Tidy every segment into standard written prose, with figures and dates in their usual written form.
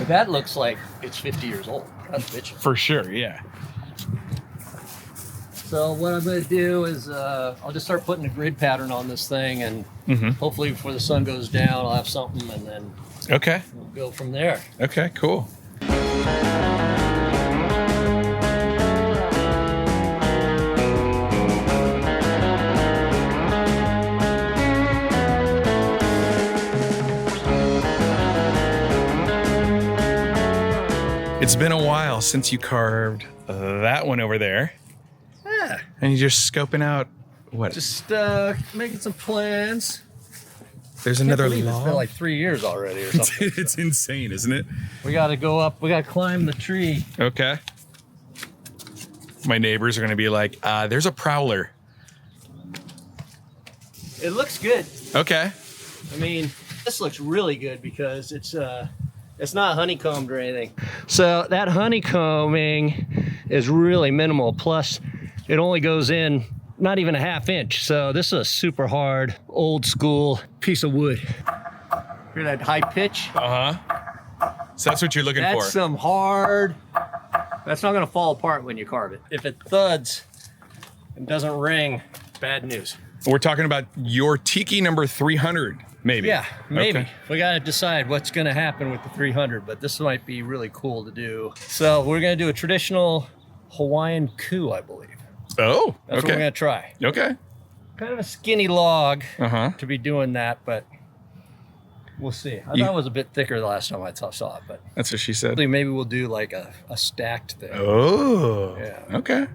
But that looks like it's 50 years old. That's bitchin'. For sure, yeah. So what I'm going to do is I'll just start putting a grid pattern on this thing, and hopefully before the sun goes down, I'll have something, and then we'll go from there. Okay, cool. It's been a while since you carved that one over there. Yeah. And you're just scoping out what? Just making some plans. There's another It's log. been like 3 years already or something. It's insane, isn't it? We got to go up. We got to climb the tree. Okay. My neighbors are going to be like, there's a prowler. It looks good. Okay. I mean, this looks really good because it's not honeycombed or anything. So that honeycombing is really minimal. Plus, it only goes in not even a ½ inch. So this is a super hard, old school piece of wood. Hear that high pitch? So that's what you're looking That's for. some hard. That's not going to fall apart when you carve it. If it thuds and doesn't ring, bad news. We're talking about your Tiki number 300, maybe. Yeah, maybe. Okay. We got to decide what's going to happen with the 300, but this might be really cool to do. So we're going to do a traditional Hawaiian coup, I believe. Oh, That's what we're going to try. Okay. Kind of a skinny log to be doing that, but we'll see. I thought it was a bit thicker the last time I saw it, but That's what she said. maybe we'll do like a stacked thing. Oh. Yeah. Okay.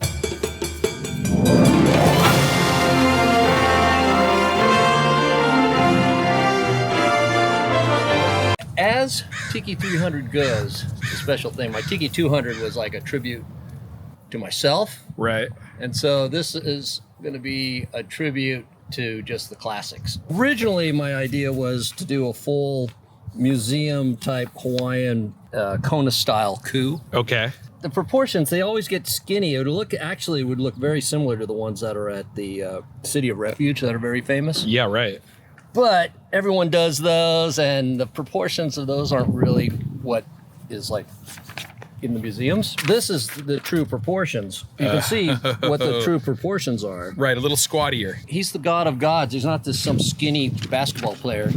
As Tiki 300 goes, a special thing, my Tiki 200 was like a tribute to myself. Right. And so this is going to be a tribute to just the classics. Originally, my idea was to do a full museum type Hawaiian Kona style coup. Okay. The proportions, they always get skinny. It would look very similar to the ones that are at the City of Refuge that are very famous. Yeah, right. But everyone does those, and the proportions of those aren't really what is like in the museums. This is the true proportions. You can see what the true proportions are. Right, a little squattier. He's the god of gods. He's not just some skinny basketball player.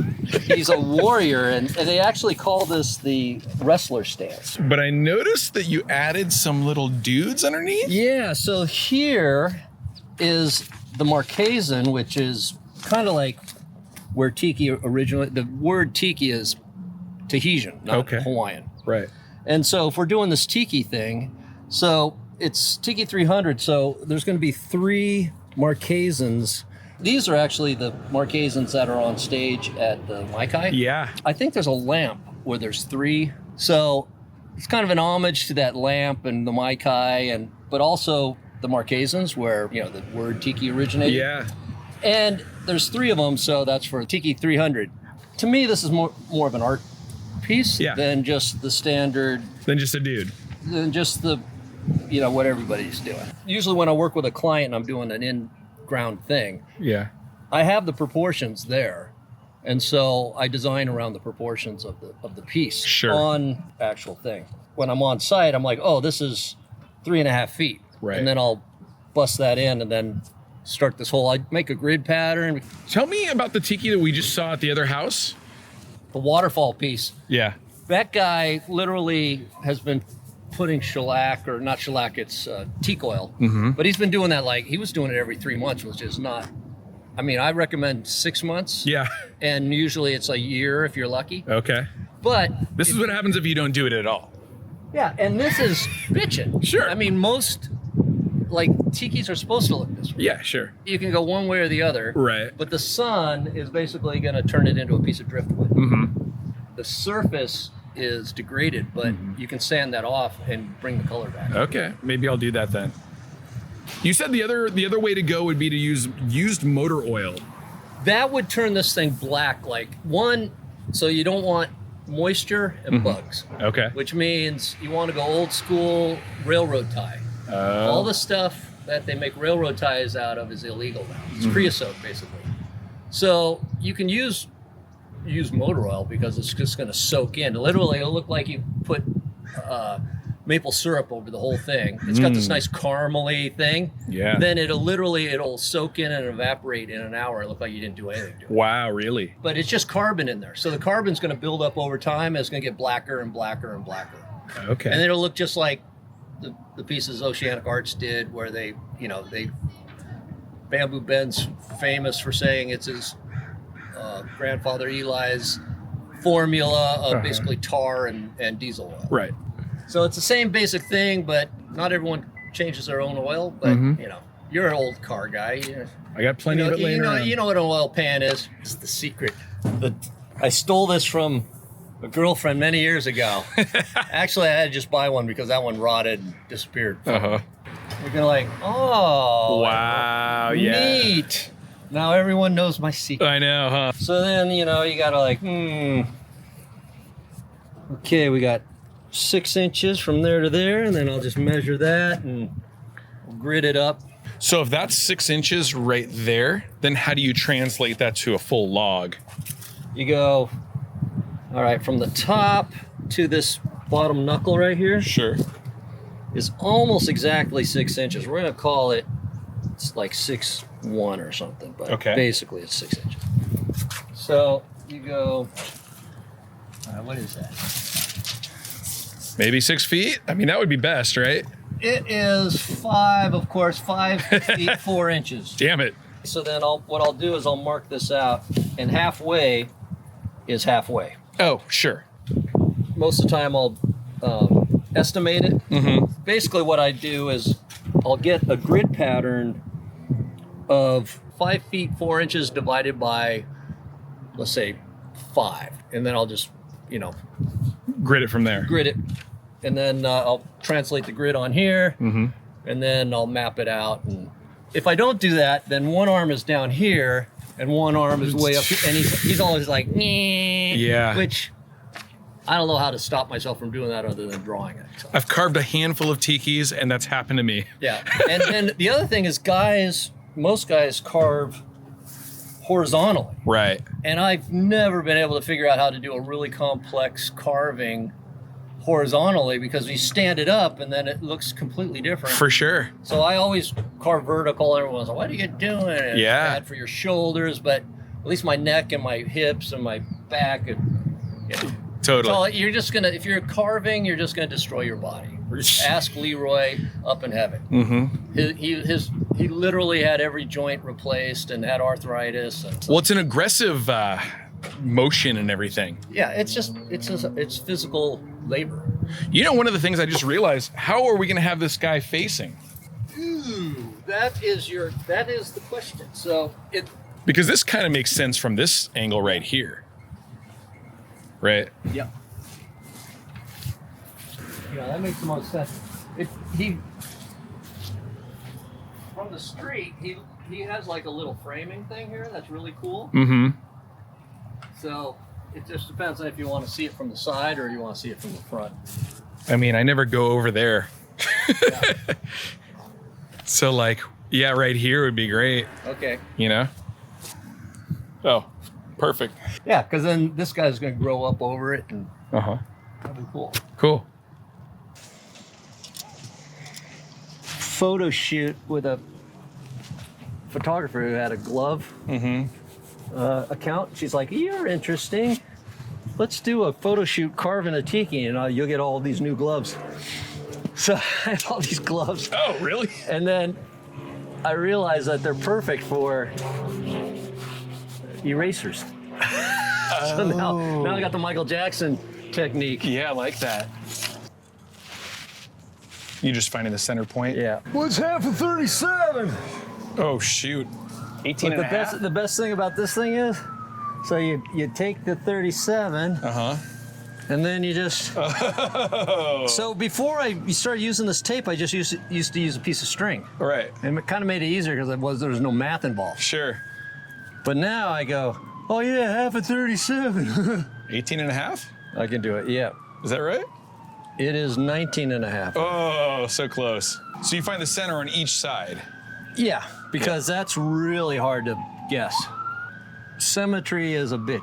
He's a warrior, and they actually call this the wrestler stance. But I noticed that you added some little dudes underneath. Yeah, so here is the Marquesan, which is kind of like where Tiki originally, the word Tiki is Tahitian, not Hawaiian. Right. And so if we're doing this Tiki thing, so it's Tiki 300, so there's going to be 3 Marquesans. These are actually the Marquesans that are on stage at the Maikai. Yeah. I think there's a lamp where there's 3. So it's kind of an homage to that lamp and the Maikai, but also the Marquesans where, the word Tiki originated. Yeah. And there's 3 of them, so that's for Tiki 300. To me, this is more of an art piece than just the standard. Than just a dude. Than just the, what everybody's doing. Usually when I work with a client and I'm doing an in-ground thing, I have the proportions there. And so I design around the proportions of the piece on actual thing. When I'm on site, I'm like, oh, this is 3.5 feet. Right. And then I'll bust that in and then start this whole, I make a grid pattern. Tell me about the Tiki that we just saw at the other house. The waterfall piece. Yeah. That guy literally has been putting shellac, or not shellac, it's teak oil. But he's been doing that he was doing it every 3 months, which is not, I recommend 6 months. Yeah. And usually it's a year if you're lucky. Okay. But this is what happens if you don't do it at all. Yeah, and this is bitchin'. Sure. Most Tikis are supposed to look this way. Yeah, sure. You can go one way or the other. Right. But the sun is basically going to turn it into a piece of driftwood. The surface is degraded, but you can sand that off and bring the color back. Okay, maybe I'll do that then. You said the other way to go would be to use used motor oil. That would turn this thing black. So you don't want moisture and bugs. Okay. Which means you want to go old school railroad tie. All the stuff that they make railroad ties out of is illegal now. It's creosote, basically. So you can use use motor oil because it's just going to soak in. Literally, it'll look like you put maple syrup over the whole thing. It's got this nice caramely thing. Yeah. Then it'll soak in and evaporate in an hour. It look like you didn't do anything to it. Wow, really? But it's just carbon in there. So the carbon's going to build up over time. And it's going to get blacker and blacker and blacker. Okay. And it'll look just like the pieces Oceanic Arts did, where Bamboo Ben's famous for saying it's his grandfather Eli's formula of basically tar and diesel oil. Right. So it's the same basic thing, but not everyone changes their own oil. But you're an old car guy. I got plenty of it laying around. You know what an oil pan is. It's the secret. I stole this from a girlfriend many years ago. Actually, I had to just buy one because that one rotted and disappeared. You're gonna like, oh, wow, yeah, neat. Now everyone knows my secret. I know, huh? So then, you gotta like, okay, we got 6 inches from there to there, and then I'll just measure that and grid it up. So if that's 6 inches right there, then how do you translate that to a full log? You go, all right, from the top to this bottom knuckle right here. Sure. Is almost exactly 6 inches. We're gonna call it, it's like 6'1" or something, but basically it's 6 inches. So you go, what is that? Maybe 6 feet? I mean, that would be best, right? It is 5 feet 4 inches. Damn it. So then what I'll do is I'll mark this out, and halfway is halfway. Oh, sure. Most of the time I'll estimate it. Basically what I do is I'll get a grid pattern of 5 feet 4 inches divided by, let's say, 5, and then I'll just grid it from there. Grid it, and then I'll translate the grid on here, and then I'll map it out. And if I don't do that, then one arm is down here and one arm is way up here, and he's always like, yeah, which I don't know how to stop myself from doing that other than drawing it. So. I've carved a handful of tikis, and that's happened to me. Yeah, and then the other thing is most guys carve horizontally. Right. And I've never been able to figure out how to do a really complex carving horizontally because you stand it up and then it looks completely different. For sure. So I always carve vertical. Everyone's like, what are you doing? And it's bad for your shoulders, but at least my neck and my hips and my back and totally. So you're just gonna, if you're carving, you're just gonna destroy your body. Ask Leroy up in heaven. He literally had every joint replaced and had arthritis. And well, it's an aggressive motion and everything. Yeah, it's physical labor. You know, one of the things I just realized, how are we going to have this guy facing? Ooh, that is the question. So because this kind of makes sense from this angle right here. Right? Yeah. Yeah, that makes the most sense. From the street, he has like a little framing thing here that's really cool. So it just depends on if you want to see it from the side or you want to see it from the front. I mean, I never go over there. Yeah. So like, yeah, right here would be great. Okay. Oh, perfect. Yeah, because then this guy's going to grow up over it and that'll be cool. Cool. Photo shoot with a photographer who had a glove account. She's like, you're interesting. Let's do a photo shoot carving a tiki and you'll get all these new gloves. So I have all these gloves. Oh, really? And then I realized that they're perfect for erasers. So now I got the Michael Jackson technique. Yeah, I like that. You just finding the center point? Yeah. What's half of 37? Oh, shoot. 18 and a half? The best thing about this thing is, so you take the 37, and then you just... So before you started using this tape, I just used to use a piece of string. Right. And it kind of made it easier because there was no math involved. Sure. But now I go, oh yeah, half of 37. 18 and a half? I can do it, yeah. Is that right? It is 19 and a half. Oh, so close. So you find the center on each side? Yeah, because that's really hard to guess. symmetry is a bitch.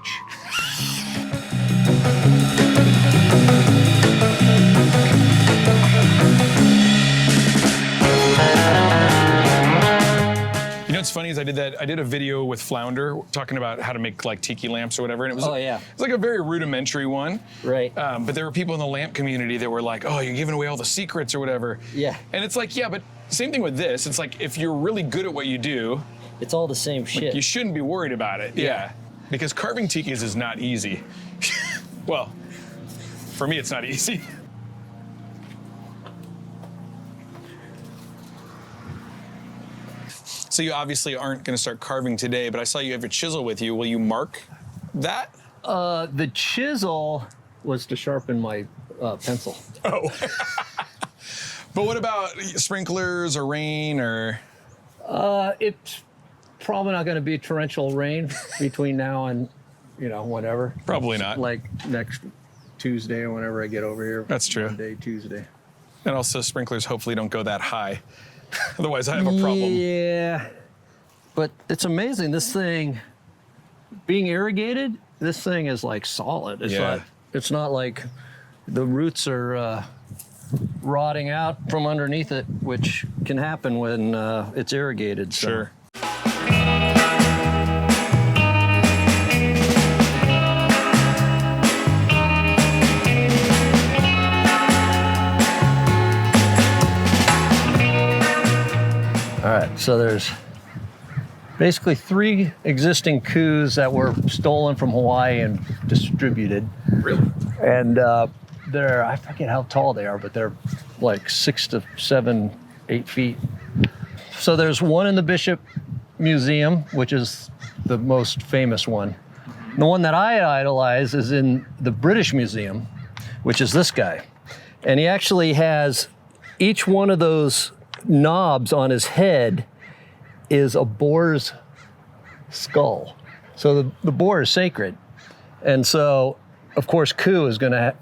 You know what's funny is I did a video with Flounder talking about how to make like tiki lamps or whatever, and it was it's like a very rudimentary one. Right. But there were people in the lamp community that were like, oh, you're giving away all the secrets or whatever. Yeah. And it's like, yeah, but same thing with this. It's like if you're really good at what you do, It's all the same shit. like, you shouldn't be worried about it. Yeah. Because carving tikis is not easy. Well, for me, it's not easy. So you obviously aren't going to start carving today, but I saw you have your chisel with you. Will you mark that? The chisel was to sharpen my pencil. Oh. But what about sprinklers or rain or? It's probably not going to be torrential rain between now and, whatever. Probably not. Like next Tuesday or whenever I get over here. That's true. Monday, Tuesday. And also sprinklers hopefully don't go that high. Otherwise I have a problem. Yeah. But it's amazing. This thing, being irrigated, this thing is like solid. It's not like the roots are rotting out from underneath it, which can happen when it's irrigated. So. Sure. All right, so there's basically 3 existing coups that were stolen from Hawaii and distributed. Really? And they're, I forget how tall they are, but they're like 6 to 7, 8 feet. So there's one in the Bishop Museum, which is the most famous one. The one that I idolize is in the British Museum, which is this guy. And he actually has each one of those knobs on his head is a boar's skull. So the boar is sacred. And so, of course, Ku is going to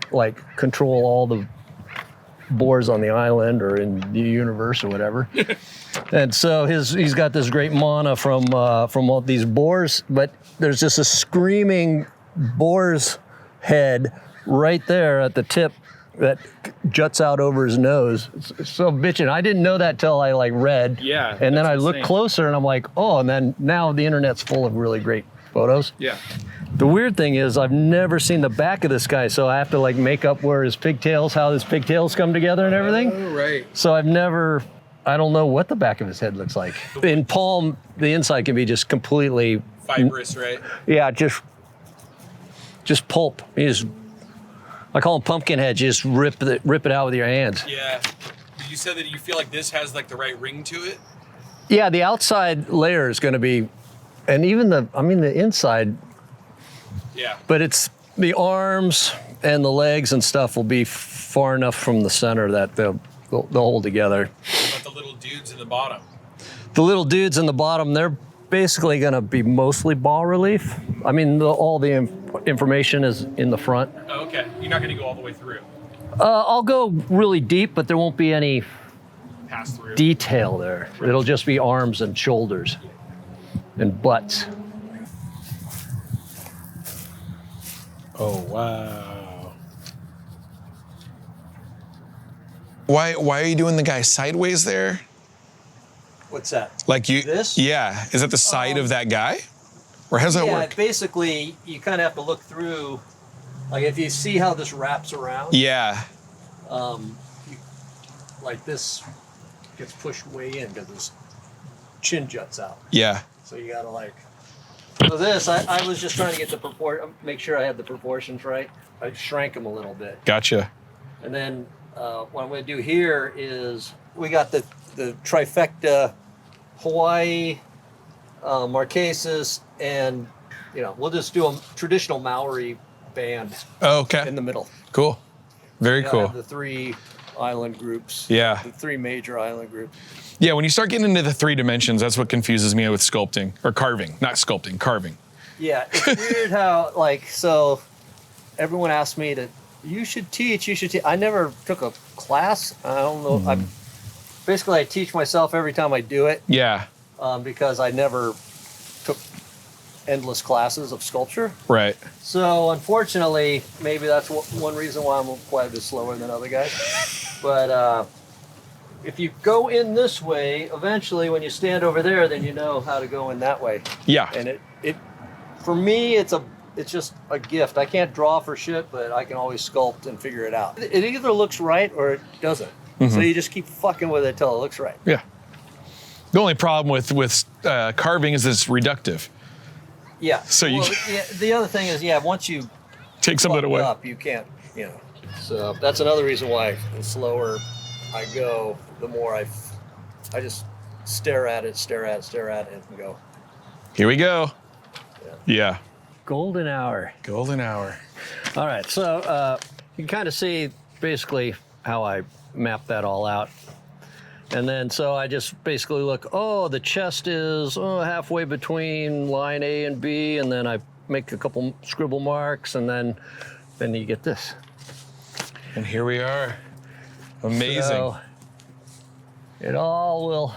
control all the boars on the island or in the universe or whatever. And so he's got this great mana from all these boars, but there's just a screaming boar's head right there at the tip that juts out over his nose. It's so bitchin'. I didn't know that till I read. Yeah. And then I looked closer and I'm like, oh, and then now the internet's full of really great photos. Yeah. The weird thing is I've never seen the back of this guy, so I have to make up how his pigtails come together and everything. Oh, right. So I don't know what the back of his head looks like. In palm, the inside can be just completely Fibrous, right? Yeah, just pulp. I call them pumpkin heads. You just rip it out with your hands. Yeah. You said that you feel like this has the right ring to it? Yeah, the outside layer is going to be, and even the inside. Yeah. But it's the arms and the legs and stuff will be far enough from the center that they'll hold together. What about the little dudes in the bottom? The little dudes in the bottom, they're basically going to be mostly bas relief. All the information is in the front. Oh, okay. You're not going to go all the way through. I'll go really deep, but there won't be any Pass through. detail there. It'll just be arms and shoulders and butts. Oh, wow. Why are you doing the guy sideways there? What's that? This? Yeah. Is that the side of that guy? Or how does that work? Basically, you kind of have to look through, if you see how this wraps around. Yeah. This gets pushed way in because his chin juts out. Yeah. So you gotta So this, I was just trying to get make sure I had the proportions right. I shrank them a little bit. Gotcha. And then what I'm gonna do here is, we got the trifecta, Hawaii, Marquesas, and we'll just do a traditional Maori band Okay. in the middle. Cool. Very I cool. have the 3 island groups. Yeah. The 3 major island groups. Yeah, when you start getting into the 3 dimensions, that's what confuses me with sculpting or carving. Not sculpting, carving. Yeah, it's weird how so everyone asks me you should teach. I never took a class. I don't know. I teach myself every time I do it. Yeah. Because I never took endless classes of sculpture. Right. So unfortunately, maybe that's one reason why I'm quite a bit slower than other guys. But if you go in this way, eventually when you stand over there, then you know how to go in that way. Yeah. And it for me, it's just a gift. I can't draw for shit, but I can always sculpt and figure it out. It either looks right or it doesn't. So you just keep fucking with it till it looks right. Yeah. The only problem with carving is it's reductive. Yeah. So the other thing is, once you take some of it away, up, you can't, So that's another reason why the slower I go, the more I just stare at it, and go. Here we go. Yeah. Golden hour. Golden hour. All right, so you can kind of see basically how I map that all out. And then so I just basically look, the chest is halfway between line A and B, and then I make a couple scribble marks, and then you get this. And here we are. Amazing. So it all will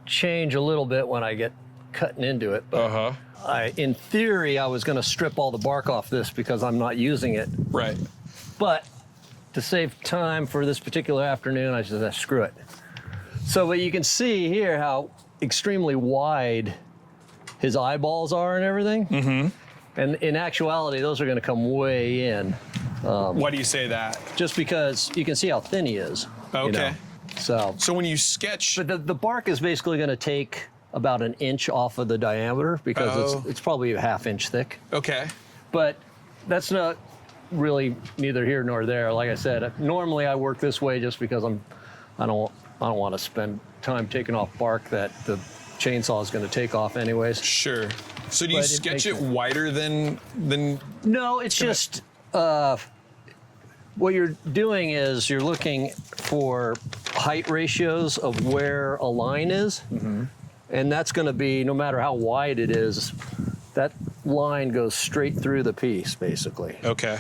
change a little bit when I get cutting into it. But in theory, I was going to strip all the bark off this because I'm not using it. Right. But to save time for this particular afternoon, I just said, screw it. So, but you can see here how extremely wide his eyeballs are and everything. Mm-hmm. And in actuality, those are going to come way in. Why do you say that? Just because you can see how thin he is. Okay. So when you sketch, but the bark is basically going to take about an inch off of the diameter because it's probably a half-inch thick. Okay. But that's not really neither here nor there. Like I said, normally I work this way just because I don't want to spend time taking off bark that the chainsaw is going to take off anyways. Sure. So do you sketch it wider than? No, it's just what you're doing is you're looking for height ratios of where a line is, and that's going to be, no matter how wide it is, that line goes straight through the piece, basically. Okay.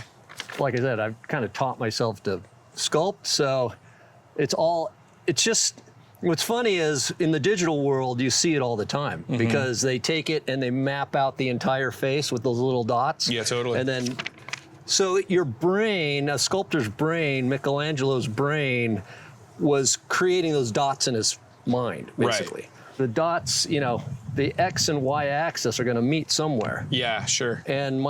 Like I said, I've kind of taught myself to sculpt, so it's just, what's funny is in the digital world, you see it all the time because they take it and they map out the entire face with those little dots. Yeah, totally. And then, so your brain, a sculptor's brain, Michelangelo's brain, was creating those dots in his mind, basically. Right. The dots, the X and Y axis are going to meet somewhere. Yeah, sure. And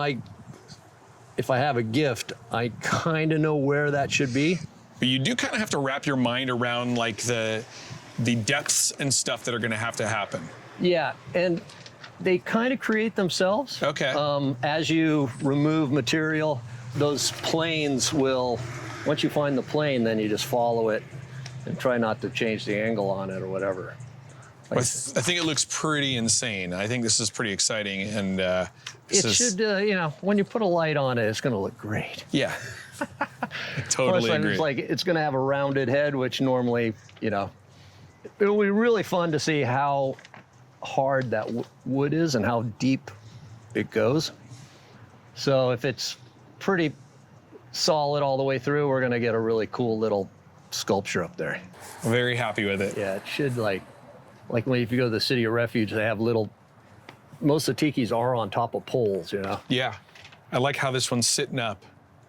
if I have a gift, I kind of know where that should be. But you do kind of have to wrap your mind around like the depths and stuff that are going to happen. Yeah, and they kind of create themselves. Okay. As you remove material, those planes will, once you find the plane, then you just follow it and try not to change the angle on it or whatever. I think it looks pretty insane. I think this is pretty exciting, and when you put a light on it, it's going to look great. Yeah. Totally agree. It's going to have a rounded head, which normally, it'll be really fun to see how hard that wood is and how deep it goes. So if it's pretty solid all the way through, we're going to get a really cool little sculpture up there. I'm very happy with it. Yeah, it should like if you go to the City of Refuge, they have most of the tikis are on top of poles, Yeah. I like how this one's sitting up,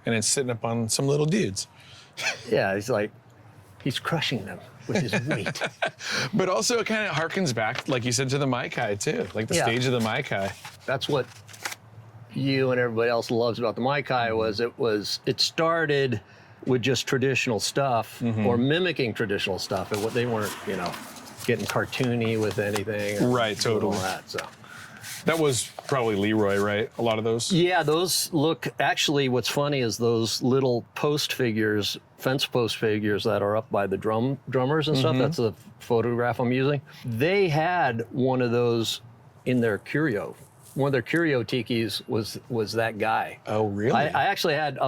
and it's sitting up on some little dudes. Yeah, he's crushing them with his weight. But also it kind of harkens back, like you said, to the Maikai too, like the stage of the Maikai. That's what you and everybody else loves about the Maikai it started with just traditional stuff or mimicking traditional stuff, and what they weren't, getting cartoony with anything. Right, totally. All that, so. That was probably Leroy, right? A lot of those? Yeah, those actually, what's funny is those little fence post figures that are up by the drummers and stuff, that's the photograph I'm using. They had one of those in their curio. One of their curio tikis was that guy. Oh, really? I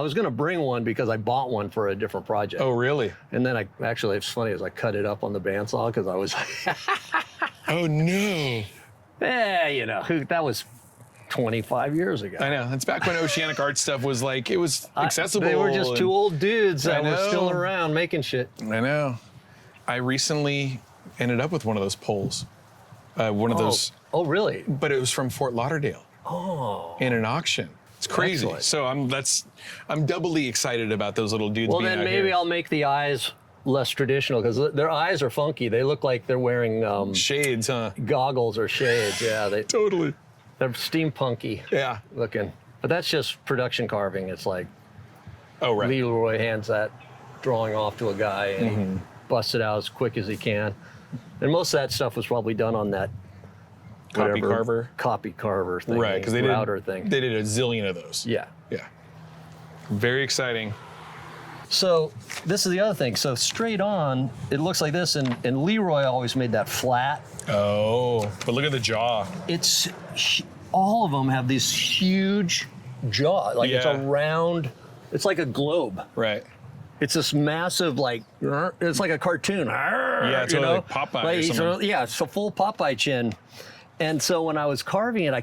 was going to bring one because I bought one for a different project. Oh, really? And then it's funny as I cut it up on the bandsaw because I was oh, no. That was 25 years ago. I know. It's back when Oceanic Art stuff was accessible. They were just two old dudes that were still around making shit. I know. I recently ended up with one of those poles. One of those. Oh, really? But it was from Fort Lauderdale. in an auction. It's crazy. Excellent. So I'm doubly excited about those little dudes. Well, being then out maybe here. I'll make the eyes less traditional because their eyes are funky. They look like they're wearing Shades, huh? goggles or shades. Yeah, Totally. they're steampunky Yeah. looking. But that's just production carving. It's like Oh, right. Leroy hands that drawing off to a guy and he busts it out as quick as he can. And most of that stuff was probably done on that Copy carver. copy carver thing, Right, because router thing. They did a zillion of those. Yeah. Yeah. Very exciting. So this is the other thing. So straight on, it looks like this, and Leroy always made that flat. Oh, but look at the jaw. It's all of them have these huge jaw. Like it's a Yeah. round. It's like a globe. Right. It's this massive, like it's like a cartoon. Yeah, it's you know? like Popeye or something. Yeah, it's a full Popeye chin. And so when I was carving it, I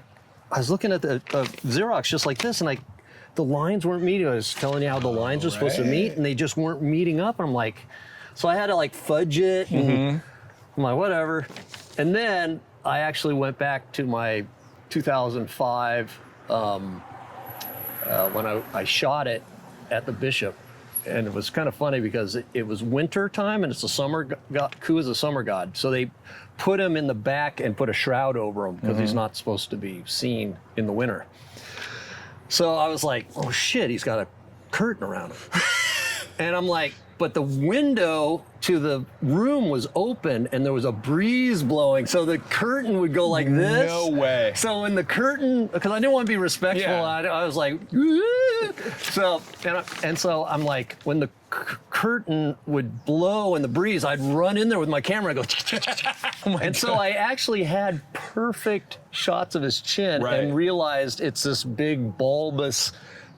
was looking at the Xerox just like this, and the lines weren't meeting. I was telling you how the lines were supposed to meet, and they just weren't meeting up. I'm like, so I had to like fudge it, and I'm like, whatever. And then I actually went back to my 2005 when I shot it at the Bishop. And it was kind of funny because it was winter time and it's a summer god. Ku is a summer god. So they put him in the back and put a shroud over him because he's not supposed to be seen in the winter. So I was like, oh shit, he's got a curtain around him. And I'm like, but the window to the room was open and there was a breeze blowing. So the curtain would go like this. No way. So when the curtain, because I didn't want to be respectful, Yeah. I was like, so, and so I'm like, when the curtain would blow in the breeze, I'd run in there with my camera and go, and so I actually had perfect shots of his chin and realized it's this big bulbous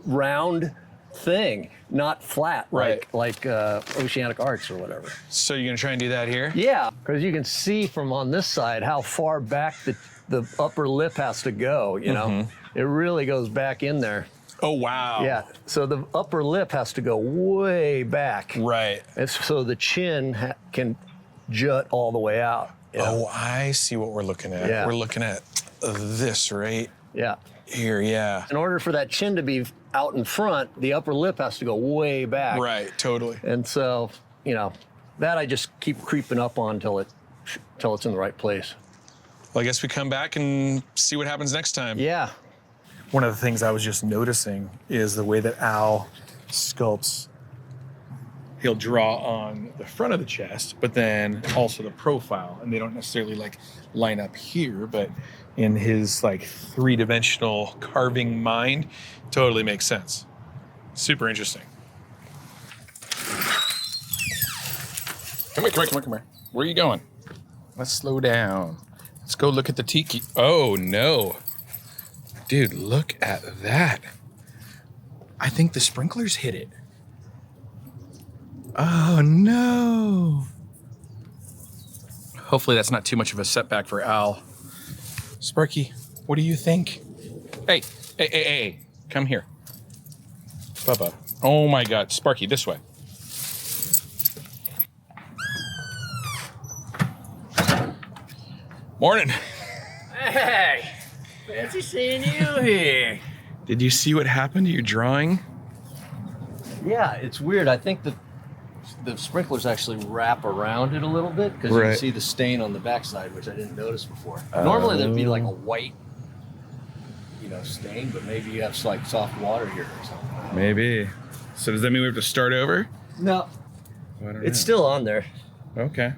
round thing, not flat like Oceanic Arts or whatever. So you're gonna try and do that here? Yeah, because you can see from on this side how far back the upper lip has to go, you know? It really goes back in there. Oh, wow. Yeah, so the upper lip has to go way back. Right. And so the chin can jut all the way out. You know? Oh, I see what we're looking at. Yeah. We're looking at this right Yeah. here, yeah. In order for that chin to be out in front, the upper lip has to go way back. Right, totally. And so, you know, that I just keep creeping up on till it's in the right place. Well, I guess we come back and see what happens next time. Yeah. One of the things I was just noticing is the way that Al sculpts. He'll draw on the front of the chest, but then also the profile, and they don't necessarily like line up here, but in his like three-dimensional carving mind, totally makes sense. Super interesting. Come here. Where are you going? Let's slow down. Let's go look at the tiki. Oh no. Dude, look at that. I think the sprinklers hit it. Oh no. Hopefully that's not too much of a setback for Al. Sparky, what do you think? Hey, come here. Bubba. Oh my God, Sparky, this way. Morning. Hey, fancy seeing you here. Did you see what happened to your drawing? Yeah, it's weird. I think the sprinklers actually wrap around it a little bit because you can see the stain on the backside, which I didn't notice before. Normally there'd be like a white, stain, but maybe you have like soft water here or something. Maybe. So does that mean we have to start over? No, I don't it's know. still on there. Okay.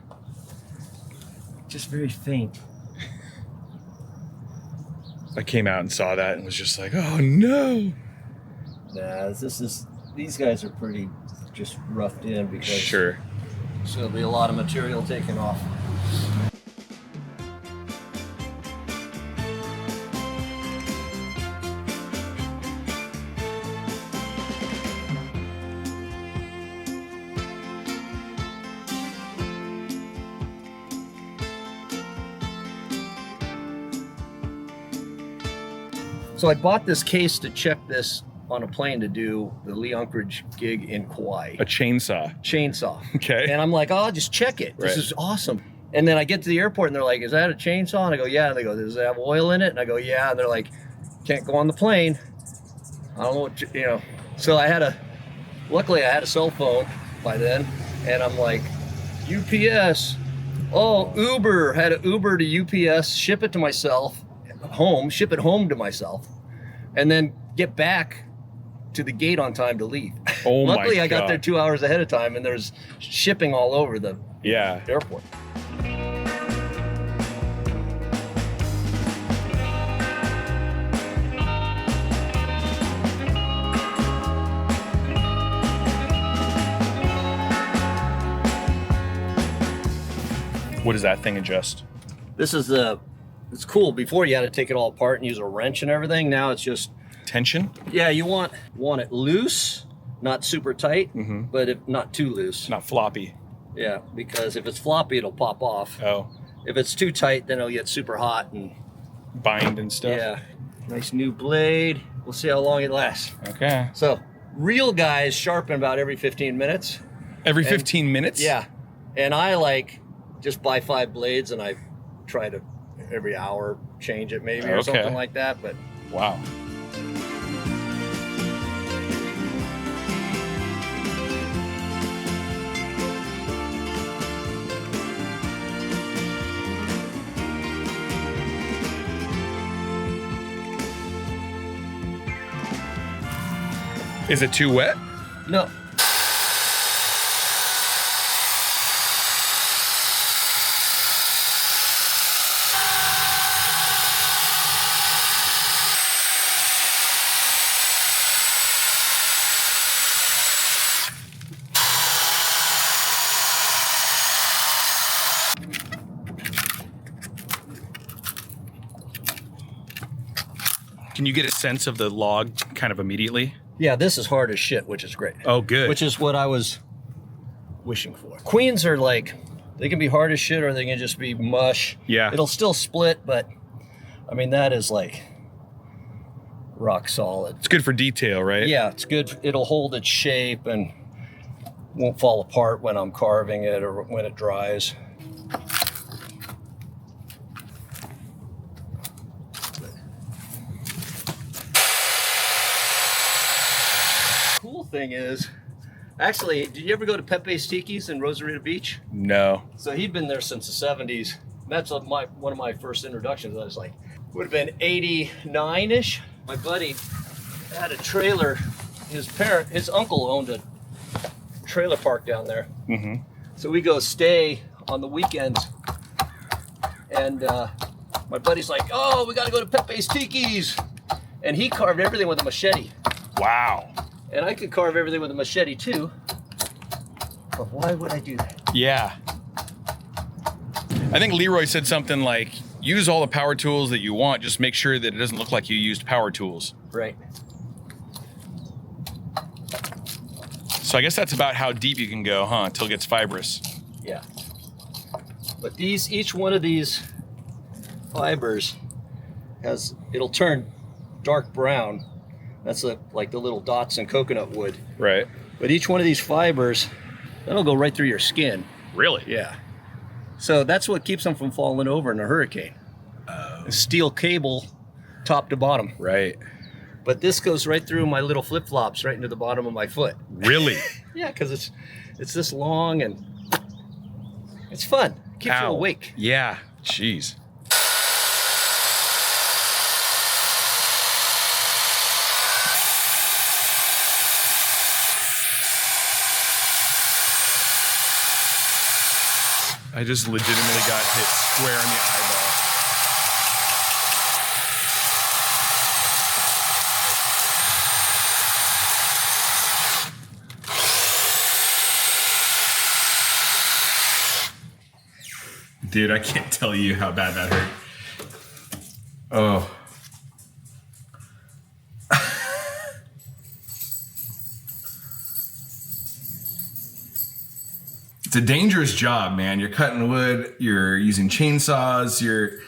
Just very faint. I came out and saw that and was just like, oh no. Nah, these guys are pretty just roughed in because Sure. so there'll be a lot of material taken off. So I bought this case to check this on a plane to do the Lee Unkrich gig in Kauai. A chainsaw. Chainsaw. Okay. And I'm like, oh, I'll just check it. This Right. is awesome. And then I get to the airport and they're like, is that a chainsaw? And I go, yeah. And they go, does it have oil in it? And I go, yeah. And they're like, can't go on the plane. I don't know what, you know. So luckily I had a cell phone by then, and I'm like, UPS, oh, Uber, had an Uber to UPS, ship it home to myself, and then get back to the gate on time to leave. Oh my Luckily, I got God. there 2 hours ahead of time, and there's shipping all over the airport. What does that thing adjust? This is it's cool. Before you had to take it all apart and use a wrench and everything. Now it's just Tension? yeah. You want it loose, not super tight, but not too loose. Not floppy. Yeah, because if it's floppy, it'll pop off. Oh. If it's too tight, then it'll get super hot and Bind and stuff? yeah. Nice new blade. We'll see how long it lasts. Okay. So real guys sharpen about every 15 minutes. Every 15 minutes? Yeah, and I just buy 5 blades and I try to every hour change it maybe or something like that. But wow. Is it too wet? no. Can you get a sense of the log kind of immediately? Yeah, this is hard as shit, which is great. Oh, good. Which is what I was wishing for. Queens are they can be hard as shit or they can just be mush. Yeah. It'll still split, but I mean, that is rock solid. It's good for detail, right? Yeah, it's good. It'll hold its shape and won't fall apart when I'm carving it or when it dries. Cool thing is, actually, did you ever go to Pepe's Tiki's in Rosarito Beach? No. So he'd been there since the 70s. That's one of my first introductions. I was would have been 89-ish. My buddy had a trailer. His uncle owned a trailer park down there. Mm-hmm. So we go stay on the weekends. And my buddy's like, oh, we got to go to Pepe's Tiki's. And he carved everything with a machete. Wow. And I could carve everything with a machete too. But why would I do that? Yeah. I think Leroy said something like, use all the power tools that you want, just make sure that it doesn't look like you used power tools. Right. So I guess that's about how deep you can go, huh? Until it gets fibrous. Yeah. But each one of these fibers it'll turn dark brown. That's like the little dots in coconut wood. Right. But each one of these fibers, that'll go right through your skin. Really? Yeah. So that's what keeps them from falling over in a hurricane. A steel cable, top to bottom. Right. But this goes right through my little flip-flops, right into the bottom of my foot. Really? Yeah, because it's this long and it's fun. Keeps you awake. Yeah. Jeez. I just legitimately got hit square in the eyeball. Dude, I can't tell you how bad that hurt. Oh. It's a dangerous job, man. You're cutting wood, you're using chainsaws, you're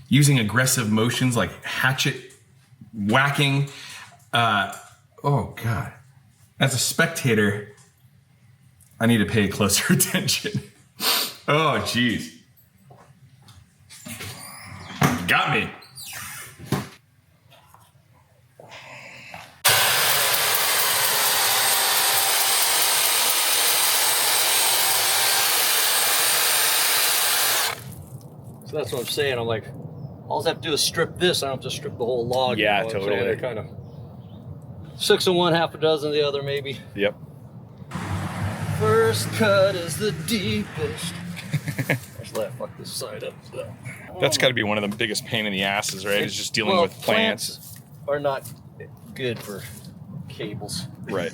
using aggressive motions like hatchet whacking. Oh, God. As a spectator, I need to pay closer attention. Oh, geez. Got me. So that's what I'm saying. I'm like, all I have to do is strip this. I don't have to strip the whole log. Yeah, you know, totally. So they're kind of 6 of one, half a dozen of the other, maybe. Yep. First cut is the deepest. Actually, I fucked this side up. So. That's got to be one of the biggest pain in the asses, right? Is just dealing with plants. Are not good for cables. Right.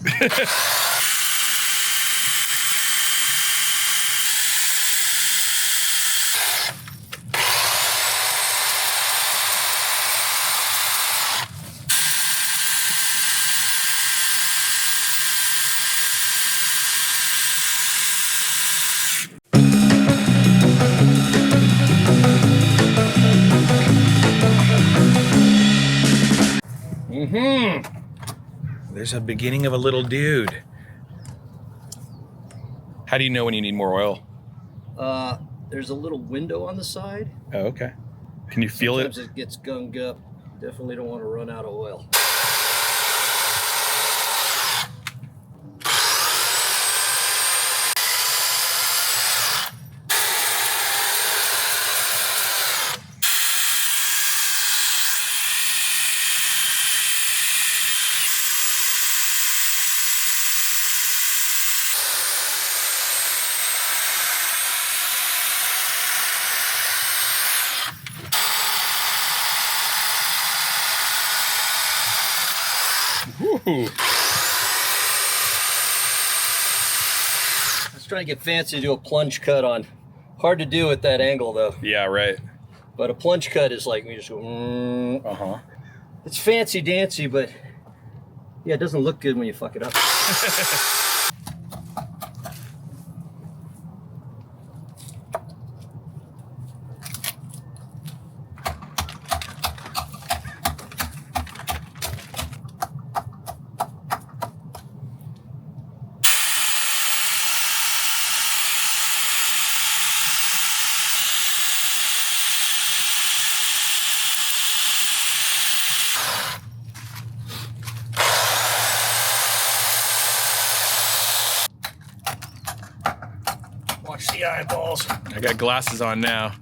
There's a beginning of a little dude. How do you know when you need more oil? There's a little window on the side. Oh, okay. Can you feel Sometimes it? it gets gunged up. Definitely don't want to run out of oil. Woo. Let's try to get fancy to do a plunge cut on. Hard to do at that angle though. Yeah, right. But a plunge cut is like, we just go, Uh-huh. It's fancy dancy, but yeah, it doesn't look good when you fuck it up. Watch the eyeballs. I got glasses on now.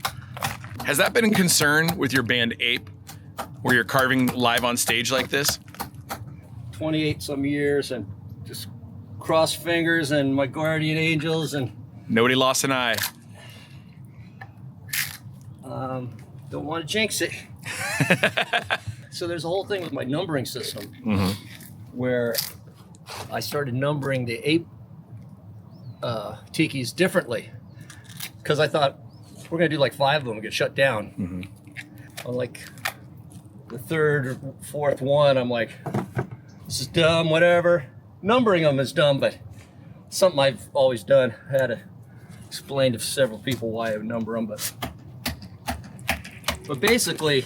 Has that been a concern with your band Ape, where you're carving live on stage like this? 28 some years and just cross fingers and my guardian angels and Nobody lost an eye. don't want to jinx it. So there's a whole thing with my numbering system where I started numbering the Ape tikis differently because I thought we're gonna do like 5 of them and get shut down. On like the 3rd or 4th one, I'm like, this is dumb, whatever. Numbering them is dumb, but something I've always done. I had to explain to several people why I would number them, but basically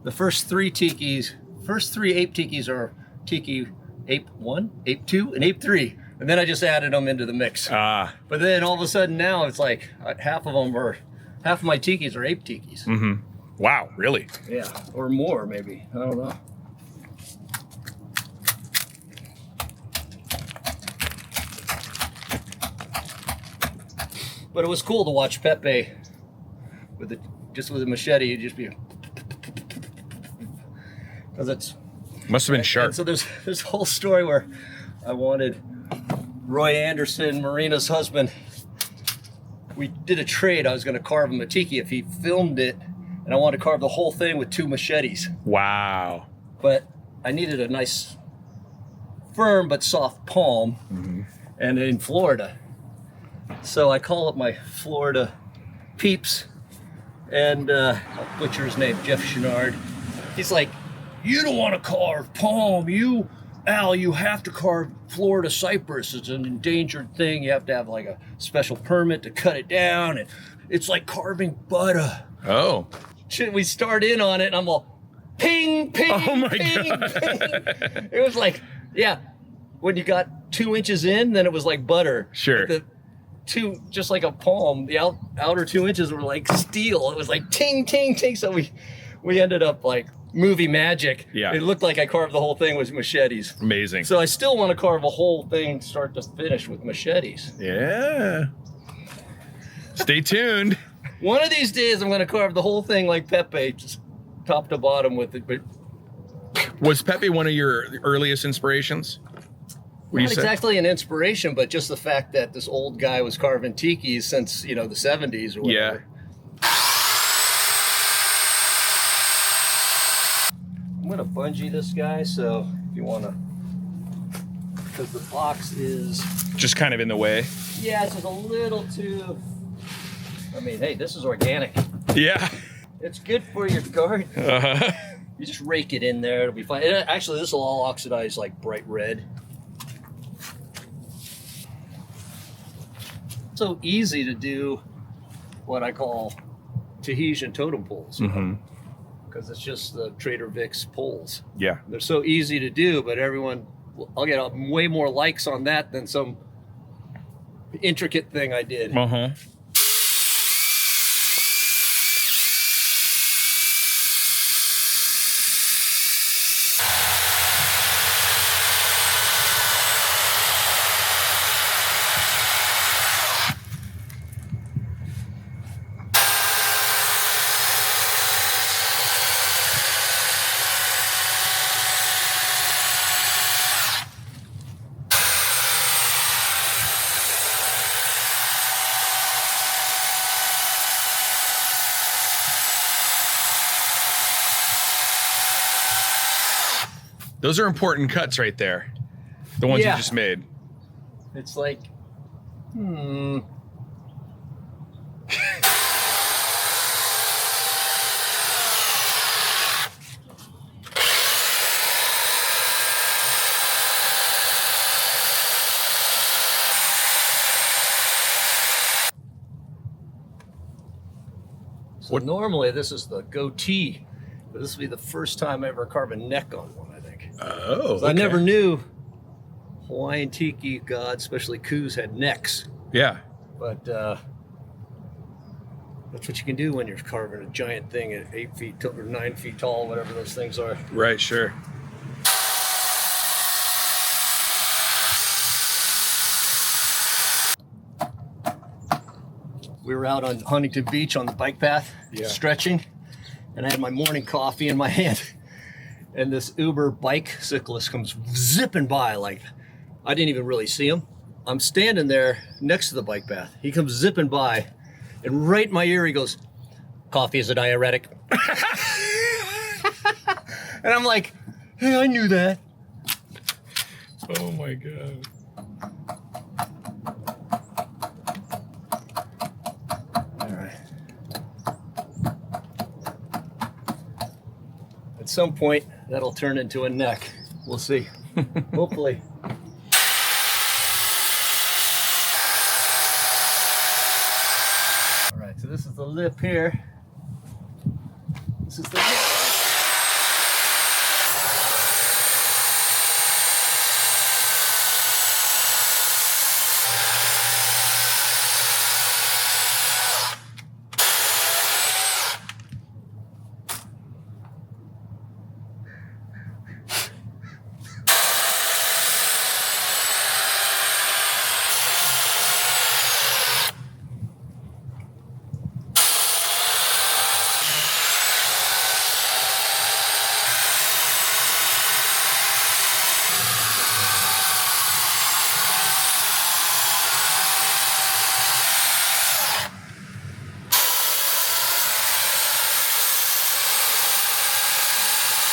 the first 3 tikis, first 3 Ape tikis are Tiki Ape 1, Ape 2, and Ape 3. And then I just added them into the mix. But then all of a sudden now it's like half of my tikis are Ape tikis. Wow, really? Yeah, or more maybe. I don't know. But it was cool to watch Pepe with a machete. You'd just be, because it's Must have been sharp. And so there's a whole story where I wanted Roy Anderson, Marina's husband. We did a trade. I was going to carve him a tiki if he filmed it, and I wanted to carve the whole thing with 2 machetes. Wow. But I needed a nice, firm but soft palm, and in Florida. So I call up my Florida peeps, and I'll butcher his name, Jeff Chenard. He's like, you don't want to carve palm, Al, you have to carve Florida cypress. It's an endangered thing. You have to have like a special permit to cut it down, and it's like carving butter. Oh. Shit, we start in on it, and I'm all, ping, ping, Oh my ping, God. ping. It was like, yeah, when you got 2 inches in, then it was like butter. Sure. But just like a palm. The outer 2 inches were like steel. It was like ting, ting, ting. So we ended up like movie magic. Yeah. It looked like I carved the whole thing with machetes. Amazing. So I still want to carve a whole thing start to finish with machetes. Yeah. Stay tuned. One of these days I'm going to carve the whole thing like Pepe, just top to bottom with it. But Was Pepe one of your earliest inspirations? not exactly an inspiration, but just the fact that this old guy was carving tikis since, you know, the 70s or whatever. Yeah. I'm going to bungee this guy, so if you want to, because the box is, Just kind of in the way. yeah, it's just a little too, I mean, hey, this is organic. Yeah. It's good for your garden. Uh-huh. You just rake it in there, it'll be fine. And actually, this will all oxidize like bright red. So easy to do what I call Tahitian totem poles. Because it's just the Trader Vic's poles. Yeah. They're so easy to do, but I'll get way more likes on that than some intricate thing I did. Uh-huh. Those are important cuts right there. The ones you just made. It's like, So normally this is the goatee, but this will be the first time I ever carve a neck on one, I think. Oh, okay. I never knew Hawaiian tiki gods, especially Kus, had necks. Yeah. But that's what you can do when you're carving a giant thing at 8 feet or 9 feet tall, whatever those things are. Right, sure. We were out on Huntington Beach on the bike path, stretching, and I had my morning coffee in my hand. And this Uber bike cyclist comes zipping by, like, I didn't even really see him. I'm standing there next to the bike path. He comes zipping by, and right in my ear he goes, "Coffee is a diuretic." And I'm like, hey, I knew that. Oh my God. All right. At some point, that'll turn into a neck. We'll see. Hopefully. All right, so this is the lip here. This is the lip.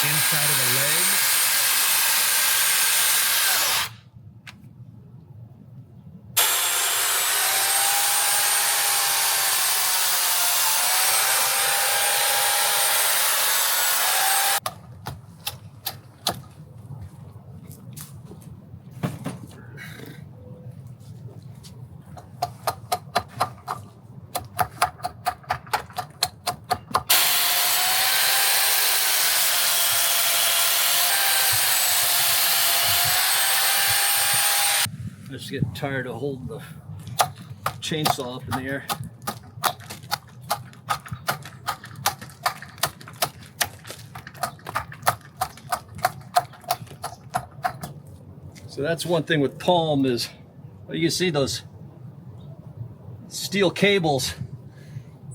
Inside of the leg. I just get tired of holding the chainsaw up in the air. So that's one thing with palm is, you can see those steel cables.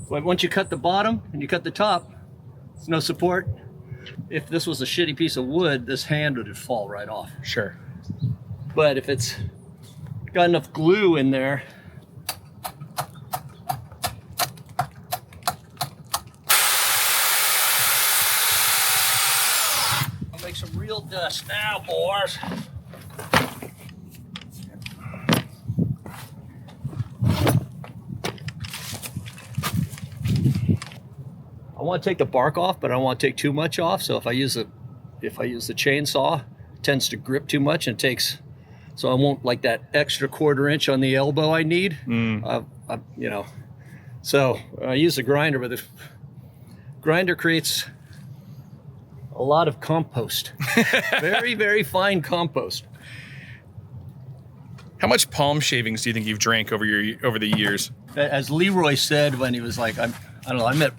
But once you cut the bottom and you cut the top, there's no support. If this was a shitty piece of wood, this hand would fall right off. Sure. But if it's got enough glue in there, I'll make some real dust now, boys. I want to take the bark off, but I don't want to take too much off. So if I use the chainsaw, it tends to grip too much and takes. So I won't like that extra 1/4 inch on the elbow I need. You know. So I use the grinder, but the grinder creates a lot of compost. Very, very fine compost. How much palm shavings do you think you've drank over the years? As Leroy said when he was like, I don't know, I met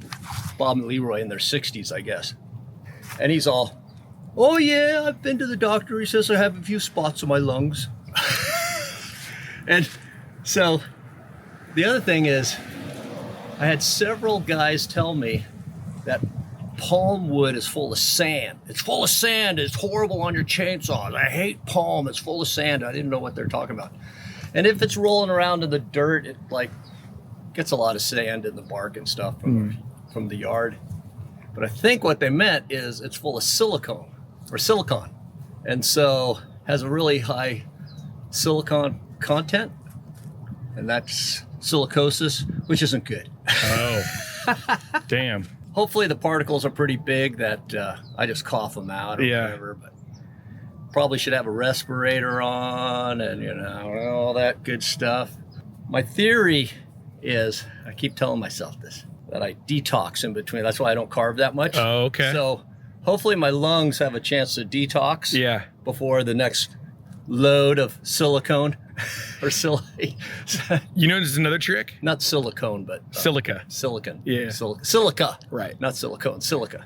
Bob and Leroy in their 60s, I guess. And he's all, oh yeah, I've been to the doctor. He says I have a few spots on my lungs. And so the other thing is, I had several guys tell me that palm wood is full of sand. It's full of sand. It's horrible on your chainsaws. I hate palm. It's full of sand. I didn't know what they're talking about. And if it's rolling around in the dirt, it like gets a lot of sand in the bark and stuff from the yard. But I think what they meant is it's full of silicone. And so has a really high silicon content. And that's silicosis, which isn't good. Oh, damn. Hopefully the particles are pretty big that I just cough them out or whatever, but probably should have a respirator on and, you know, all that good stuff. My theory is, I keep telling myself this, that I detox in between. That's why I don't carve that much. Oh, okay. So hopefully my lungs have a chance to detox before the next load of silicone or You know, there's another trick? Not silicone, but silica. Silicon. Yeah. Silica. Right. Not silicone, silica.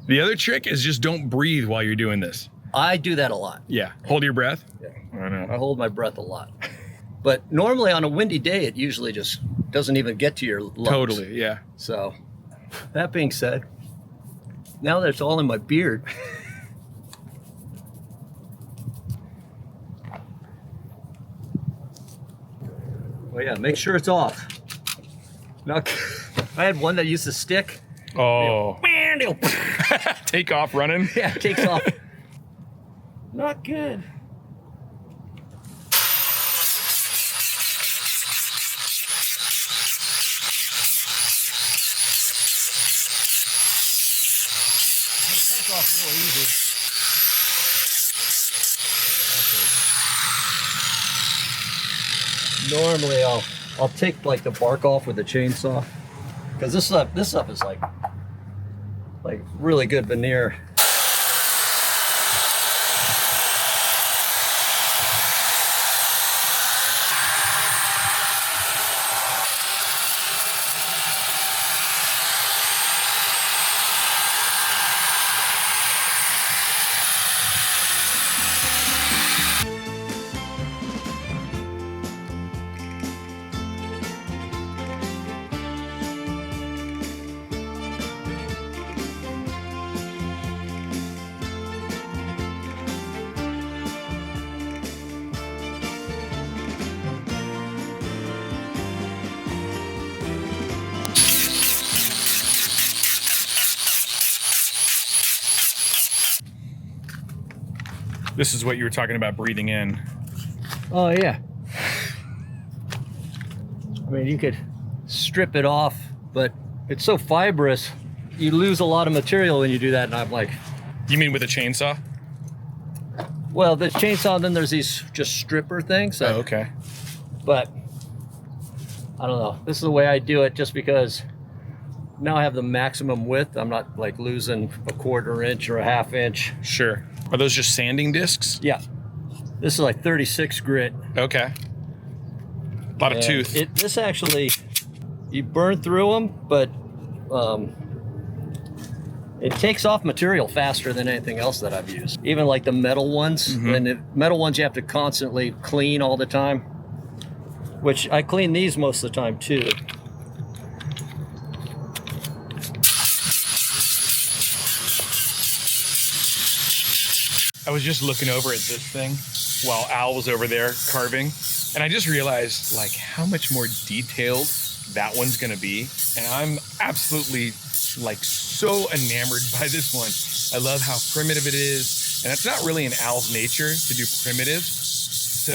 The other trick is just don't breathe while you're doing this. I do that a lot. Yeah. Hold your breath. Yeah. I know. I hold my breath a lot. But normally on a windy day, it usually just doesn't even get to your lungs. Totally, yeah. So, that being said, now that it's all in my beard, well, yeah, make sure it's off. Now, I had one that used to stick. Oh. It'll Take off running? Yeah, it takes off. Not good. Off real easy. Okay. Normally I'll take like the bark off with the chainsaw, because this stuff is like really good veneer. This is what you were talking about breathing in. Oh yeah. I mean, you could strip it off, but it's so fibrous, you lose a lot of material when you do that. And I'm like, you mean with a chainsaw? Well, the chainsaw, then there's these just stripper things. Oh, okay. But I don't know. This is the way I do it, just because now I have the maximum width. I'm not like losing a 1/4 inch or a 1/2 inch. Sure. Are those just sanding discs? Yeah. This is like 36 grit. Okay. lot of tooth. This actually, you burn through them, but it takes off material faster than anything else that I've used. Even like the metal ones, and the metal ones you have to constantly clean all the time, which I clean these most of the time too. I was just looking over at this thing while Al was over there carving, and I just realized like how much more detailed that one's gonna be. And I'm absolutely like so enamored by this one. I love how primitive it is, and it's not really in Al's nature to do primitive. So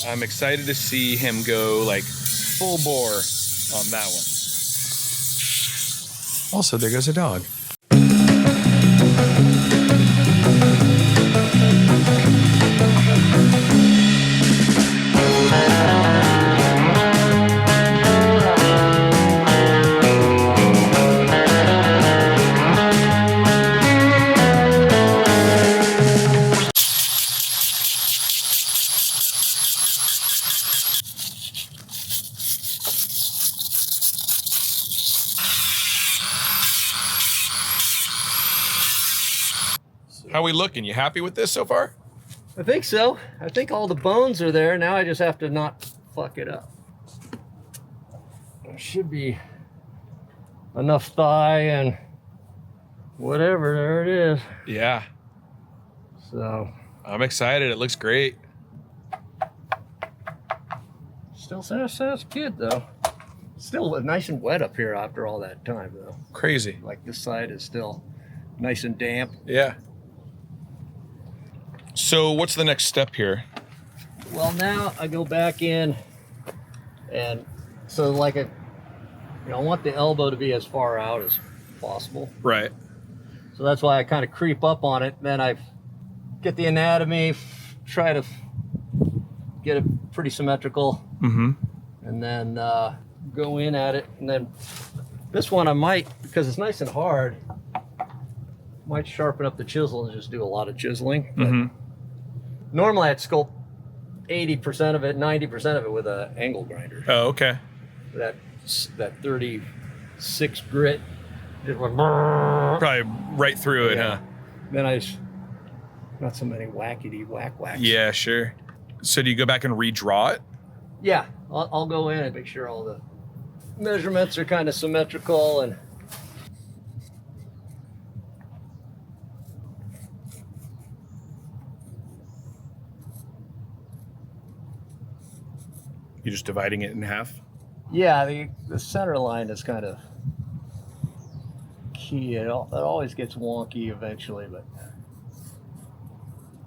I'm excited to see him go like full bore on that one. Also, there goes a dog. How we looking? You happy with this so far? I think so. I think all the bones are there. Now I just have to not fuck it up. There should be enough thigh and whatever. There it is. Yeah. So I'm excited. It looks great. still sounds good though. Still nice and wet up here after all that time though. Crazy. Like this side is still nice and damp. Yeah. So what's the next step here? Well, now I go back in, and so like I want the elbow to be as far out as possible. Right. So that's why I kind of creep up on it. Then I get the anatomy, try to get it pretty symmetrical, and then go in at it. And then this one I might, because it's nice and hard, might sharpen up the chisel and just do a lot of chiseling. But normally I'd sculpt 80% of it, 90% of it with an angle grinder. Oh, okay. That 36 grit just went Probably right through it, huh? Then I just, not so many whackety whacks. Yeah, sure. So do you go back and redraw it? Yeah, I'll go in and make sure all the measurements are kind of symmetrical and You're just dividing it in half? yeah, the center line is kind of key. It always gets wonky eventually, but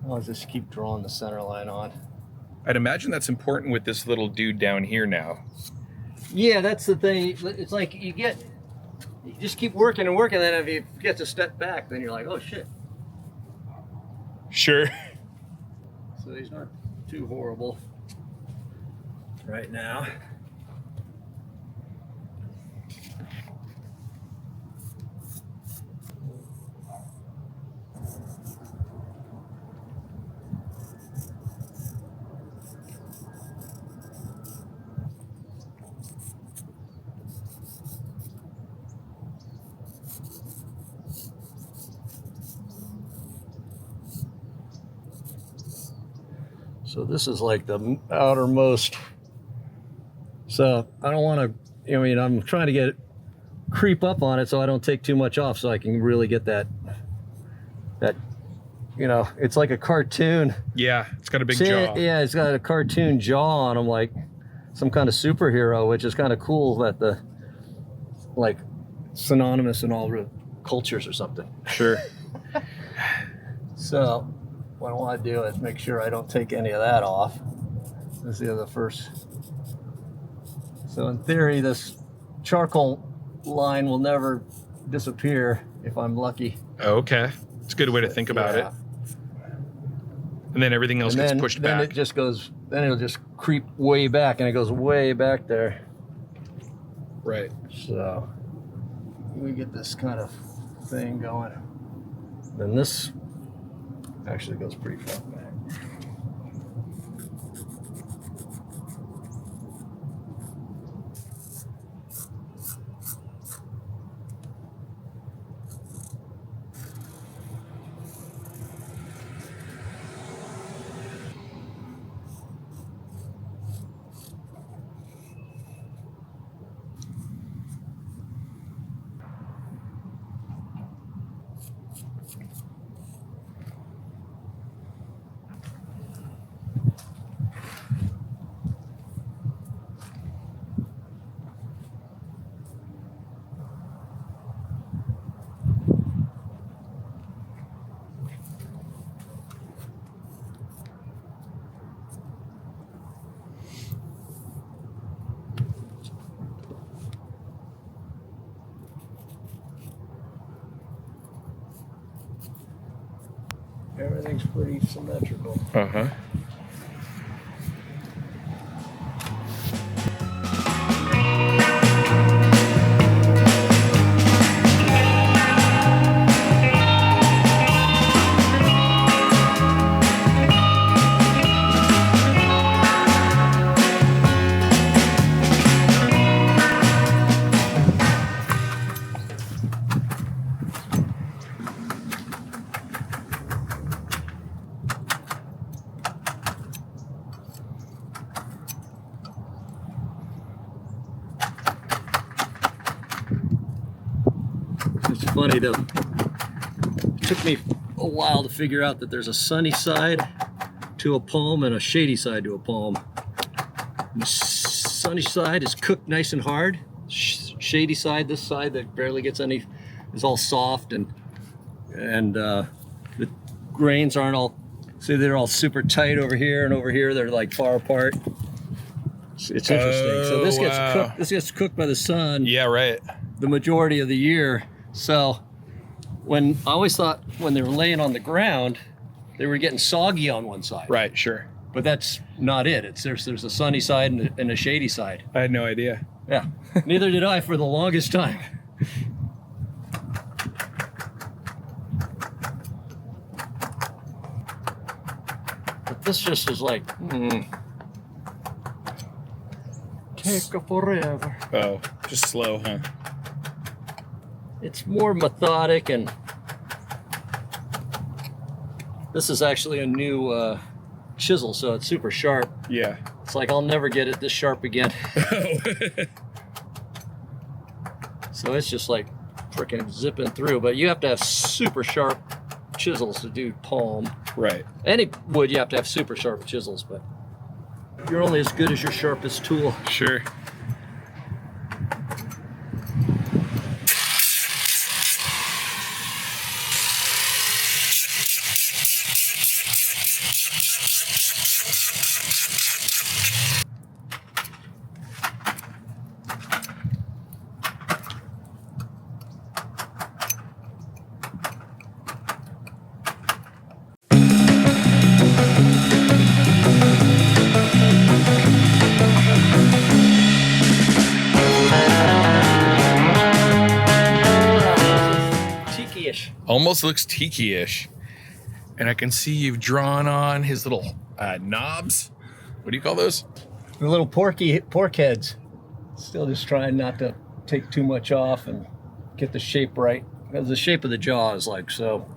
I'll just keep drawing the center line on. I'd imagine that's important with this little dude down here now. Yeah, that's the thing. It's like you just keep working and working, then if you get to step back, then you're like, oh shit. Sure. So he's not too horrible right now. So this is like the outermost. So I don't want to, I mean, I'm trying to creep up on it so I don't take too much off so I can really get that, it's like a cartoon. Yeah, it's got a big jaw. Yeah, it's got a cartoon jaw on him, like some kind of superhero, which is kind of cool that like synonymous in all the cultures or something. Sure. So what I want to do is make sure I don't take any of that off. This is the other first. So in theory, this charcoal line will never disappear if I'm lucky. Okay. It's a good way to think about it. And then everything else gets pushed back. Then it just goes, then it'll just creep way back, and it goes way back there. Right. So we get this kind of thing going. Then this actually goes pretty far back. everything's pretty symmetrical. Uh-huh. It's funny though. It took me a while to figure out that there's a sunny side to a palm and a shady side to a palm. The sunny side is cooked nice and hard. Shady side, this side that barely gets any, is all soft and the grains aren't all. See, they're all super tight over here, and over here they're like far apart. It's interesting. So this gets cooked. This gets cooked by the sun. Yeah, right. The majority of the year. So I always thought when they were laying on the ground, they were getting soggy on one side. Right, sure. But that's not it. There's a sunny side and a shady side. I had no idea. Yeah. Neither did I for the longest time. But this just is like, take a forever. Oh, just slow, huh? It's more methodic, and this is actually a new chisel, so it's super sharp. Yeah. It's like I'll never get it this sharp again. So it's just like freaking zipping through, but you have to have super sharp chisels to do palm. Right. Any wood you have to have super sharp chisels, but you're only as good as your sharpest tool. Sure. Tiki-ish. Almost looks tiki-ish. And I can see you've drawn on his little knobs. What do you call those? The little pork heads. Still just trying not to take too much off and get the shape right. Because the shape of the jaw is like so.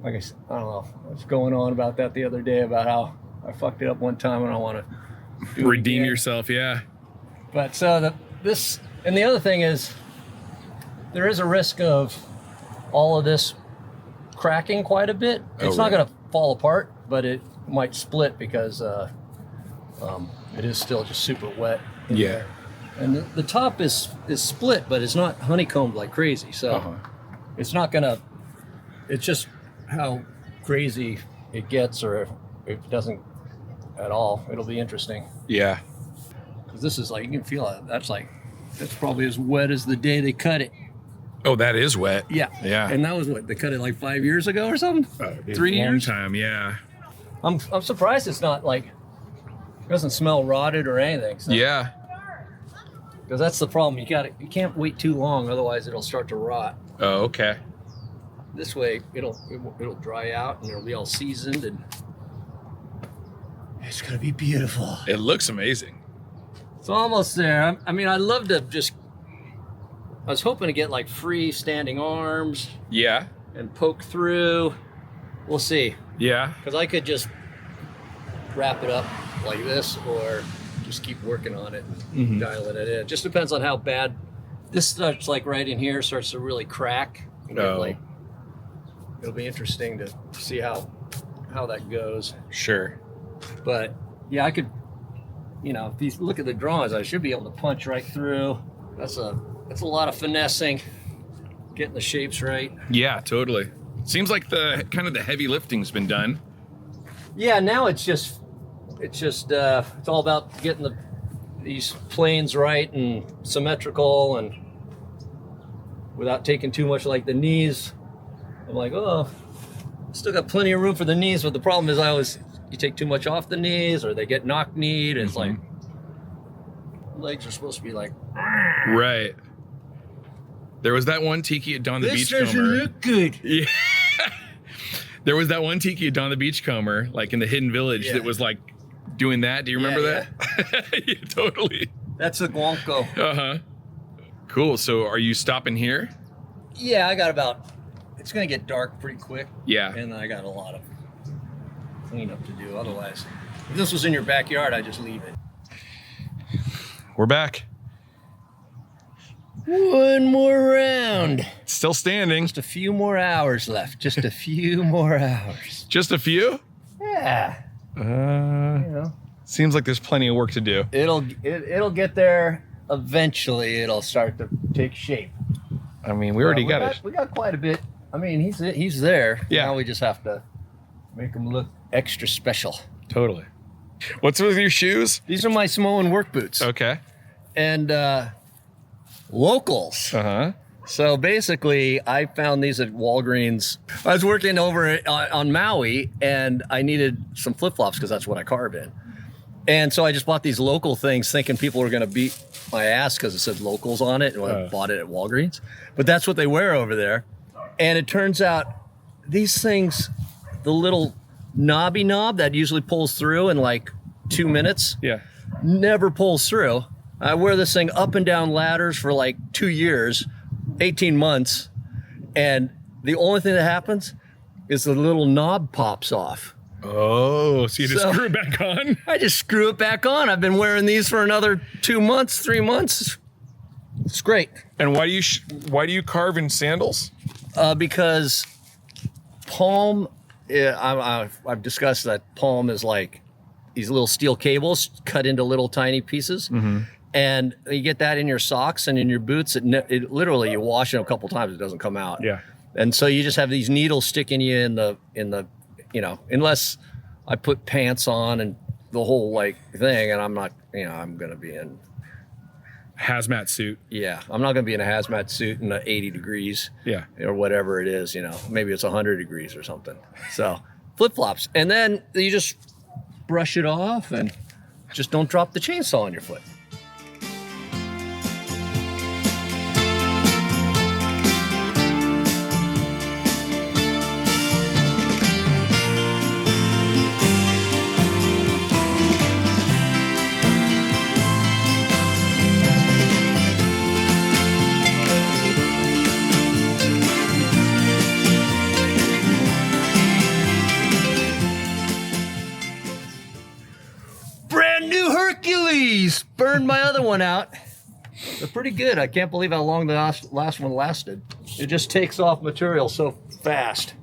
Like I don't know. I was going on about that the other day about how I fucked it up one time and I want to Redeem yourself, yeah. But so this and the other thing is there is a risk of all of this cracking quite a bit. It's not going to fall apart, but it might split because it is still just super wet. Yeah. There. And the top is split, but it's not honeycombed like crazy. So it's not going to. It's just how crazy it gets, or if it doesn't at all. It'll be interesting. Yeah. Because this is like, you can feel it. That's probably as wet as the day they cut it. Oh, that is wet. Yeah. Yeah. And that was what, they cut it like 5 years ago or something? 3 years? Long time, yeah. I'm surprised it's not like, it doesn't smell rotted or anything. So. Yeah. Because that's the problem. You can't wait too long, otherwise it'll start to rot. Oh, okay. This way it'll dry out and it'll be all seasoned and it's gonna be beautiful. It looks amazing. It's almost there. I mean, I'd love to I was hoping to get like free standing arms. Yeah. And poke through. We'll see. Yeah. Because I could just wrap it up like this or just keep working on it and dialing it in. It just depends on how bad. This starts like right in here, starts to really crack. Oh. It'll be interesting to see how that goes. Sure. But yeah, I could, if you look at the drawings, I should be able to punch right through. That's a lot of finessing, getting the shapes right. Yeah, totally. Seems like the heavy lifting's been done. Yeah, now it's all about getting these planes right and symmetrical and without taking too much like the knees. I'm like, oh, Still got plenty of room for the knees, but the problem is you take too much off the knees or they get knock-kneed. And it's like, legs are supposed to be like, right. There was that one Tiki at Don the this Beachcomber. doesn't look good. Yeah. There was that one Tiki at Don the Beachcomber, like in the Hidden Village, that was like doing that. Do you remember that? Yeah, totally. That's a guanco. Uh-huh. Cool. So are you stopping here? Yeah, I got about, it's going to get dark pretty quick. Yeah. And I got a lot of cleanup to do. Otherwise, if this was in your backyard, I'd just leave it. We're back. One more round. Still standing. Just a few more hours left. Just a few more hours. Just a few? Yeah. You know, Seems like there's plenty of work to do. it'll get there eventually. It'll start to take shape. I mean, we already got it. We got quite a bit. I mean, he's there. Yeah. Now we just have to make him look extra special. Totally. What's with your shoes? These are my Samoan work boots. Okay. And locals. Uh-huh. So basically, I found these at Walgreens. I was working over on Maui, and I needed some flip-flops because that's what I carve in. And so I just bought these local things thinking people were going to beat my ass because it said locals on it, and I bought it at Walgreens. But that's what they wear over there. And it turns out these things, the little knobby knob that usually pulls through in like 2 minutes, Yeah. never pulls through. I wear this thing up and down ladders for like 2 years, 18 months, and the only thing that happens is the little knob pops off. Oh, so you just So- screw it back on? I just screw it back on. I've been wearing these for another 2 months, 3 months. It's great. And why do you carve in sandals? Because palm, I've discussed that palm is like these little steel cables cut into little tiny pieces. And you get that in your socks and in your boots. It literally, you wash it a couple times, it doesn't come out. Yeah. And so you just have these needles sticking you in the, unless I put pants on and the whole like thing, and I'm not, I'm going to be in, Hazmat suit. I'm not going to be in a hazmat suit in 80 degrees. Yeah. Or whatever it is, maybe it's 100 degrees or something. So flip-flops. And then you just brush it off and just don't drop the chainsaw on your foot. Brand new Hercules! Burned my other one out. They're pretty good. I can't believe how long the last one lasted. It just takes off material so fast.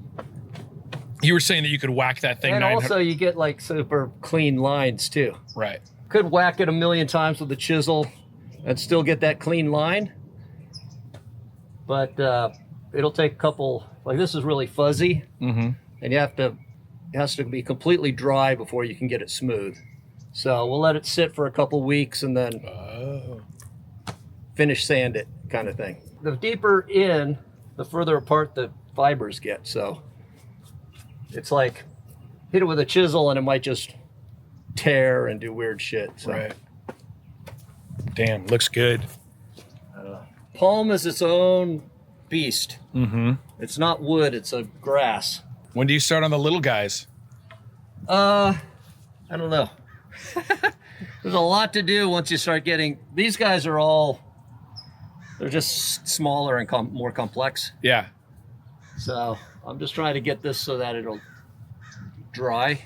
You were saying that you could whack that thing And 900. also you get like super clean lines too. Right. Could whack it a million times with a chisel and still get that clean line. But it'll take a couple, like this is really fuzzy. And it has to be completely dry before you can get it smooth. So we'll let it sit for a couple weeks and then finish sand it kind of thing. The deeper in, the further apart the fibers get. So it's like hit it with a chisel and it might just tear and do weird shit. So. Right. Damn, looks good. Palm is its own beast. It's not wood, it's a grass. When do you start on the little guys? I don't know. There's a lot to do once you start getting, these guys are all, they're just smaller and more complex. Yeah. So I'm just trying to get this so that it'll dry,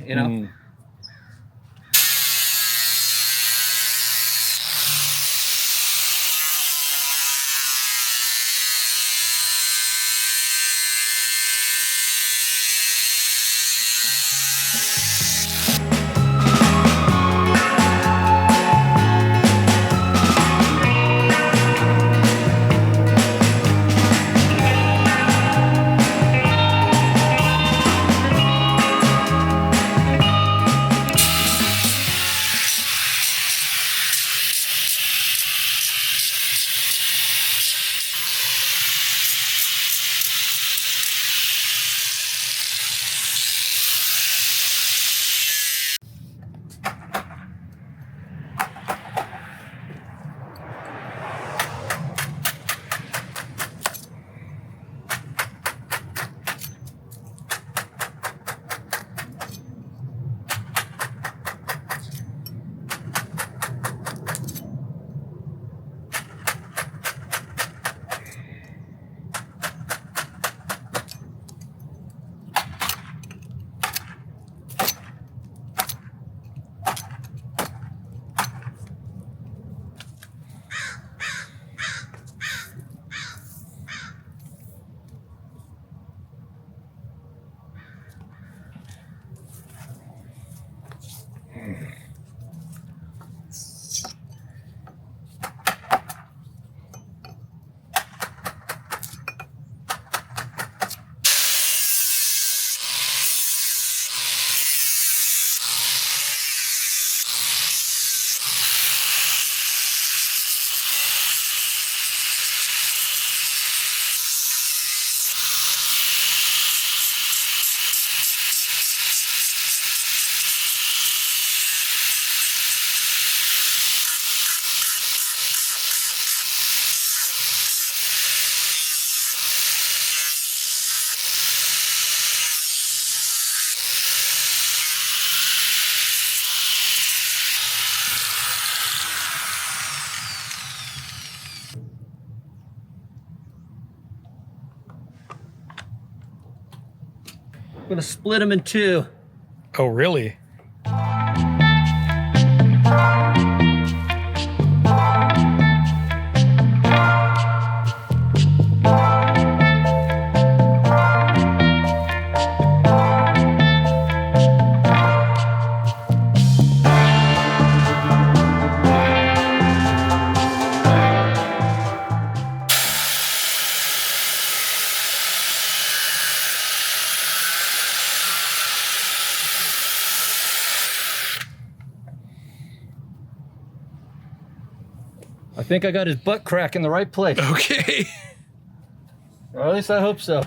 I'm gonna split them in two. Oh, really? I think I got his butt crack in the right place. Okay. Or at least I hope so.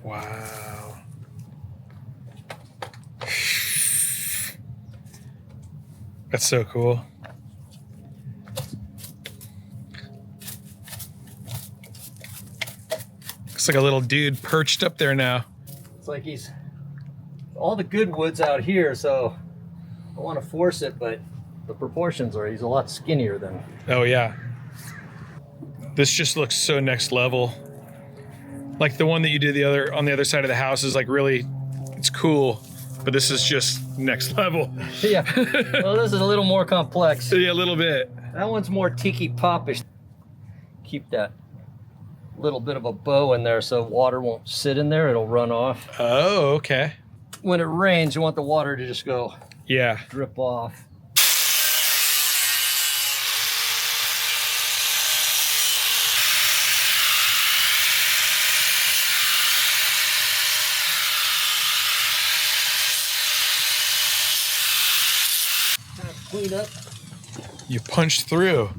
Wow. That's so cool. Looks like a little dude perched up there now. It's like he's all the good wood's out here, so I want to force it, but the proportions are he's a lot skinnier than. Oh yeah. This just looks so next level. Like the one that you did on the other side of the house is like really, it's cool, but this is just next level. Yeah. Well, this is a little more complex. Yeah, a little bit. That one's more tiki popish. Keep that little bit of a bow in there so water won't sit in there, it'll run off. Oh, okay. When it rains, you want the water to just go Yeah. drip off. Time to clean up. You punched through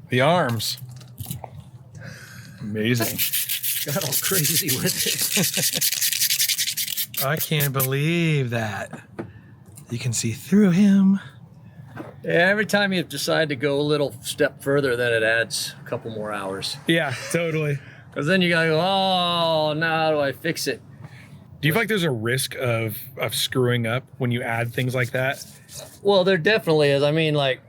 the arms. Amazing. Got all crazy with it. I can't believe that. You can see through him. Yeah, every time you decide to go a little step further, then it adds a couple more hours. Yeah, totally. Because then you gotta go, oh, now how do I fix it? Do you feel like there's a risk of screwing up when you add things like that? Well, there definitely is. I mean, like,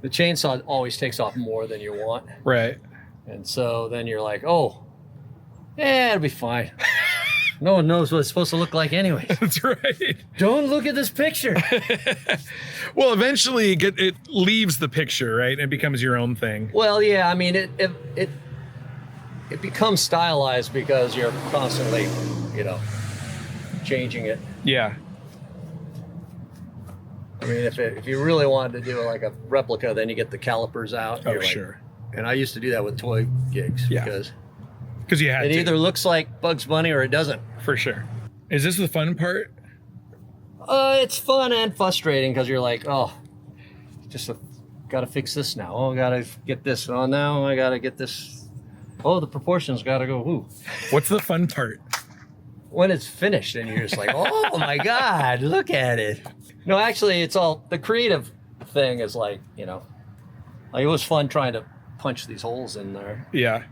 the chainsaw always takes off more than you want. Right. And so then you're like, oh, yeah, it'll be fine. No one knows what it's supposed to look like anyway. That's right. Don't look at this picture. Well, eventually it leaves the picture, right? And it becomes your own thing. Well, yeah, I mean, it becomes stylized because you're constantly, changing it. Yeah. I mean, if you really wanted to do like a replica, then you get the calipers out. Oh, You're like- sure. And I used to do that with toy gigs Yeah. because Because you had it to. either looks like Bugs Bunny or it doesn't. For sure. Is this the fun part? It's fun and frustrating because you're like, oh, got to fix this now. Oh, got to get this. Oh, now I got to get this. Oh, the proportions got to go. Ooh. What's the fun part? When it's finished and you're just like, oh my God, look at it. No, actually, it's all the creative thing is like, like it was fun trying to punch these holes in there. Yeah.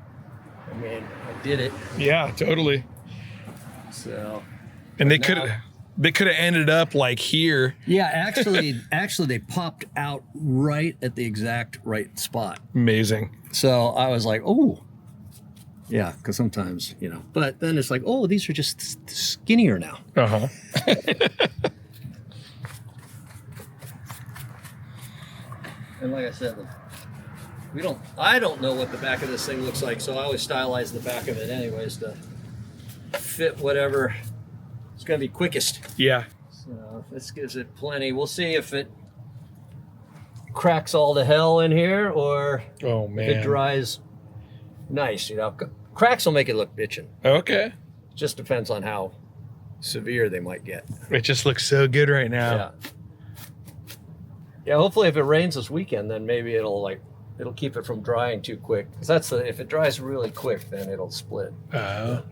I mean, I did it. Yeah, totally. So. And they now- could have ended up like here. Yeah, actually, they popped out right at the exact right spot. Amazing. So I was like, oh, yeah, because sometimes, but then it's like, oh, these are just skinnier now. Uh-huh. And like I said, I don't know what the back of this thing looks like, so I always stylize the back of it anyways to fit whatever is going to be quickest. Yeah. So this gives it plenty. We'll see if it cracks all to hell in here or Oh, if man. it dries nice. Cracks will make it look bitchin'. Okay. Just depends on how severe they might get. It just looks so good right now. Yeah. Yeah, hopefully if it rains this weekend, then maybe it'll like it'll keep it from drying too quick. 'Cause that's if it dries really quick, then it'll split. Oh.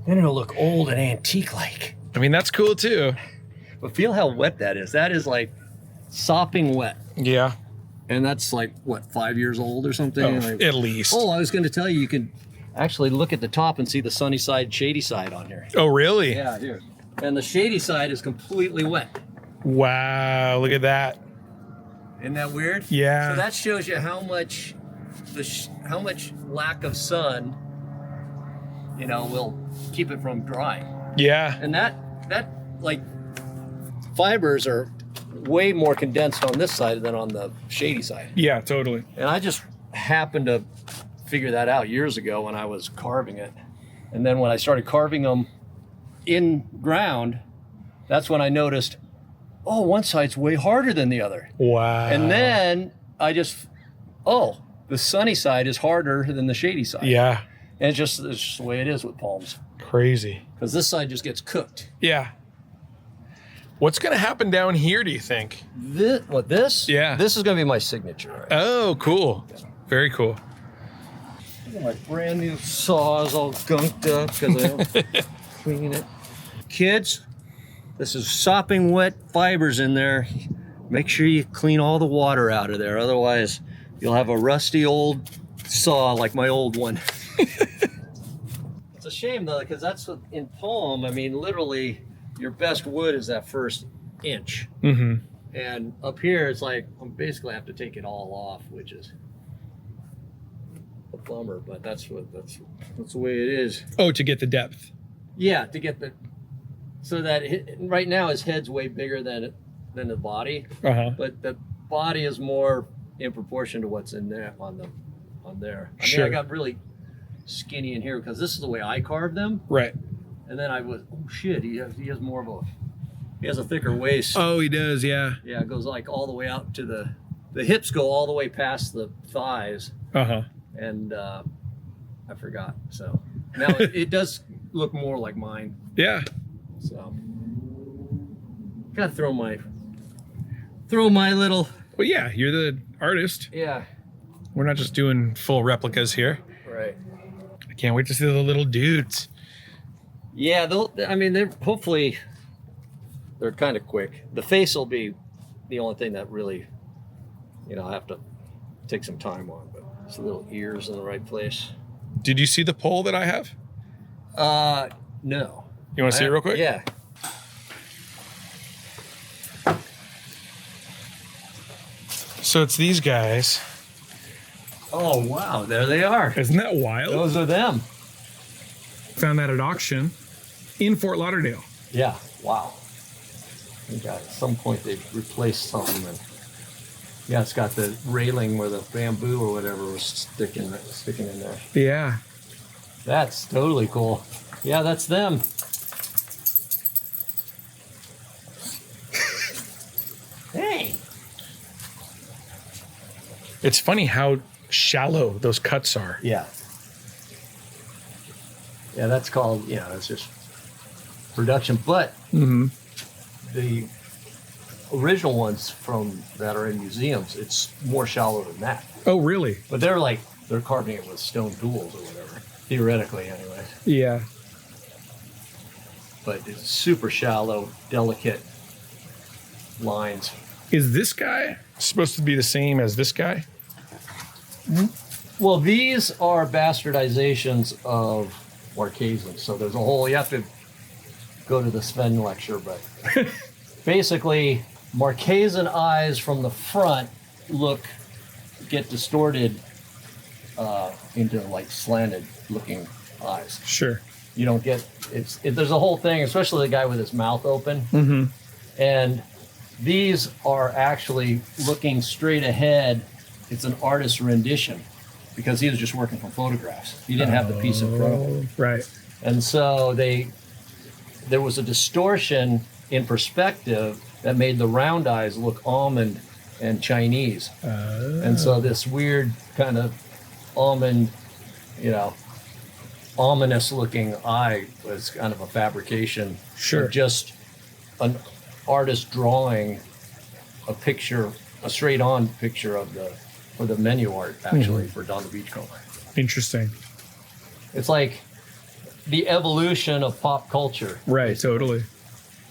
Then it'll look old and antique-like. I mean, that's cool too. But feel how wet that is. That is like sopping wet. Yeah. And that's like, what, 5 years old or something? Oh, Like, at least. I was going to tell you, you can actually look at the top and see the sunny side, shady side on here. Oh, really? Yeah, here. And the shady side is completely wet. Wow, look at that. Isn't that weird? Yeah. So that shows you how much how much lack of sun, will keep it from drying. Yeah. And that like fibers are way more condensed on this side than on the shady side. Yeah, totally. And I just happened to figure that out years ago when I was carving it. And then when I started carving them in ground, that's when I noticed, oh, one side's way harder than the other. Wow. And then I just, the sunny side is harder than the shady side. Yeah. And it's just the way it is with palms. Crazy. Because this side just gets cooked. Yeah. What's going to happen down here, do you think? This? Yeah. This is going to be my signature. Right? Oh, cool. Very cool. Look at my brand new saw is all gunked up because I don't clean it. Kids, this is sopping wet fibers in there. Make sure you clean all the water out of there. Otherwise, you'll have a rusty old saw like my old one. It's a shame though, because that's what, in palm, I mean, literally your best wood is that first inch. Mm-hmm. And up here, it's like, I basically have to take it all off, which is a bummer, but that's the way it is. Oh, to get the depth. Yeah, to get so that right now his head's way bigger than the body, Uh-huh. but the body is more in proportion to what's in there on there. I Sure. mean, I got really skinny in here because this is the way I carved them, Right. and then I was, oh shit, he has more of he has a thicker waist. Oh, he does, yeah. Yeah, it goes like all the way out to the hips go all the way past the thighs, Uh-huh. and I forgot. So now it does look more like mine. Yeah. So gotta throw my little, Well, yeah, you're the artist. yeah, We're not just doing full replicas here. right. I can't wait to see the little dudes. Yeah, they're kind of quick. The face will be the only thing that really, I have to take some time on, but it's the little ears in the right place. Did you see the poll that I have? No. You want to see it real quick? Yeah. So it's these guys. Oh, wow, there they are. Isn't that wild? Those are them. Found that at auction in Fort Lauderdale. Yeah, wow. I think at some point they've replaced something. And yeah, it's got the railing where the bamboo or whatever was sticking in there. Yeah. That's totally cool. Yeah, that's them. Hey. It's funny how shallow those cuts are. Yeah. Yeah, that's called, that's just production. But the original ones that are in museums, it's more shallow than that. Oh, really? But they're carving it with stone tools or whatever, theoretically anyway. Yeah. But it's super shallow, delicate lines. Is this guy supposed to be the same as this guy? Well, these are bastardizations of Marquesan. So there's a whole, you have to go to the Sven lecture, but basically Marquesan eyes from the front get distorted into like slanted looking eyes. Sure. You don't get, there's a whole thing, especially the guy with his mouth open. Mm-hmm. And these are actually looking straight ahead. It's an artist's rendition because he was just working from photographs. He didn't have the piece in front of him. Right. And so there was a distortion in perspective that made the round eyes look almond and Chinese. And so this weird kind of almond, ominous looking eye was kind of a fabrication. Sure. Of just an artist drawing a picture, a straight on picture of the or the menu art actually for Don the Beachcomber. Interesting. It's like the evolution of pop culture. Right, totally.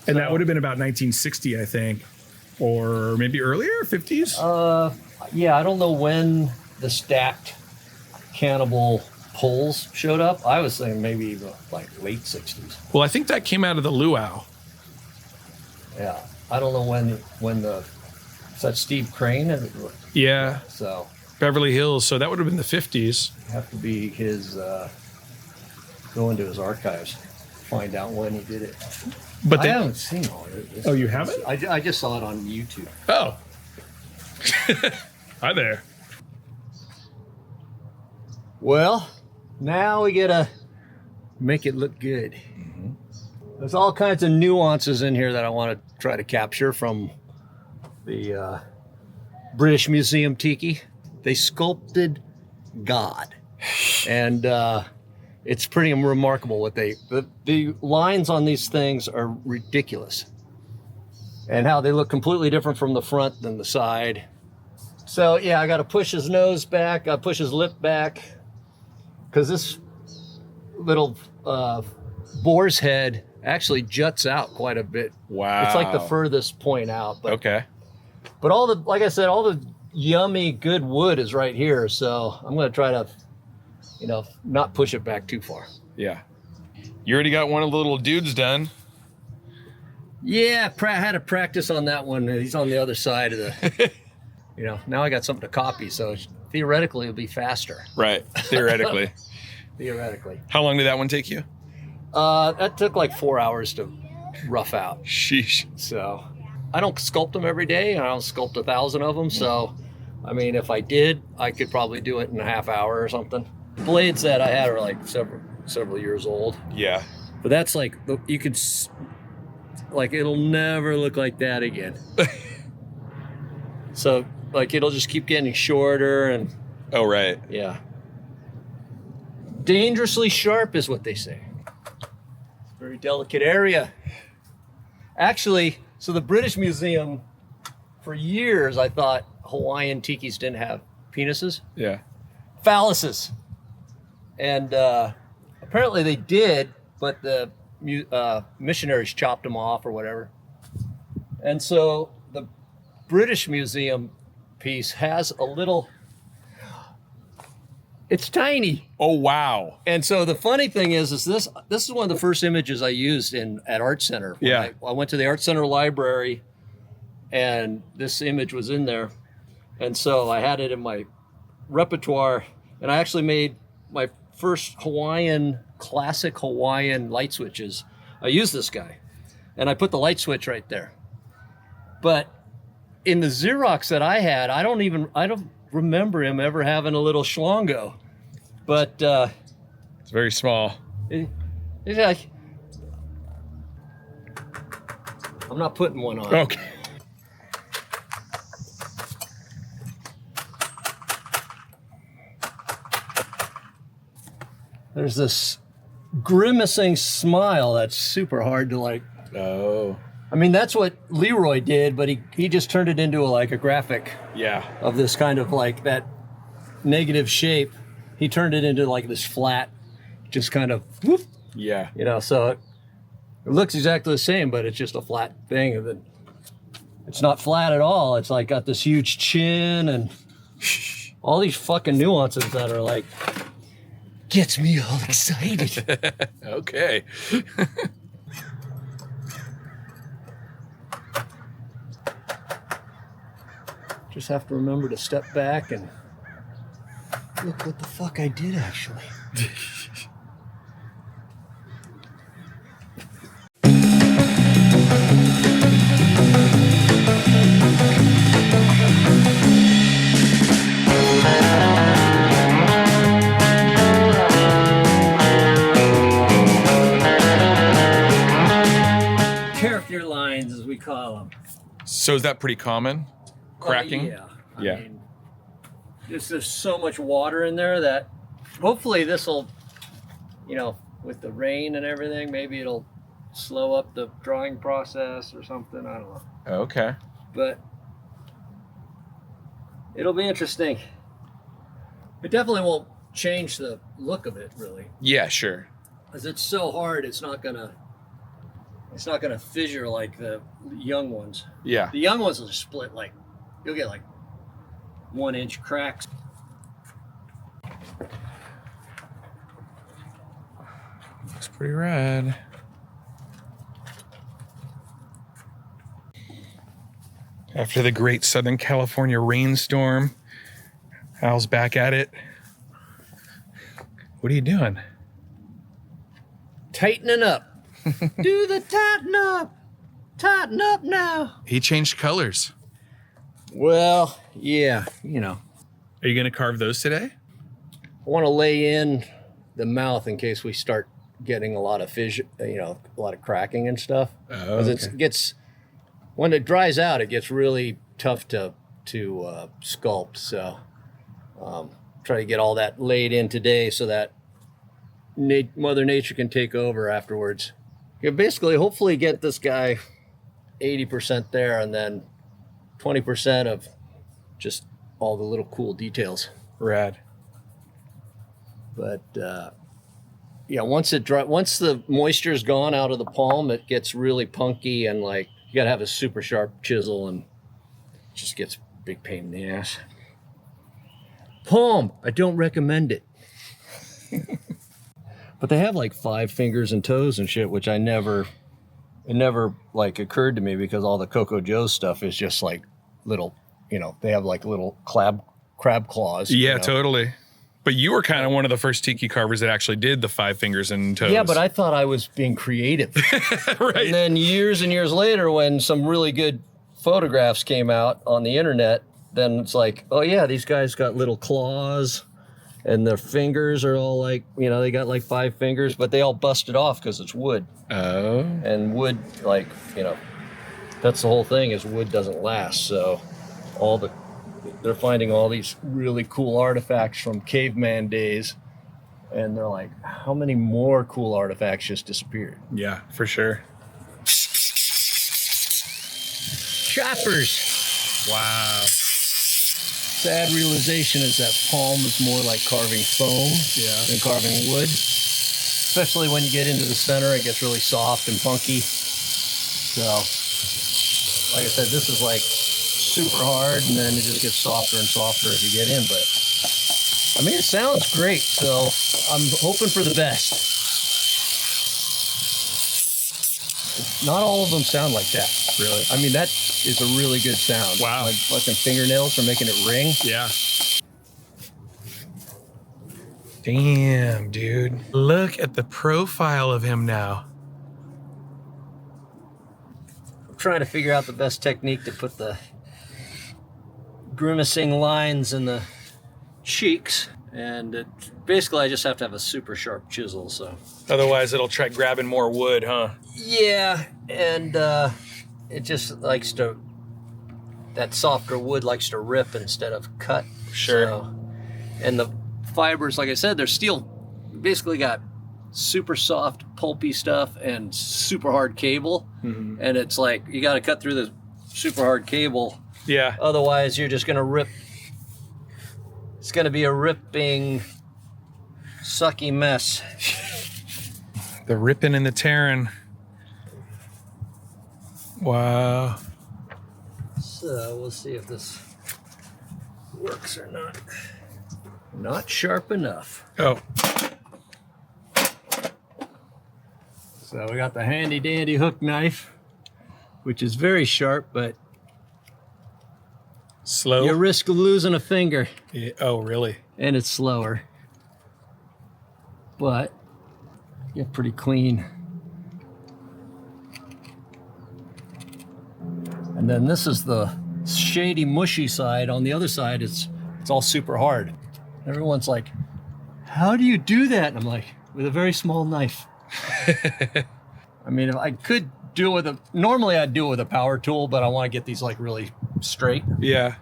And that would have been about 1960, I think, or maybe earlier, 50s? Yeah, I don't know when the stacked cannibal poles showed up. I was saying maybe even like late 60s. Well, I think that came out of the luau. Yeah, I don't know when the is that Steve Crane? Yeah, So Beverly Hills. So that would have been the 50s. have to be his go into his archives, find out when he did it. But I they, haven't seen all of it. Oh, you haven't? I just saw it on YouTube. Oh. Hi there. Well, now we gotta make it look good. There's all kinds of nuances in here that I want to try to capture from the British Museum Tiki. They sculpted God, and it's pretty remarkable what the lines on these things are ridiculous, and how they look completely different from the front than the side. So yeah, I got to push his nose back, I push his lip back, because this little boar's head actually juts out quite a bit. Wow. It's like the furthest point out. But, Okay. But all the, like I said, all the yummy good wood is right here. So I'm going to try to, not push it back too far. Yeah. You already got one of the little dudes done. Yeah, I had to practice on that one. He's on the other side of the, now I got something to copy. So theoretically it'll be faster. Right. Theoretically. Theoretically. How long did that one take you? That took like 4 hours to rough out. Sheesh. So I don't sculpt them every day, and I don't sculpt 1,000 of them. So, I mean, if I did, I could probably do it in a half hour or something. The blades that I had are like several years old. Yeah. But that's like, you could, like, it'll never look like that again. So, like, it'll just keep getting shorter and. Oh, right. Yeah. Dangerously sharp is what they say. Very delicate area. Actually, so the British Museum, for years, I thought Hawaiian tikis didn't have penises. Yeah. Phalluses. And apparently they did, but the missionaries chopped them off or whatever. And so the British Museum piece has a little, it's tiny. Oh, wow. And so the funny thing is this is one of the first images I used at Art Center. Yeah. I went to the Art Center library, and this image was in there. And so I had it in my repertoire, and I actually made my first classic Hawaiian light switches. I used this guy, and I put the light switch right there. But in the Xerox that I had, I don't remember him ever having a little schlongo. But It's very small. it's like, I'm not putting one on. Okay. There's this grimacing smile that's super hard to like. Oh. I mean, that's what Leroy did, but he just turned it into a graphic Yeah. of this kind of like that negative shape. He turned it into like this flat, just kind of whoop, Yeah. so it looks exactly the same, but it's just a flat thing. And then it's not flat at all. It's like got this huge chin and all these fucking nuances that are like, gets me all excited. Okay. Just have to remember to step back and look what the fuck I did actually. Character lines, as we call them. So is that pretty common? Cracking? Yeah. Yeah. I mean, there's so much water in there that hopefully this will, with the rain and everything, maybe it'll slow up the drawing process or something. I don't know. Okay. But it'll be interesting. It definitely won't change the look of it, really. Yeah, sure. Because it's so hard, it's not gonna fissure like the young ones. Yeah. The young ones will split like, you'll get like 1-inch cracks. Looks pretty rad. After the great Southern California rainstorm, Al's back at it. What are you doing? Tightening up. Do the tighten up. Tighten up now. He changed colors. Well, yeah, you know. Are you going to carve those today? I want to lay in the mouth in case we start getting a lot of fissure, you know, a lot of cracking and stuff. Oh, Because it gets, when it dries out, it gets really tough to sculpt. So try to get all that laid in today so that Mother Nature can take over afterwards. You basically, hopefully get this guy 80% there and then 20% of just all the little cool details. Rad. But yeah, once the moisture's gone out of the palm, it gets really punky and like you gotta have a super sharp chisel and it just gets a big pain in the ass. Palm, I don't recommend it. But they have like 5 fingers and toes and shit, which it never like occurred to me because all the Coco Joe's stuff is just like little, you know, they have like little crab claws. Yeah, you know? totally. But you were kind of one of the first tiki carvers that actually did the 5 fingers and toes. Yeah, but I thought I was being creative. Right. And then years and years later, when some really good photographs came out on the internet, then it's like, oh yeah, these guys got little claws and their fingers are all like, you know, they got like 5 fingers, but they all busted off because it's wood. Oh. And wood, like, you know, that's the whole thing is wood doesn't last. So they're finding all these really cool artifacts from caveman days. And they're like, how many more cool artifacts just disappeared? Yeah, for sure. Choppers. Wow. Sad realization is that palm is more like carving foam than carving wood. Especially when you get into the center, it gets really soft and funky. So, like I said, this is like super hard, and then it just gets softer and softer as you get in. But I mean, it sounds great, so I'm hoping for the best. Not all of them sound like that, really. I mean, that is a really good sound. Wow. Like fucking fingernails are making it ring. Yeah. Damn, dude. Look at the profile of him now. I'm trying to figure out the best technique to put the grimacing lines in the cheeks. And basically, I just have to have a super sharp chisel, so. Otherwise, it'll try grabbing more wood, huh? Yeah, and it just likes to, that softer wood likes to rip instead of cut. Sure. So, and the fibers, like I said, they're steel. Basically got super soft, pulpy stuff and super hard cable. Mm-hmm. And it's like, you got to cut through the super hard cable. Yeah. Otherwise, you're just going to rip. It's going to be a ripping, sucky mess. The ripping and the tearing. Wow. So we'll see if this works or not. Not sharp enough. Oh. So we got the handy dandy hook knife, which is very sharp, but Slow? you risk losing a finger. Yeah. Oh, really? And it's slower. But get pretty clean. And then this is the shady, mushy side. On the other side, it's all super hard. Everyone's like, how do you do that? And I'm like, with a very small knife. I mean, if I could do it with normally I'd do it with a power tool, but I want to get these like really straight. Yeah.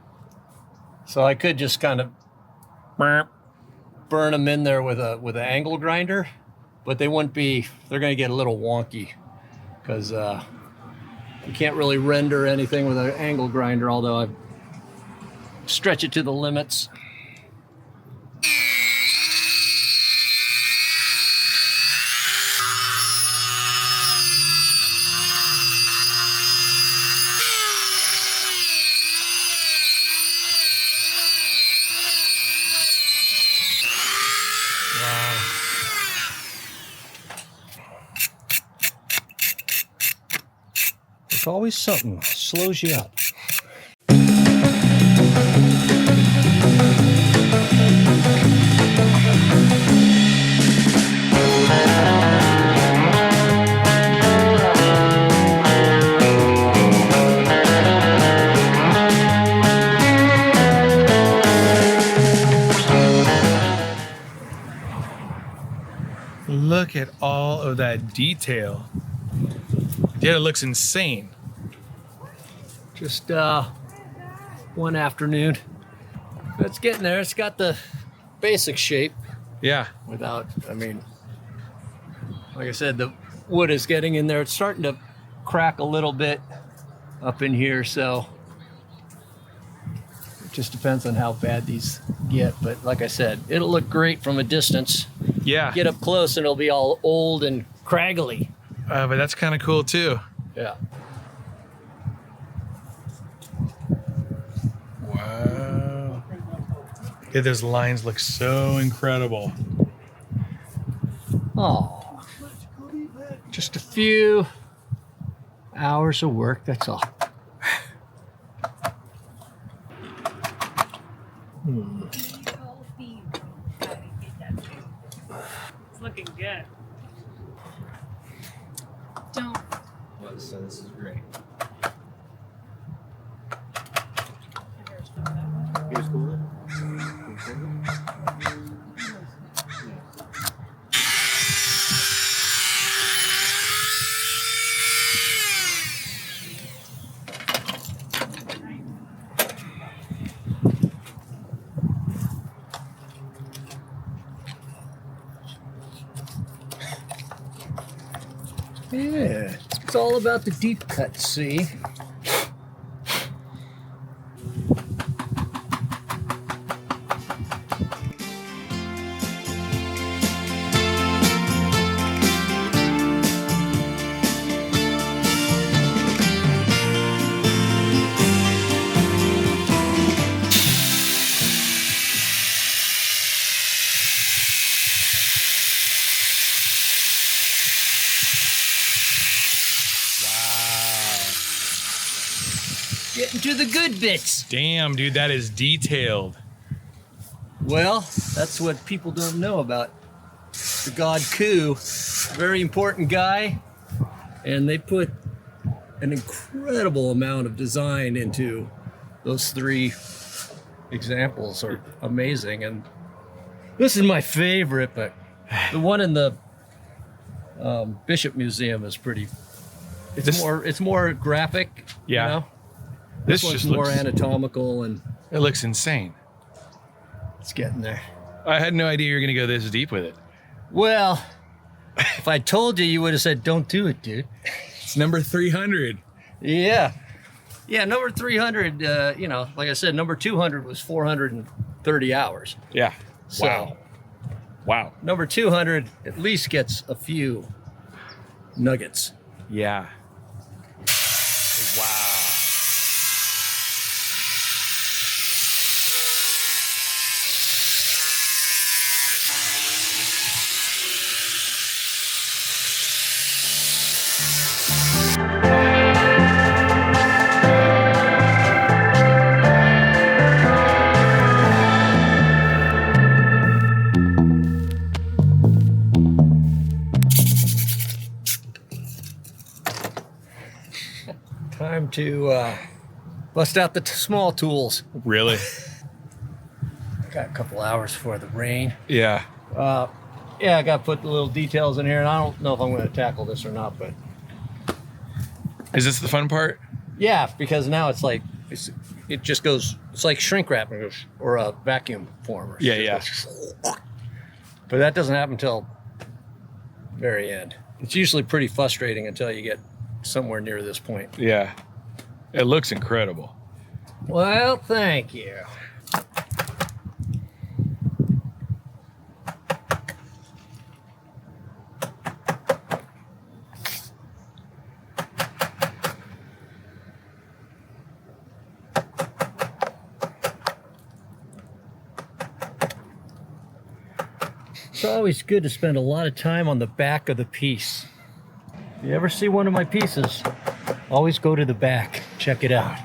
So I could just kind of burn them in there with an angle grinder, but they wouldn't be, they're going to get a little wonky because you can't really render anything with an angle grinder, although I stretch it to the limits. There's always something slows you up. Look at all of that detail. Yeah, it looks insane. Just one afternoon. It's getting there. It's got the basic shape Yeah. without, I mean, like I said, the wood is getting in there. It's starting to crack a little bit up in here, so it just depends on how bad these get. But like I said, it'll look great from a distance. Yeah. Get up close and it'll be all old and craggly. But that's kind of cool too. Yeah. Wow. Yeah, those lines look so incredible. Oh, just a few hours of work, that's all. It's looking good. Don't. Well, so this is great. Here's cool. Yeah, it's all about the deep cut, see? Getting to the good bits. Damn, dude, that is detailed. Well, that's what people don't know about the god Ku. Very important guy. And they put an incredible amount of design into those three examples. Are amazing. And this is my favorite, but the one in the Bishop Museum is pretty, it's more graphic. Yeah. You know? This This one's just more looks, anatomical, and it looks insane. it's getting there. I had no idea you were going to go this deep with it. Well, if I told you, you would have said, don't do it, dude. It's number 300. Yeah. Yeah, number 300, you know, like I said, number 200 was 430 hours. Yeah. So Wow. Wow. number 200 at least gets a few nuggets. Yeah. Wow. Time to bust out the small tools. Really? Got a couple hours before the rain. Yeah. Yeah, I got to put the little details in here, and I don't know if I'm going to tackle this or not, but Is this the fun part? yeah, because now it's like it just goes. It's like shrink wrap or a vacuum former. Yeah, yeah. But that doesn't happen until very end. It's usually pretty frustrating until you get somewhere near this point. Yeah. It looks incredible. Well, thank you. It's always good to spend a lot of time on the back of the piece. If you ever see one of my pieces, Always go to the back. Check it out.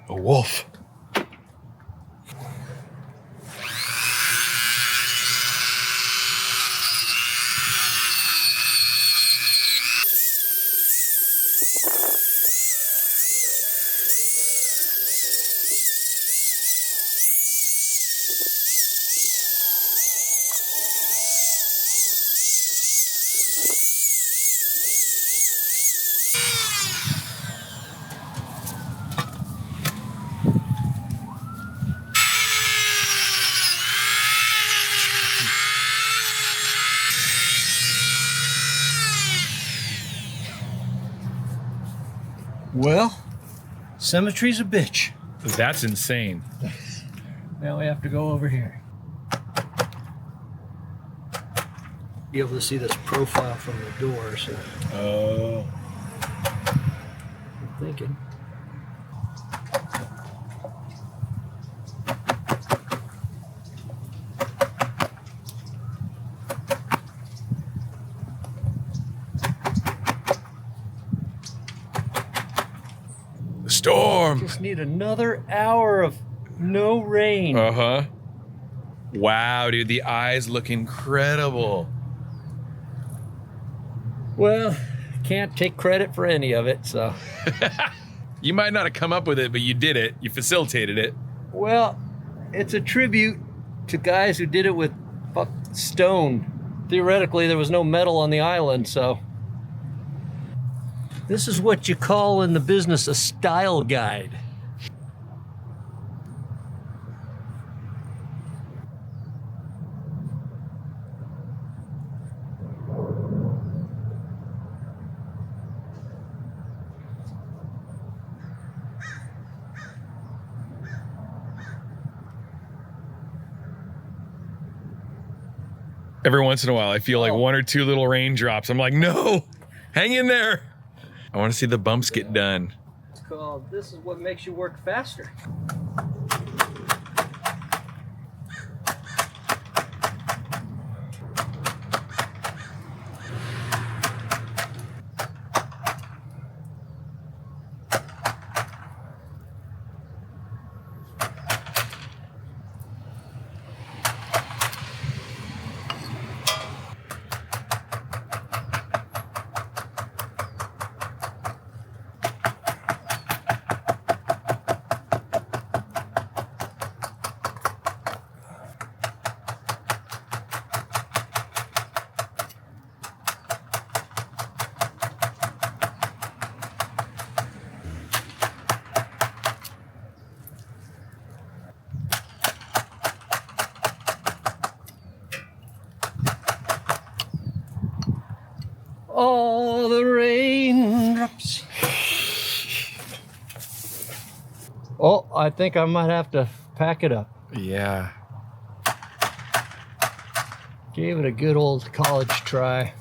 A wolf. Well, symmetry's a bitch. That's insane. Now we have to go over here. Be able to see this profile from the door, so Oh. I'm thinking. Storm. Just need another hour of no rain. Uh-huh. Wow, dude, the eyes look incredible. Well, can't take credit for any of it, so. You might not have come up with it, but you did it. You facilitated it. Well, it's a tribute to guys who did it with stone. Theoretically, there was no metal on the island, so. This is what you call in the business a style guide. Every once in a while, I feel like one or two little raindrops. I'm like, no, hang in there. I want to see the bumps get done. It's called, this is what makes you work faster. All the raindrops. Oh, I think I might have to pack it up. Yeah. Gave it a good old college try.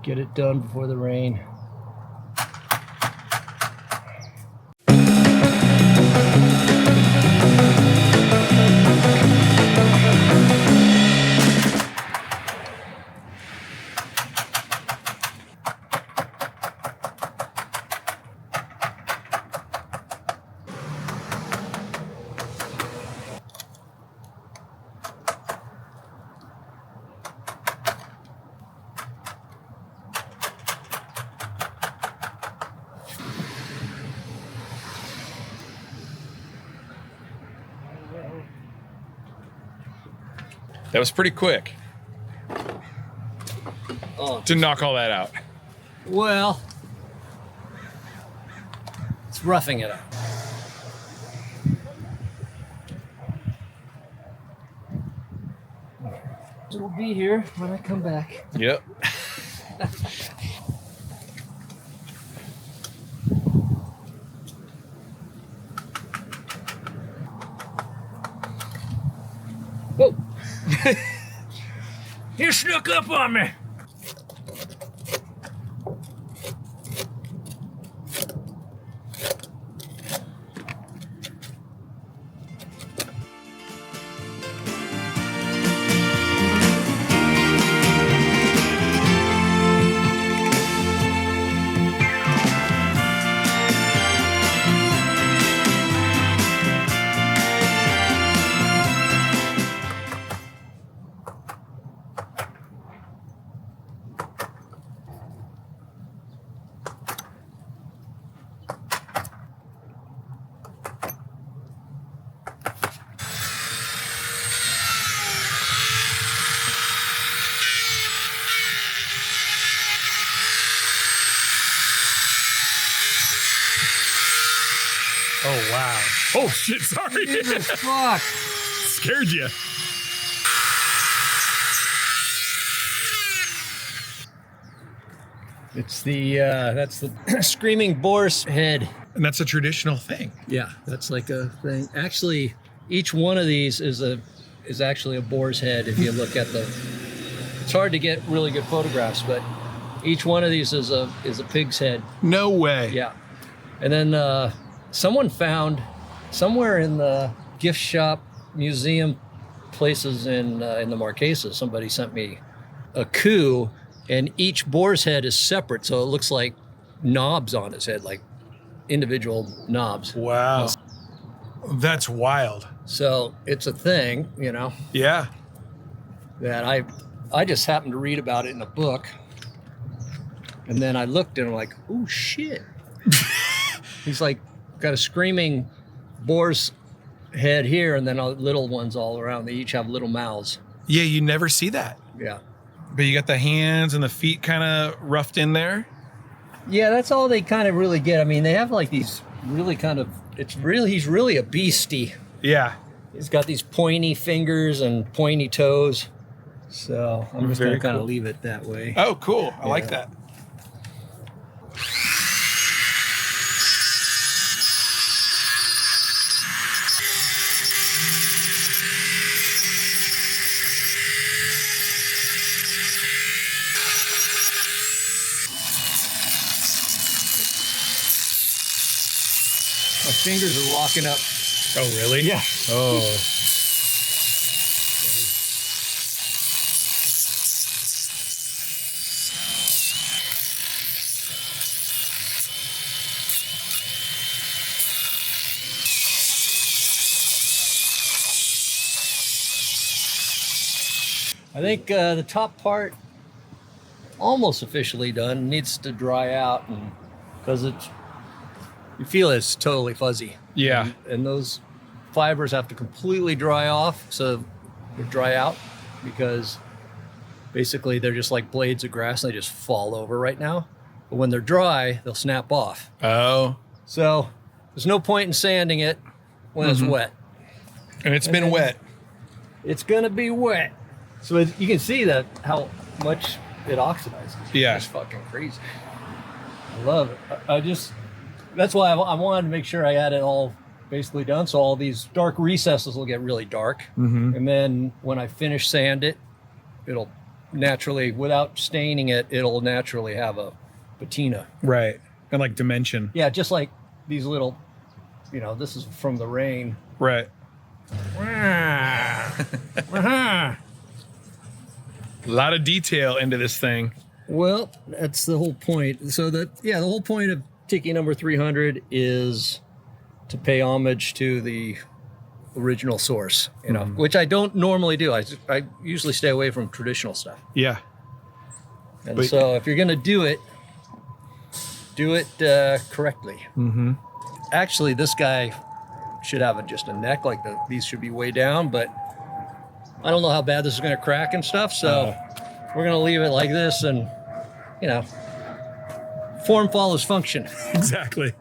Get it done before the rain. That was pretty quick to knock all that out. Well, it's roughing it up. It'll be here when I come back. Yep. snuck up on me. Oh, wow. Oh, shit, sorry. Jesus fuck. Scared you. It's the that's the screaming boar's head. And that's a traditional thing. Yeah, that's like a thing. Actually, each one of these is actually a boar's head. If you look at the, it's hard to get really good photographs, but each one of these is a pig's head. No way. Yeah, and then someone found somewhere in the gift shop museum places in the Marquesas. Somebody sent me a coup, and each boar's head is separate, so it looks like knobs on his head, like individual knobs. Wow. That's wild. So it's a thing, you know, Yeah. that I just happened to read about it in a book, and then I looked and I'm like, oh shit. He's like got a screaming boar's head here, and then little ones all around. They each have little mouths. Yeah, you never see that. Yeah. But you got the hands and the feet kind of roughed in there. Yeah, that's all they kind of really get. I mean, they have like these really kind of, he's really a beastie. Yeah. He's got these pointy fingers and pointy toes. So I'm just going Very to kind of cool. leave it that way. Oh, cool. I like Yeah. that. My fingers are locking up. Oh, really? Yeah. Oh. I think the top part almost officially done. Needs to dry out, and because you feel it's totally fuzzy. Yeah. And those fibers have to completely dry off, so they dry out, because basically they're just like blades of grass. They just fall over right now. But when they're dry, they'll snap off. Oh. So there's no point in sanding it when it's wet. And it's been wet. It's gonna be wet. So you can see that how much it oxidizes. Yeah. It's fucking crazy. I love it. I just, that's why I wanted to make sure I had it all basically done. So all these dark recesses will get really dark. And then when I finish sand it, it'll naturally, without staining it, it'll naturally have a patina. Right. And like dimension. Yeah, just like these little, you know, this is from the rain. Right. A lot of detail into this thing. Well, that's the whole point. So the whole point of Tiki number 300 is to pay homage to the original source, you know, which I don't normally do. I usually stay away from traditional stuff. Yeah. And But- so if you're going to do it correctly. Actually, this guy should have just a neck, like these should be way down, but I don't know how bad this is going to crack and stuff, so we're going to leave it like this, and, you know, form follows function. Exactly.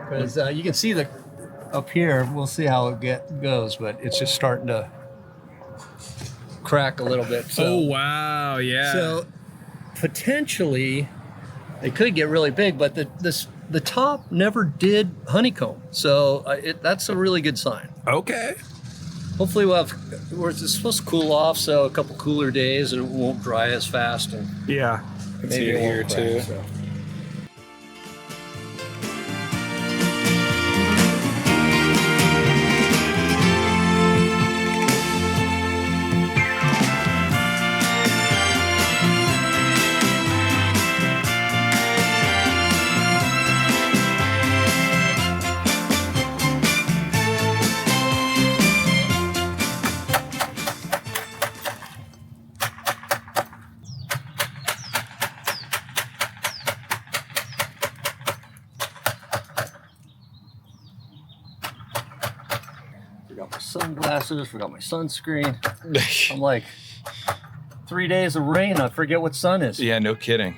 Because you can see up here, we'll see how it goes, but it's just starting to crack a little bit. So, Oh, wow. Yeah. so potentially they could get really big, but the top never did honeycomb, so that's a really good sign. Okay. hopefully it's supposed to cool off, so a couple cooler days and it won't dry as fast. And Yeah. maybe it here won't too. crack, so. Forgot my sunglasses, forgot my sunscreen. I'm like, 3 days of rain, I forget what sun is. Yeah, no kidding.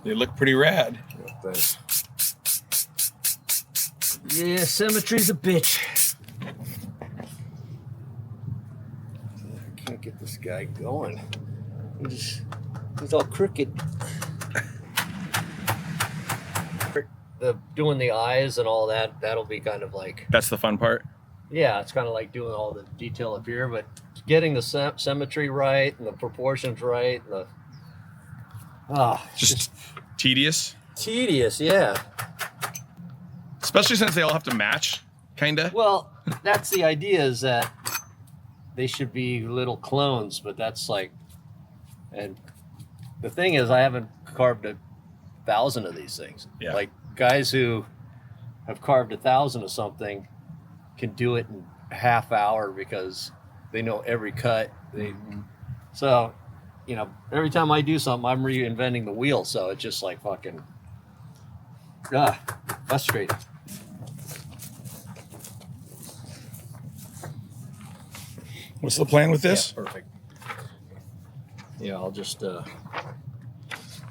They look pretty rad. Yeah, symmetry's a bitch. I can't get this guy going. He's all crooked. Doing the eyes and all that, that'll be kind of like, That's the fun part. yeah, it's kind of like doing all the detail up here, but getting the symmetry right and the proportions right, and Just tedious. tedious, yeah. Especially since they all have to match, kinda. Well, that's the idea, is that they should be little clones, but that's like, and the thing is, I haven't carved 1,000 of these things. Yeah. Like guys who have carved 1,000 of something can do it in a half hour because they know every cut. So, you know, every time I do something, I'm reinventing the wheel. So it's just like fucking, frustrating. What's the plan with this? Yeah, perfect. Yeah, I'll just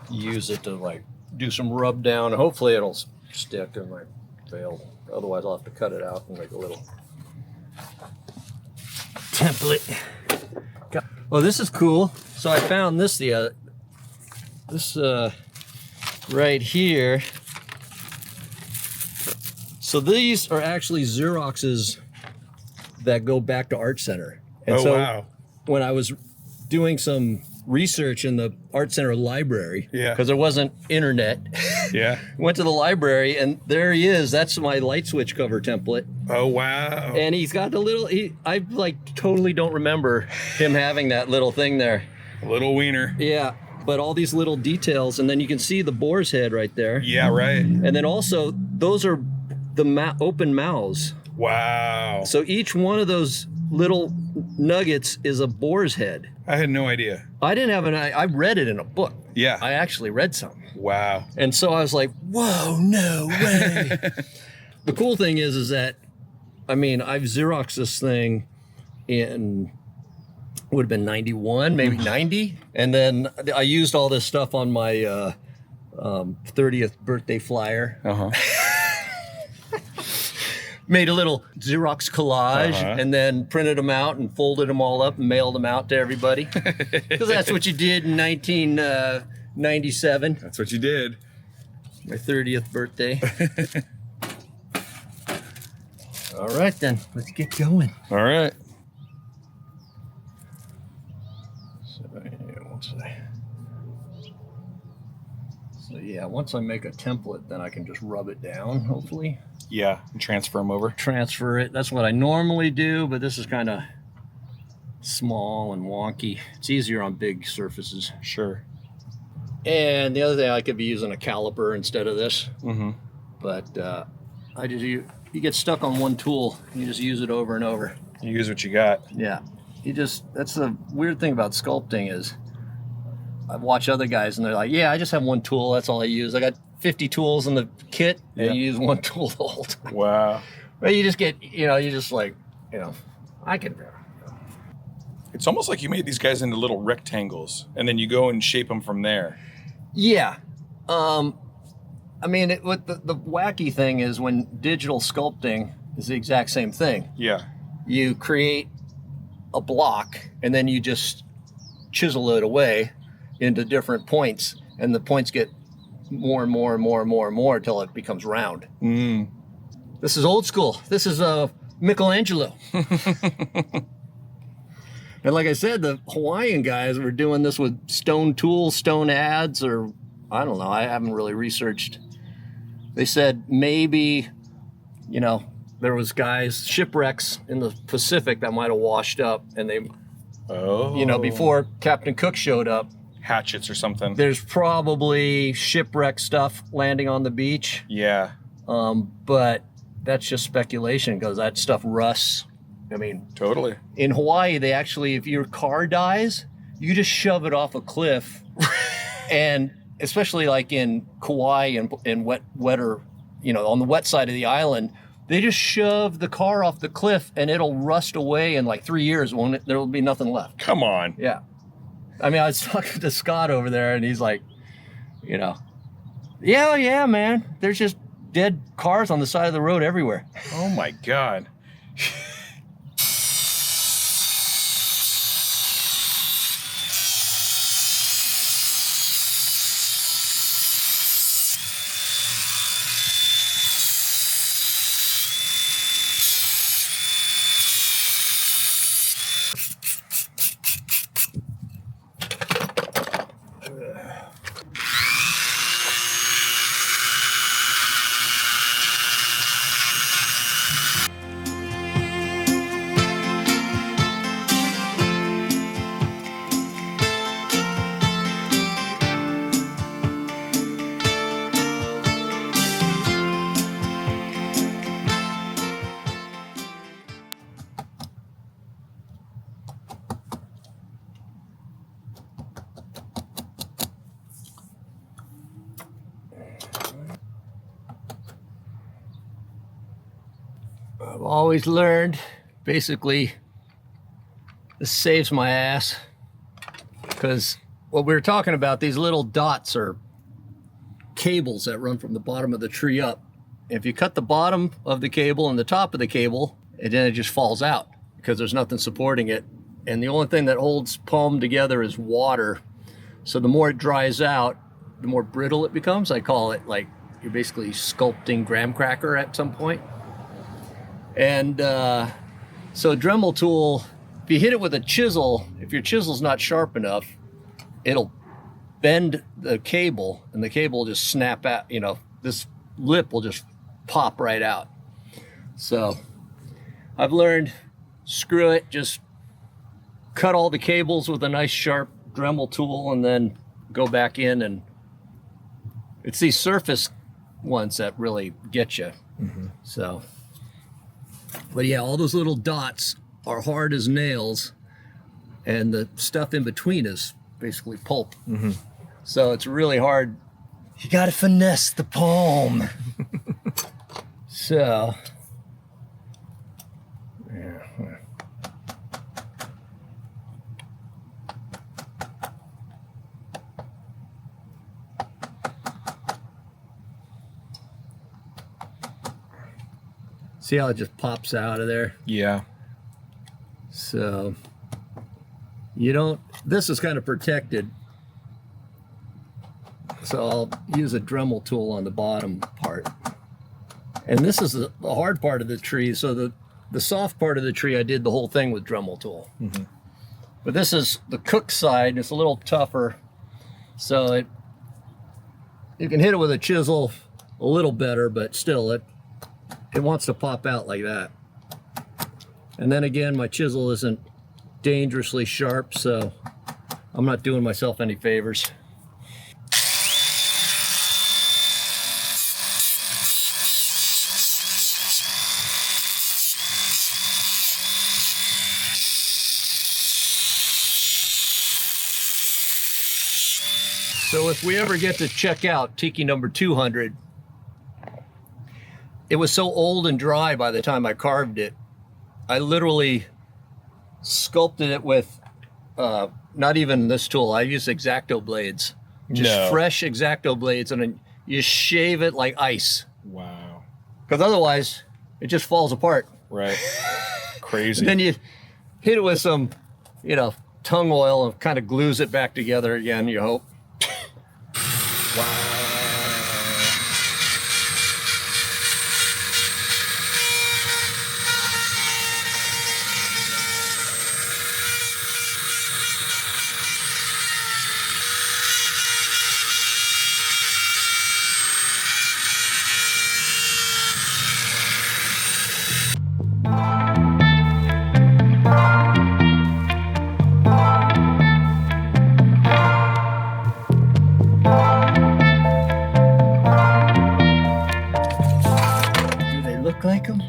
use it to like do some rub down. Hopefully it'll stick and like fail. Otherwise I'll have to cut it out and make a little template. Oh, this is cool. So I found this right here. So these are actually Xeroxes that go back to Art Center. And Oh, so wow. when I was doing some research in the Art Center library, Yeah. because there wasn't internet, Yeah. went to the library and there he is. That's my light switch cover template. Oh, wow. And he's got the little, I like totally don't remember him having that little thing there. A little wiener. Yeah, but all these little details, and then you can see the boar's head right there. Yeah, right. And then also, those are the open mouths. Wow. So each one of those little nuggets is a boar's head. I had no idea. I didn't have I read it in a book. Yeah. I actually read something. Wow. And so I was like, whoa, no way. The cool thing is that, I mean, I've Xeroxed this thing in, would have been 91, maybe 90. And then I used all this stuff on my 30th birthday flyer. Uh-huh. made a little Xerox collage and then printed them out and folded them all up and mailed them out to everybody. Because that's what you did in 1997. That's what you did. My 30th birthday. All right, then. Let's get going. All right. So yeah, once I make a template, then I can just rub it down, hopefully. Yeah, and transfer them over. Transfer it. That's what I normally do, but this is kind of small and wonky. It's easier on big surfaces. Sure. And the other thing, I could be using a caliper instead of this. Mm-hmm. But you get stuck on one tool, you just use it over and over. You use what you got. Yeah. That's the weird thing about sculpting is I watch other guys and they're like, yeah, I just have one tool. That's all I use. I got 50 tools in the kit and you use one tool the whole time. Wow. But you just get, I can. It's almost like you made these guys into little rectangles and then you go and shape them from there. Yeah. I mean, what the wacky thing is when digital sculpting is the exact same thing. Yeah. You create a block and then you just chisel it away into different points, and the points get more and more and more and more and more until it becomes round. Mm. This is old school. This is Michelangelo. And like I said, the Hawaiian guys were doing this with stone tools, stone ads, or I don't know. I haven't really researched. They said maybe, there was guys, shipwrecks in the Pacific that might have washed up, and they, before Captain Cook showed up, hatchets or something. there's probably shipwreck stuff landing on the beach. Yeah. But that's just speculation because that stuff rusts. I mean, Totally. in Hawaii, they actually, if your car dies, you just shove it off a cliff. And especially like in Kauai and wetter, on the wet side of the island, they just shove the car off the cliff and it'll rust away in like 3 years. There will be nothing left. Come on. Yeah. I mean, I was talking to Scott over there and he's like, yeah, man. There's just dead cars on the side of the road everywhere. Oh my God. I've always learned, basically, this saves my ass. Because what we were talking about, these little dots are cables that run from the bottom of the tree up. If you cut the bottom of the cable and the top of the cable, and then it just falls out because there's nothing supporting it. And the only thing that holds palm together is water. So the more it dries out, the more brittle it becomes. I call it like you're basically sculpting graham cracker at some point. And so a Dremel tool, if you hit it with a chisel, if your chisel's not sharp enough, it'll bend the cable and the cable will just snap out, this lip will just pop right out. So I've learned, screw it, just cut all the cables with a nice sharp Dremel tool and then go back in, and it's these surface ones that really get you. Mm-hmm. So, but yeah, all those little dots are hard as nails, and the stuff in between is basically pulp. Mm-hmm. So it's really hard. You got to finesse the palm. So, yeah. See how it just pops out of there? Yeah. So you don't, this is kind of protected. So I'll use a Dremel tool on the bottom part. And this is the hard part of the tree. So the soft part of the tree, I did the whole thing with Dremel tool. Mm-hmm. But this is the cook side. It's a little tougher. So you can hit it with a chisel a little better, but still it wants to pop out like that. And then again, my chisel isn't dangerously sharp, so I'm not doing myself any favors. So if we ever get to check out Tiki number 200, it was so old and dry by the time I carved it. I literally sculpted it with not even this tool. I used X-Acto blades, just fresh X-Acto blades, and then you shave it like ice. Wow. Because otherwise, it just falls apart. Right. Crazy. And then you hit it with some, tongue oil and kind of glues it back together again, you hope. Wow. Like them?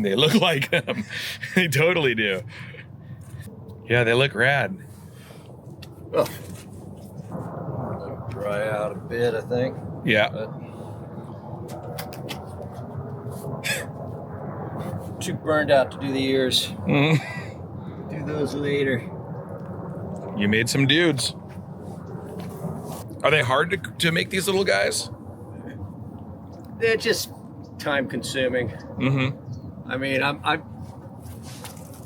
They look like them. They totally do. Yeah, they look rad. Oh. Let it dry out a bit, I think. Yeah. Too burned out to do the ears. Mm-hmm. Do those later. You made some dudes. Are they hard to make these little guys? They're just time consuming. Mm-hmm. I mean, I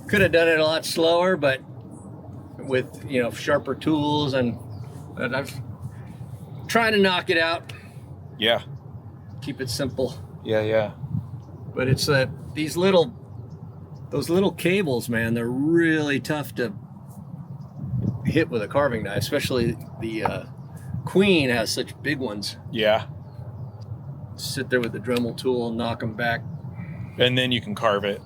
could have done it a lot slower, but with sharper tools, and I'm trying to knock it out. Yeah. Keep it simple. Yeah. But it's those little cables, man. They're really tough to hit with a carving knife, especially the Queen has such big ones. Yeah. Sit there with the Dremel tool and knock them back. And then you can carve it.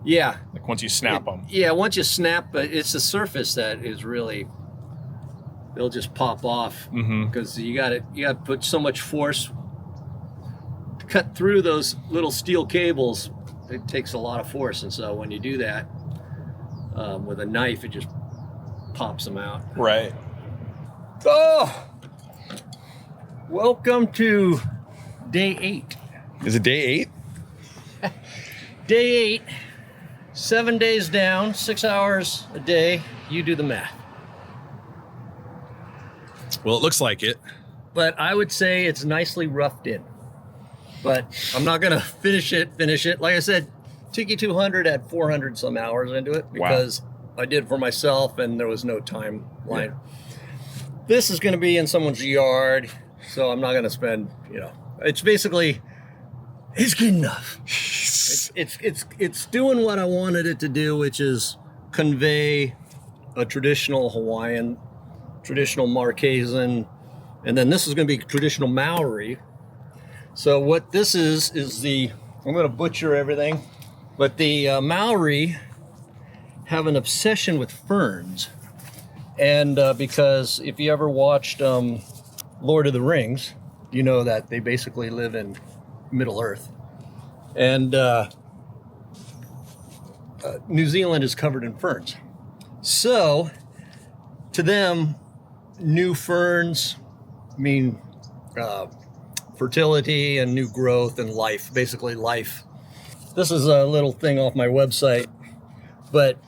Yeah. Like once you snap them. Yeah, once you snap, but it's the surface that is really, they'll just pop off. Because you got to put so much force to cut through those little steel cables. It takes a lot of force, and so when you do that with a knife, it just pops them out. Right. Oh, welcome to day 8. Is it day 8? Day 8, 7 days down, 6 hours a day. You do the math. Well, it looks like it. But I would say it's nicely roughed in. But I'm not gonna finish it. Like I said, Tiki 200 had 400 some hours into it because I did it for myself and there was no timeline. Yeah. This is gonna be in someone's yard, so I'm not gonna spend, it's basically, it's good enough. It's doing what I wanted it to do, which is convey a traditional Hawaiian, traditional Marquesan, and then this is going to be traditional Maori. So what this is I'm going to butcher everything, but the Maori have an obsession with ferns, and because if you ever watched Lord of the Rings, you know that they basically live in Middle Earth. And New Zealand is covered in ferns. So, to them, new ferns mean fertility and new growth and life, basically life. This is a little thing off my website, but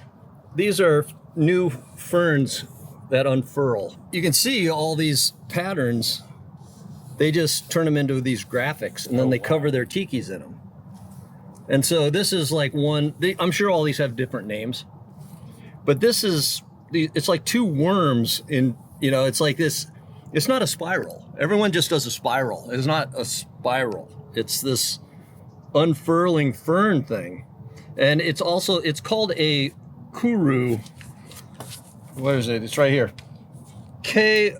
these are new ferns that unfurl. You can see all these patterns. They just turn them into these graphics, and then they cover their tikis in them. And so this is like one, I'm sure all these have different names, but this is, it's like two worms in, you know, it's like this, it's not a spiral. Everyone just does a spiral. It's not a spiral. It's this unfurling fern thing. And it's also, it's called a kuru. What is it? It's right here. K-O-R-U-E-V-I-A.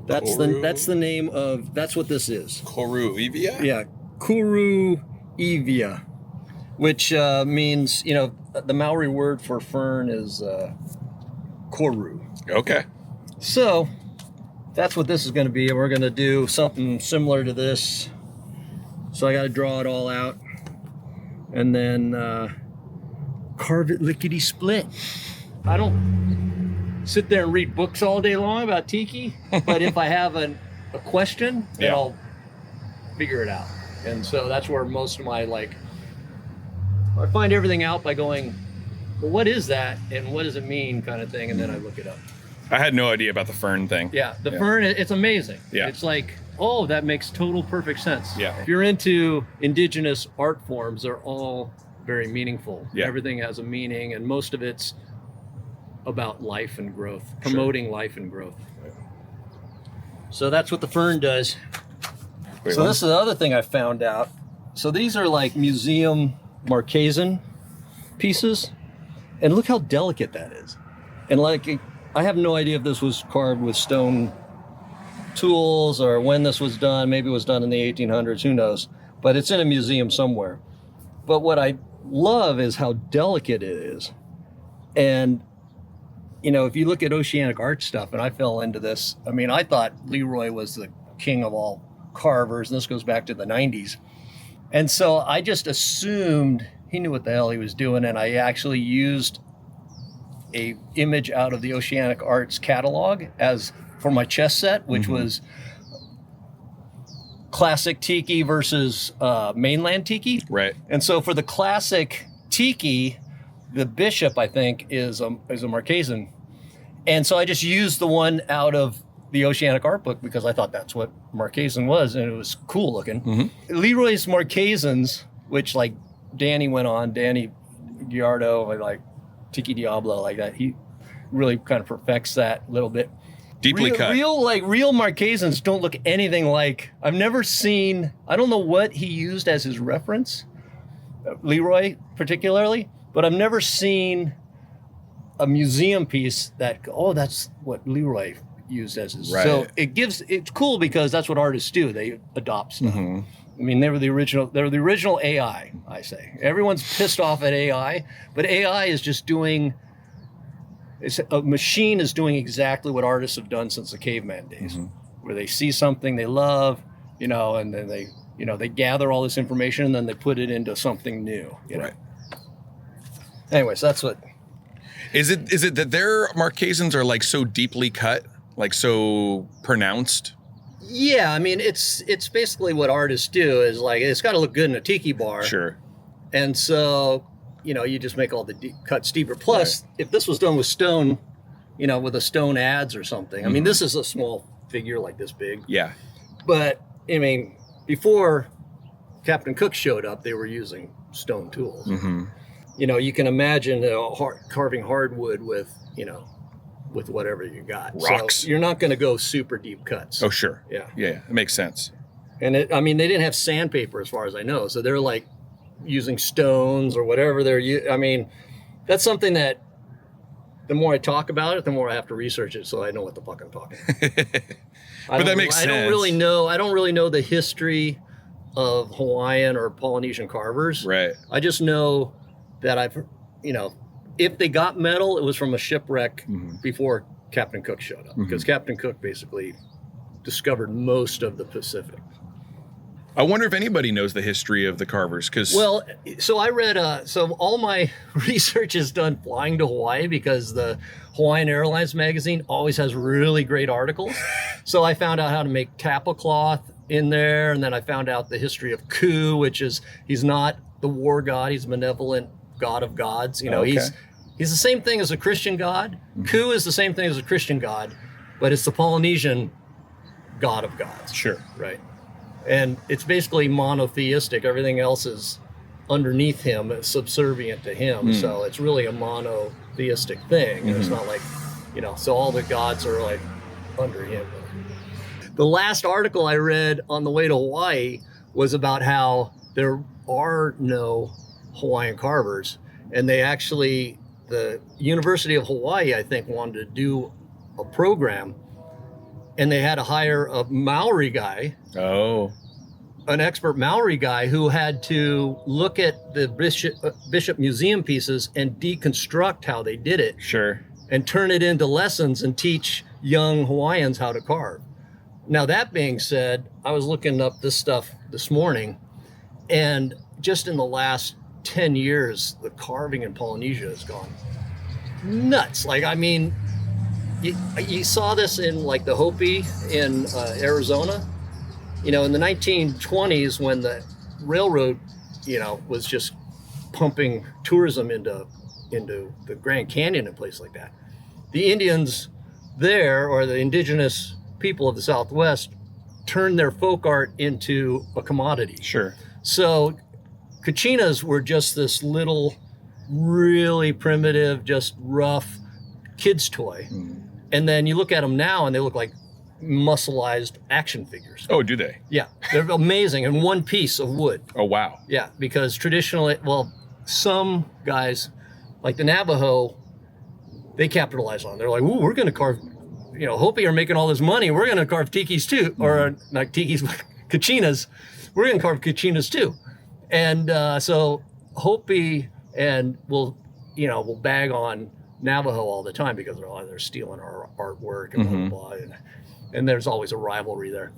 That's the name of, that's what this is. Koru Evia? Yeah, Kuru Evia, which means, you know, the Maori word for fern is koru. Okay. So that's what this is going to be. We're going to do something similar to this. So I got to draw it all out and then carve it lickety split. I don't sit there and read books all day long about Tiki, but if I have a question, then Yeah. I'll figure it out. And so that's where most of my, like, I find everything out by going, well, what is that and what does it mean, kind of thing, and then I look it up. I had no idea about the fern thing. Yeah, the fern, it's amazing. Yeah. It's like, oh, that makes total perfect sense. Yeah. If you're into indigenous art forms, they're all very meaningful. Yeah. Everything has a meaning, and most of it's about life and growth, promoting life and growth. So that's what the fern does. Wait, So what? this is the other thing I found out. So these are like museum Marquesan pieces, and look how delicate that is. And like, I have no idea if this was carved with stone tools or when this was done. Maybe it was done in the 1800s, who knows? But it's in a museum somewhere. But what I love is how delicate it is. And, you know, if you look at oceanic art stuff, and I fell into this, I mean, I thought Leroy was the king of all carvers, and this goes back to the 90s. And so I just assumed he knew what the hell he was doing, and I actually used a image out of the Oceanic Arts catalog as for my chess set, which was classic Tiki versus mainland Tiki. Right. And so for the classic Tiki, the bishop, I think, is a Marquesan. And so I just used the one out of the Oceanic Art book because I thought that's what Marquesan was, and it was cool looking. Leroy's Marquesans, which like Danny Giardo, like Tiki Diablo, like that, he really kind of perfects that a little bit. Deeply cut. Real Marquesans don't look anything like, I've never seen, I don't know what he used as his reference, Leroy particularly, but I've never seen a museum piece that, oh, that's what Leroy used as his. Right. So it's cool because that's what artists do. They adopt stuff. I mean, they were the original AI, I say. Everyone's pissed off at AI, but AI is just doing, a machine is doing exactly what artists have done since the caveman days, where they see something they love, you know, and then they gather all this information and then they put it into something new, you know. Right. Anyways, that's what. Is it that their Marquesans are like so deeply cut, like so pronounced? Yeah, I mean, it's basically what artists do is like, it's got to look good in a tiki bar. Sure. And so, you know, you just make all the cuts deeper. Plus, if this was done with stone, you know, with a stone adze or something. I mean, this is a small figure like this big. Yeah. But, I mean, before Captain Cook showed up, they were using stone tools. You know, you can imagine carving hardwood with, you know, with whatever you got. Rocks. So you're not going to go super deep cuts. Oh, sure. Yeah. Yeah, it makes sense. And I mean, they didn't have sandpaper as far as I know. So they're like using stones or whatever I mean, that's something that the more I talk about it, the more I have to research it so I know what the fuck I'm talking about. But that makes sense. I don't really know the history of Hawaiian or Polynesian carvers. Right. I just know that if they got metal, it was from a shipwreck before Captain Cook showed up, because Captain Cook basically discovered most of the Pacific. I wonder if anybody knows the history of the carvers, because Well, so I read, so all my research is done flying to Hawaii because the Hawaiian Airlines magazine always has really great articles. So I found out how to make tapa cloth in there, and then I found out the history of Ku, which is, he's not the war god, he's a benevolent god of gods. You know, Okay. he's the same thing as a Christian god. Ku is the same thing as a Christian god, but it's the Polynesian god of gods. Sure. Right. And it's basically monotheistic. Everything else is underneath him, it's subservient to him. So it's really a monotheistic thing. And it's not like, so all the gods are like under him. The last article I read on the way to Hawaii was about how there are no Hawaiian carvers. And they actually, the University of Hawaii, I think, wanted to do a program, and they had to hire a Maori guy. Oh. An expert Maori guy who had to look at the Bishop Museum pieces and deconstruct how they did it. Sure. And turn it into lessons and teach young Hawaiians how to carve. Now, that being said, I was looking up this stuff this morning, and just in the last 10 years, the carving in Polynesia has gone nuts. Like, I mean, you saw this in like the Hopi in Arizona, in the 1920s when the railroad, was just pumping tourism into the Grand Canyon and places like that. The Indians there, or the indigenous people of the Southwest, turned their folk art into a commodity. Sure. So kachinas were just this little, really primitive, just rough kid's toy. And then you look at them now and they look like muscleized action figures. Oh, do they? Yeah, they're amazing. And one piece of wood. Oh, wow. Yeah, because traditionally, some guys, like the Navajo, they capitalize on it. They're like, ooh, we're going to carve, Hopi are making all this money. We're going to carve tikis too. Or not tikis, kachinas. We're going to carve kachinas too. And so Hopi will bag on Navajo all the time because they're stealing our artwork and blah, blah, blah. And there's always a rivalry there.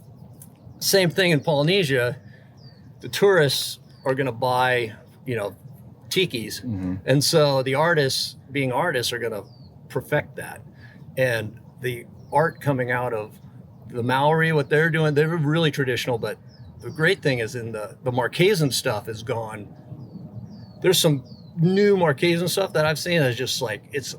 Same thing in Polynesia. The tourists are going to buy, tikis. And so the artists, being artists, are going to perfect that. And the art coming out of the Maori, what they're doing, they're really traditional. But the great thing is in the Marquesan stuff is gone. There's some new Marquesan stuff that I've seen that's just like, it's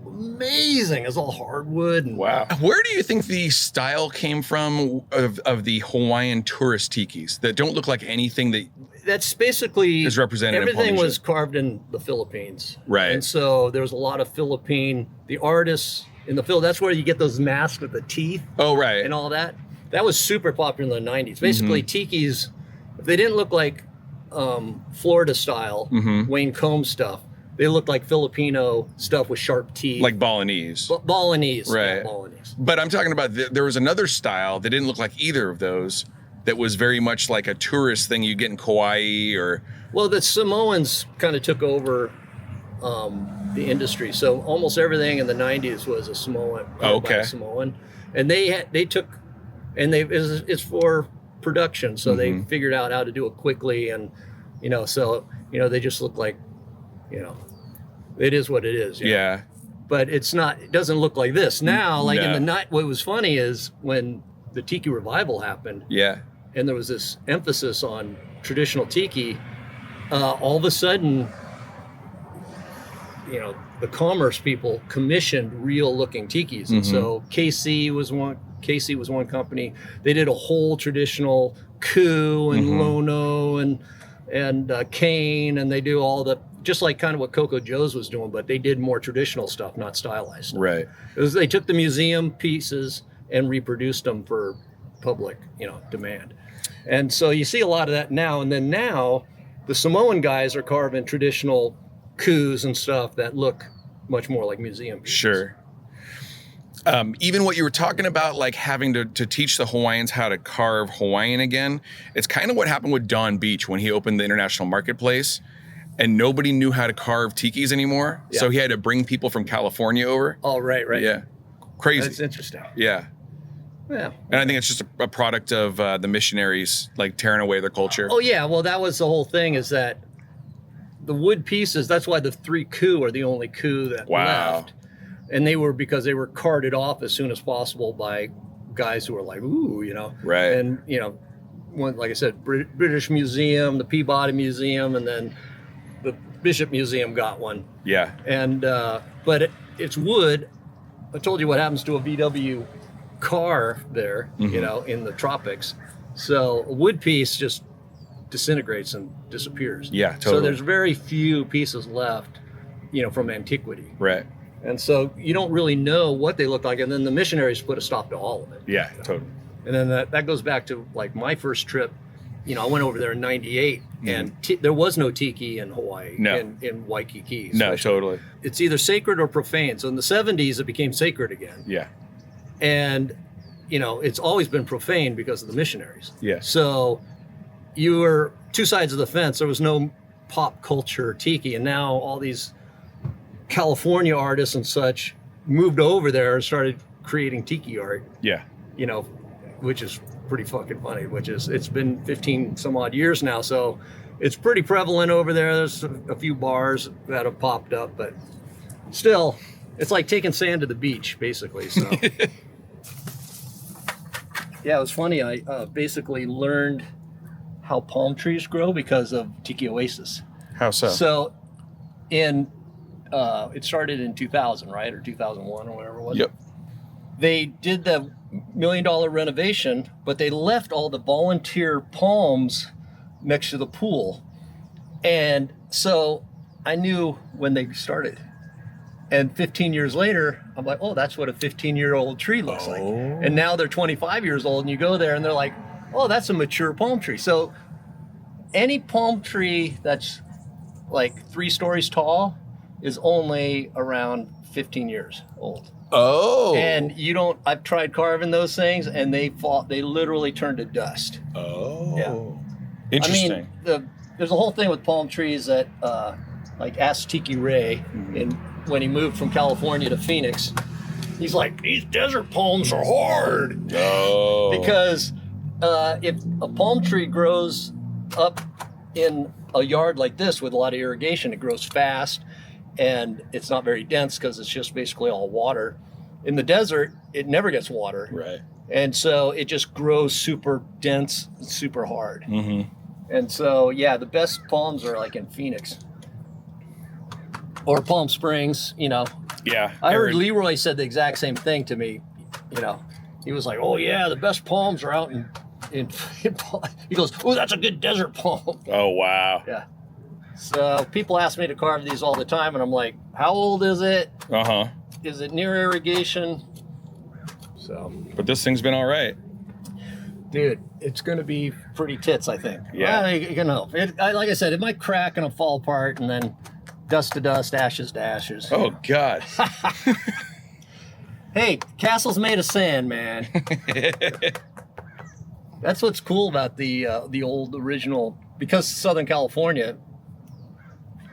amazing. It's all hardwood. And wow. Where do you think the style came from of the Hawaiian tourist tikis that don't look like anything that's basically is represented in everything Polynesia? was carved in the Philippines. Right. And so there was a lot of the artists in the Philippines, that's where you get those masks with the teeth. Oh, right. And all that. That was super popular in the 90s. Basically, tikis, if they didn't look like Florida style, Wayne Combs stuff, they looked like Filipino stuff with sharp teeth. Like Balinese. Balinese. Right. Yeah, Balinese. But I'm talking about, there was another style that didn't look like either of those that was very much like a tourist thing you get in Kauai or... Well, the Samoans kind of took over the industry. So almost everything in the 90s was a Samoan. Oh, okay. By a Samoan. And they took, and it's for production. So they figured out how to do it quickly. And, they just look like, it is what it is. Yeah. But it doesn't look like this. Now, like in the night, what was funny is when the Tiki revival happened. Yeah. And there was this emphasis on traditional Tiki, all of a sudden, the commerce people commissioned real looking Tikis. And so KC was one company. They did a whole traditional Ku and Lono and Cane, and they do all just like kind of what Coco Joe's was doing, but they did more traditional stuff, not stylized stuff. Right. They took the museum pieces and reproduced them for public, demand. And so you see a lot of that now. And then now the Samoan guys are carving traditional Kus and stuff that look much more like museum pieces. Sure. Even what you were talking about, like having to teach the Hawaiians how to carve Hawaiian again, it's kind of what happened with Don Beach when he opened the international marketplace and nobody knew how to carve tikis anymore. Yeah. So he had to bring people from California over. Oh, right. Yeah. Crazy. That's interesting. Yeah. Yeah. And I think it's just a product of the missionaries like tearing away their culture. Oh, yeah. Well, that was the whole thing, is that the wood pieces, that's why the 3 Ku are the only Ku that left. And because they were carted off as soon as possible by guys who were like, ooh, Right. And, one, like I said, British Museum, the Peabody Museum, and then the Bishop Museum got one. Yeah. And, but it's wood. I told you what happens to a VW car there, in the tropics. So a wood piece just disintegrates and disappears. Yeah, totally. So there's very few pieces left, from antiquity. Right. And so you don't really know what they look like. And then the missionaries put a stop to all of it. Yeah, totally. And then that goes back to like my first trip. I went over there in '98, and there was no tiki in Hawaii, in Waikiki. No, totally. It's either sacred or profane. So in the '70s, it became sacred again. Yeah. And, it's always been profane because of the missionaries. Yeah. So you were two sides of the fence. There was no pop culture tiki. And now all these California artists and such moved over there and started creating tiki art. Yeah. Which is pretty fucking funny, it's been 15 some odd years now. So it's pretty prevalent over there. There's a few bars that have popped up, but still, it's like taking sand to the beach, basically. So yeah, it was funny. I basically learned how palm trees grow because of Tiki Oasis. How so? So it started in 2000, right? Or 2001 or whatever it was. Yep. They did the $1 million renovation, but they left all the volunteer palms next to the pool. And so I knew when they started. And 15 years later, I'm like, oh, that's what a 15-year-old tree looks like. And now they're 25 years old, and you go there and they're like, oh, that's a mature palm tree. So any palm tree that's like 3 stories tall is only around 15 years old. Oh. And I've tried carving those things, and they literally turn to dust. Oh. Yeah. Interesting. I mean, there's a whole thing with palm trees that, like, ask Tiki Ray, when he moved from California to Phoenix, he's like, these desert palms are hard. Oh. Because if a palm tree grows up in a yard like this with a lot of irrigation, it grows fast. And it's not very dense because it's just basically all water. In the desert, it never gets water. Right. And so it just grows super dense and super hard. Mm-hmm. And so, yeah, the best palms are like in Phoenix. Or Palm Springs, Yeah. I heard Leroy said the exact same thing to me. He was like, oh, yeah, the best palms are out in he goes, oh, that's a good desert palm. Oh, wow. Yeah. So people ask me to carve these all the time, and I'm like, how old is it? Uh-huh. Is it near irrigation? So, But this thing's been all right. dude, it's going to be pretty tits, I think. Yeah. Like I said, it might crack and it'll fall apart, and then dust to dust, ashes to ashes. Oh, God. Hey, castle's made of sand, man. That's what's cool about the old original, because Southern California.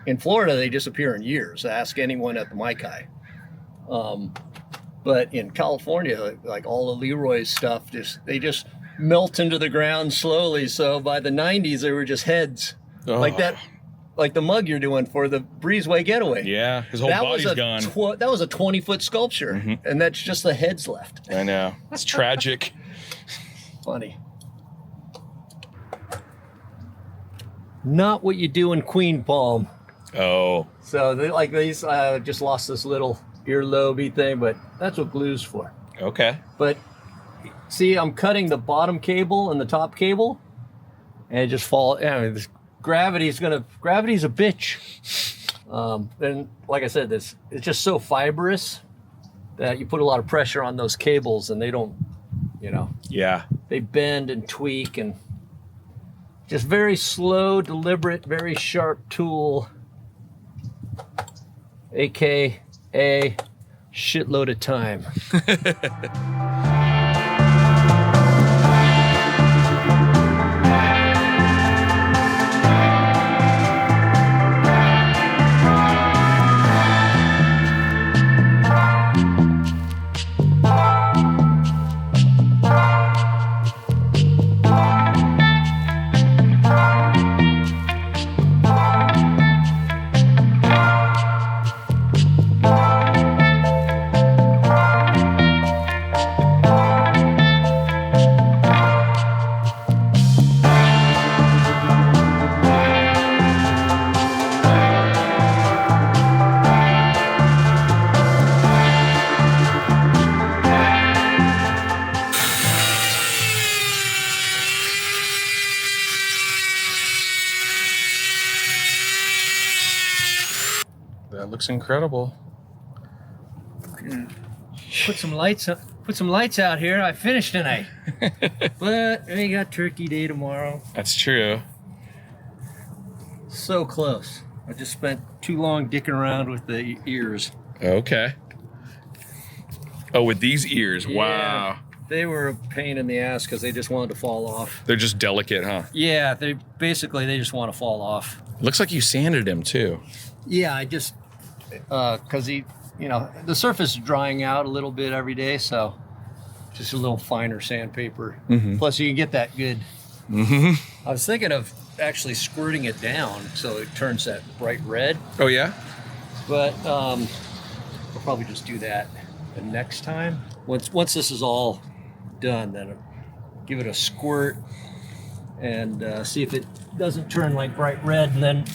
In Florida, they disappear in years. Ask anyone at the Maikai. But in California, like all the Leroy's stuff, they just melt into the ground slowly. So by the 90s, they were just heads. Like that, like the mug you're doing for the Breezeway Getaway. Yeah, his whole body's gone. That was a 20-foot sculpture, and that's just the heads left. I know. It's tragic. Funny. Not what you do in Queen Palm. Oh. So these, just lost this little earlobe thing, but that's what glue's for. Okay. But see, I'm cutting the bottom cable and the top cable, and it just falls. Gravity's a bitch. And like I said, it's just so fibrous that you put a lot of pressure on those cables, and they don't, Yeah. they bend and tweak, and just very slow, deliberate, very sharp tool. AKA shitload of time. looks incredible. Put some lights up. Put some lights out here. I finished tonight. But we got Turkey Day tomorrow. That's true. So close. I just spent too long dicking around with the ears. Okay. Oh, with these ears. Yeah, Wow. they were a pain in the ass because they just wanted to fall off. They're just delicate, huh? Yeah, they just want to fall off. Looks like you sanded him too. Yeah, I just because the surface is drying out a little bit every day, so just a little finer sandpaper. Plus, you can get that good. I was thinking of actually squirting it down so it turns that bright red, Oh yeah? but we'll probably just do that the next time. Once this is all done, then I'll give it a squirt and see if it doesn't turn like bright red, and then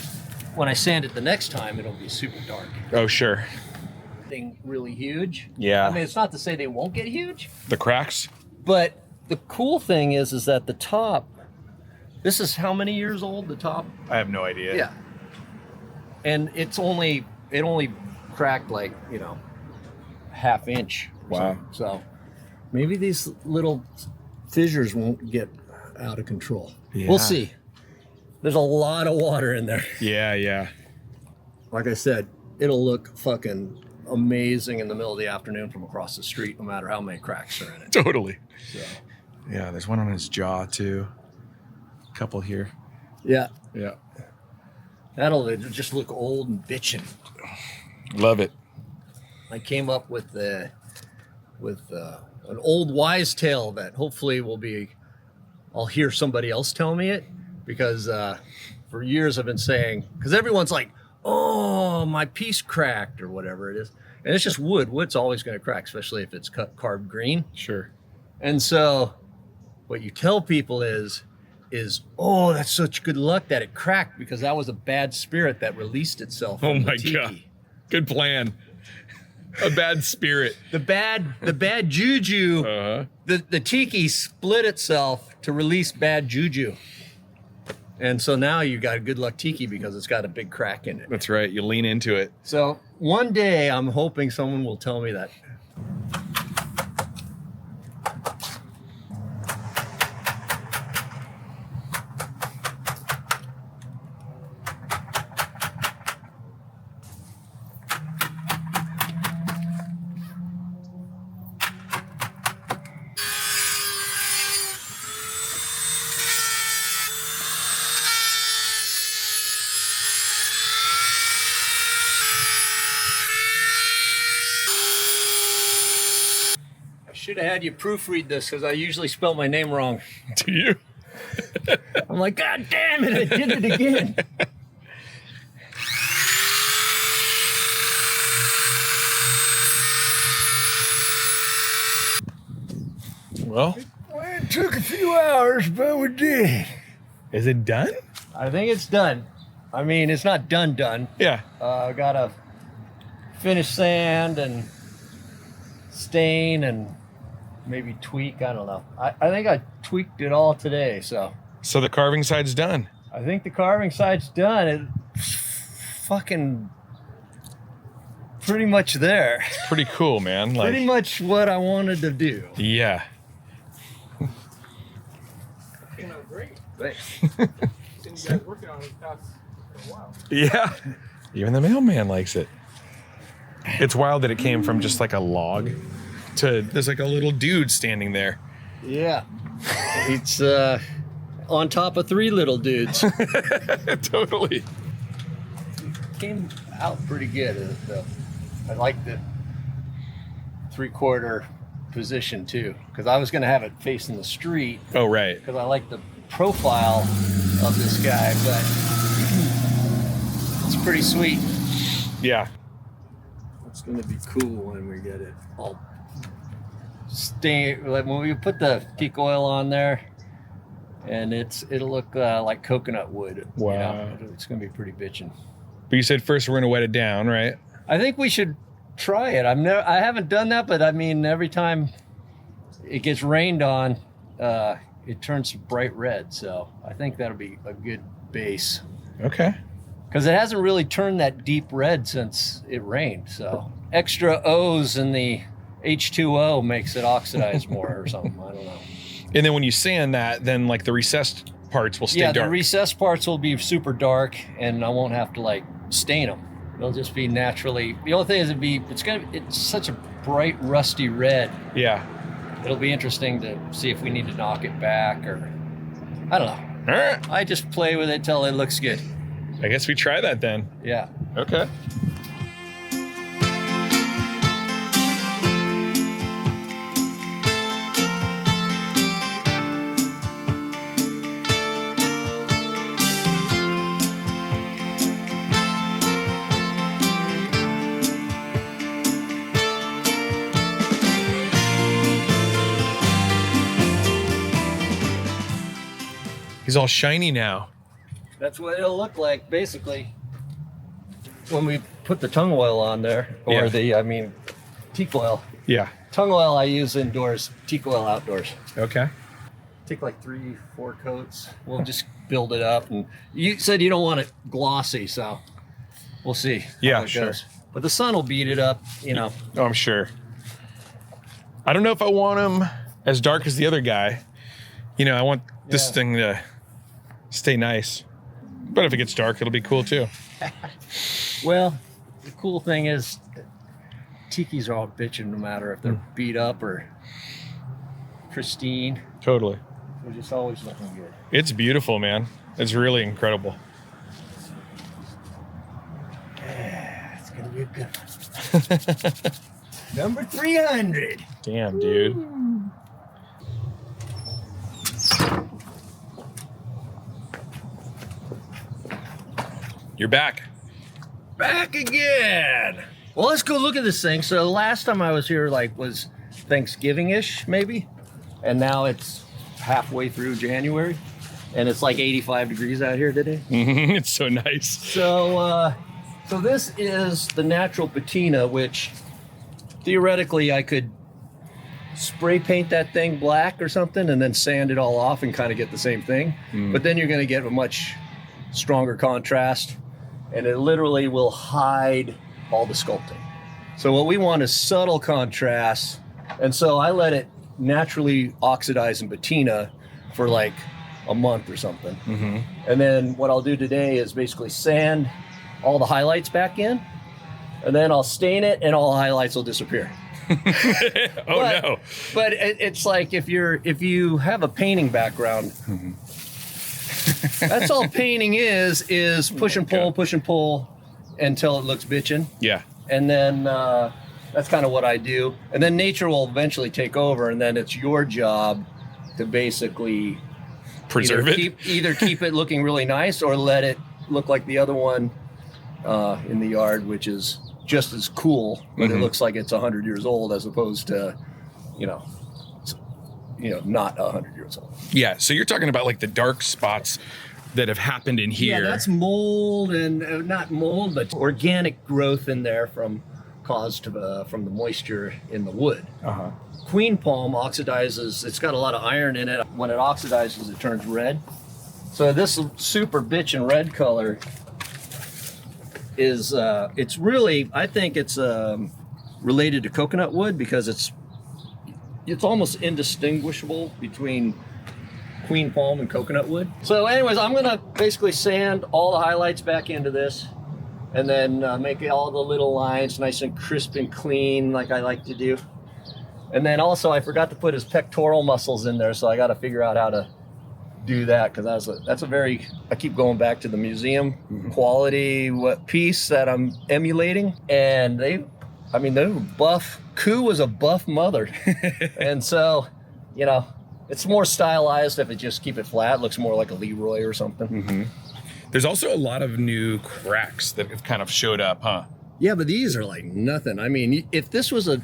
when I sand it the next time, it'll be super dark. Oh sure. Thing really huge. Yeah. I mean, it's not to say they won't get huge, The cracks? but the cool thing is that the top, this is how many years old, the top? I have no idea. Yeah. And it only cracked like, ½ inch. or Wow. something. So maybe these little fissures won't get out of control. Yeah. We'll see. There's a lot of water in there. Yeah. Like I said, it'll look fucking amazing in the middle of the afternoon from across the street, no matter how many cracks are in it. Totally. So, Yeah, there's one on his jaw too. A couple here. yeah, Yeah. it'll just look old and bitching. Love it. I came up with an old wise tale that hopefully I'll hear somebody else tell me it, because for years I've been saying, because everyone's like, oh, my piece cracked or whatever it is. And it's just wood. Wood's always going to crack, especially if it's carved green. Sure. And so what you tell people is, oh, that's such good luck that it cracked, because that was a bad spirit that released itself. Oh from the my tiki. God. Good plan. A bad spirit. The bad juju, Uh-huh. the tiki split itself to release bad juju. And so now you got a good luck tiki because it's got a big crack in it. That's right. You lean into it. So one day I'm hoping someone will tell me that. Should have had you proofread this, because I usually spell my name wrong. Do you? I'm like, God damn it, I did it again. Well, It took a few hours, but we did. is it done? I think it's done. I mean, it's not done. Yeah. Gotta finish sand and stain and maybe tweak. I don't know. I think I tweaked it all today, so So the carving side's done. I think the carving side's done. It's fucking pretty much there. Pretty cool, man. Like, Pretty much what I wanted to do. yeah. Great. Thanks. Seen you guys working on it past a while. Yeah. Even the mailman likes it. It's wild that it came from just like a log to there's like a little dude standing there. Yeah. It's on top of 3 little dudes. Totally. Came out pretty good. I like the 3/4 position too, because I was going to have it facing the street, Oh, right. because I like the profile of this guy, but it's pretty sweet. Yeah. It's going to be cool when we get it all stain. Like when we put the teak oil on there, and it'll look like coconut wood. Wow. It's going to be pretty bitchin'. But you said first we're gonna wet it down, right? I think we should try it. I haven't done that, but I mean, every time it gets rained on, it turns bright red. So I think that'll be a good base. Okay. because it hasn't really turned that deep red since it rained. So extra O's in the H2O makes it oxidize more or something. I don't know. And then when you sand that, then like the recessed parts will stay dark. Yeah, the recessed parts will be super dark, and I won't have to like stain them. They'll just be naturally. The only thing is it's such a bright rusty red. Yeah. It'll be interesting to see if we need to knock it back, or I don't know. I just play with it till it looks good. I guess we try that then. Yeah. Okay. He's all shiny now. That's what it'll look like, basically, when we put the tung oil on there, or teak oil. Yeah. Tung oil I use indoors, teak oil outdoors. Okay. Take like 3-4 coats. We'll just build it up. And you said you don't want it glossy, so we'll see how Yeah, it sure. goes. But the sun will beat it up, you know. Oh, I'm sure. I don't know if I want him as dark as the other guy. You know, I want this thing to stay nice. But if it gets dark, it'll be cool too. Well, the cool thing is Tikis are all bitching no matter if they're beat up or pristine. Totally. They're just always looking good. It's beautiful, man. It's really incredible. Yeah, it's gonna be a good one. Number 300. Damn, dude. You're back. Back again. Well, let's go look at this thing. So the last time I was here was Thanksgiving-ish, maybe. And now it's halfway through January. And it's like 85 degrees out here today. It's so nice. So this is the natural patina, which theoretically I could spray paint that thing black or something and then sand it all off and kind of get the same thing. But then you're going to get a much stronger contrast, and it literally will hide all the sculpting. So what we want is subtle contrast, and so I let it naturally oxidize in patina for like a month or something. And then what I'll do today is basically sand all the highlights back in, and then I'll stain it and all the highlights will disappear. No. But it's like if you have a painting background, that's all painting is push and pull until it looks bitchin'. Yeah. And then that's kind of what I do. And then nature will eventually take over, and then it's your job to basically Preserve it. Either keep it looking really nice or let it look like the other one in the yard, which is just as cool, but it looks like it's 100 years old as opposed to, not 100 years old. Yeah. So you're talking about like the dark spots that have happened in here. Yeah, that's mold and not mold, but organic growth in there from the moisture in the wood. Queen palm oxidizes. It's got a lot of iron in it. When it oxidizes, it turns red. So this super bitchin' red color is it's really, I think it's related to coconut wood because it's almost indistinguishable between queen palm and coconut wood. So anyways, I'm gonna basically sand all the highlights back into this and then make all the little lines nice and crisp and clean like I like to do. And then also I forgot to put his pectoral muscles in there, so I got to figure out how to do that, because I keep going back to the museum quality piece that I'm emulating, and they were buff. Koo was a buff mother. And so, it's more stylized. If it just keep it flat, it looks more like a Leroy or something. There's also a lot of new cracks that have kind of showed up, huh? Yeah, but these are like nothing. I mean, if this was like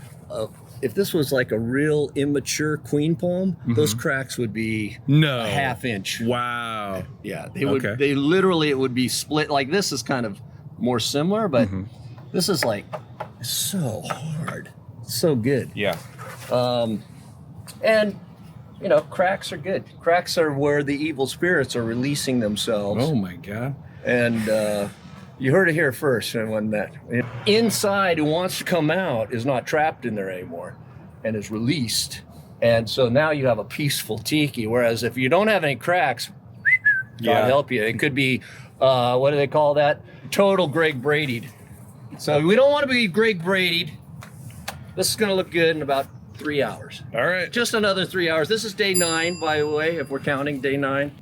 a real immature queen palm, those cracks would be a half inch. Wow. Yeah, they would. They literally, it would be split. Like this is kind of more similar, but this is like so hard, so good. Yeah. And cracks are good. Cracks are where the evil spirits are releasing themselves. Oh my God. And You heard it here first, and when that inside who wants to come out is not trapped in there anymore and is released. And so now you have a peaceful tiki. Whereas if you don't have any cracks, God help you. It could be, what do they call that? Total Greg Brady'd. So we don't want to be Greg Brady'd. This is going to look good in about 3 hours. All right. Just another 3 hours. This is day 9, by the way, if we're counting day 9.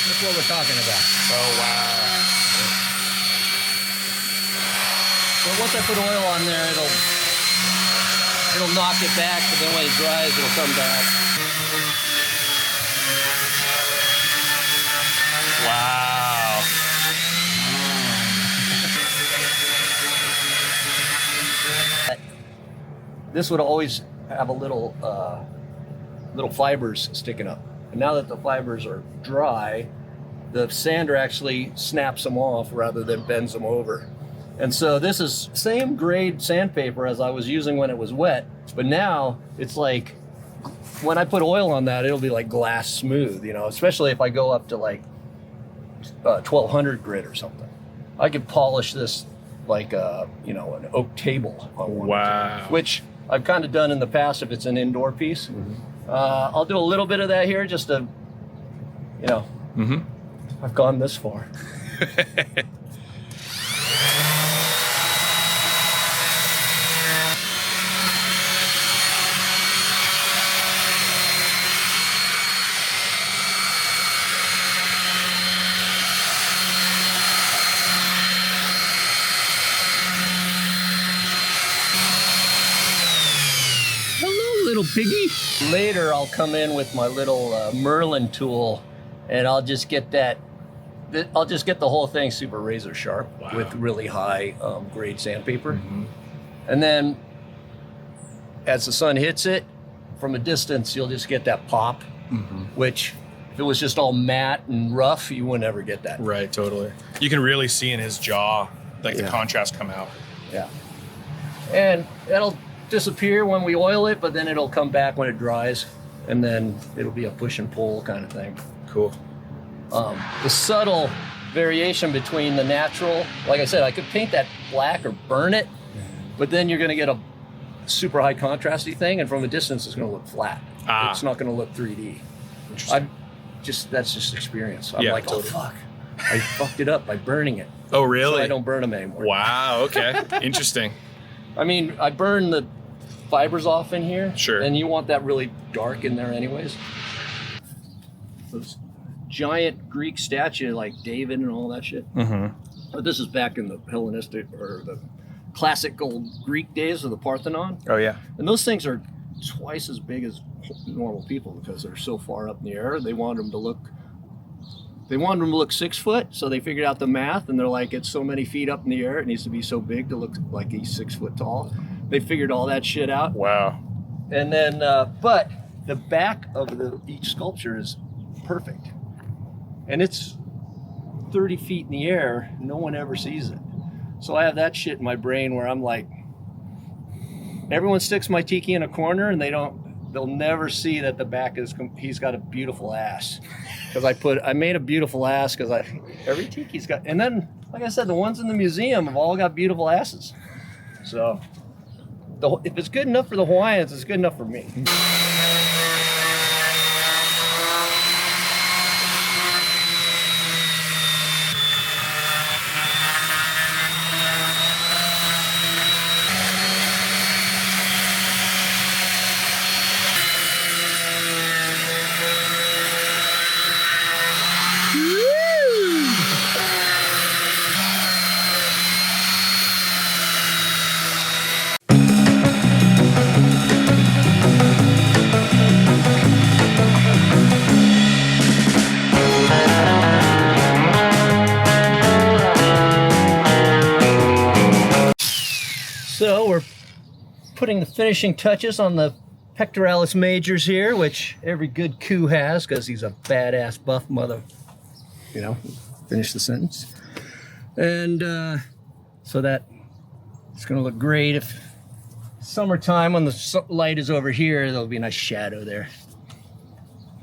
That's what we're talking about. Oh, wow. So once I put oil on there, it'll knock it back, but then when it dries, it'll come back. Wow. This would always have a little fibers sticking up. And now that the fibers are dry, the sander actually snaps them off rather than bends them over. And so this is same grade sandpaper as I was using when it was wet, but now it's like, when I put oil on that, it'll be like glass smooth, you know, especially if I go up to like 1200 grit or something. I could polish this like you know, an oak table on one. Wow. Which I've kind of done in the past if it's an indoor piece. I'll do a little bit of that here just to, you know, I've gone this far. Little piggy. Later I'll come in with my little Merlin tool and I'll just get the whole thing super razor sharp with really high grade sandpaper. And then as the sun hits it from a distance, you'll just get that pop, which if it was just all matte and rough, you would never get that. Right, totally. You can really see in his jaw, like the contrast come out. Yeah. And that'll disappear when we oil it, but then it'll come back when it dries, and then it'll be a push and pull kind of thing. Cool. The subtle variation between the natural, like I said, I could paint that black or burn it, but then you're going to get a super high contrasty thing, and from a distance it's going to look flat. It's not going to look 3D. That's just experience. I'm like, totally. oh fuck, I fucked it up by burning it. Oh really? So I don't burn them anymore. Wow, okay. Interesting. I mean, I burn the fibers off in here. Sure. And you want that really dark in there anyways. Those giant Greek statue like David and all that shit. But this is back in the Hellenistic or the classical Greek days of the Parthenon. Oh yeah. And those things are twice as big as normal people because they're so far up in the air. They wanted them to look 6 foot, so they figured out the math, and they're like, it's so many feet up in the air, it needs to be so big to look like he's 6 foot tall. They figured all that shit out. Wow. And then, but the back of each sculpture is perfect. And it's 30 feet in the air, no one ever sees it. So I have that shit in my brain where I'm like, everyone sticks my tiki in a corner and they'll never see that the back he's got a beautiful ass. Because I made a beautiful ass because every tiki's got, and then, like I said, the ones in the museum have all got beautiful asses. So if it's good enough for the Hawaiians, it's good enough for me. So we're putting the finishing touches on the pectoralis majors here, which every good coup has because he's a badass buff mother. You know, finish the sentence. And so that it's gonna look great. If summertime when the light is over here, there'll be a nice shadow there.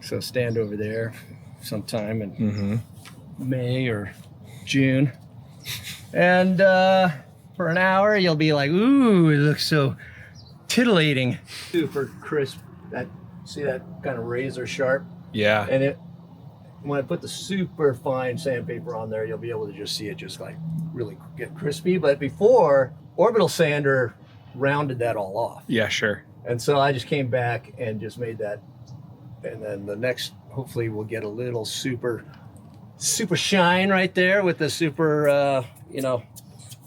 So stand over there sometime in May or June. And for an hour, you'll be like, ooh, it looks so titillating. Super crisp. See that kind of razor sharp? Yeah. And when I put the super fine sandpaper on there, you'll be able to just see it just like really get crispy. But before, orbital sander rounded that all off. Yeah, sure. And so I just came back and just made that. And then the next, hopefully we'll get a little super shine right there with the super,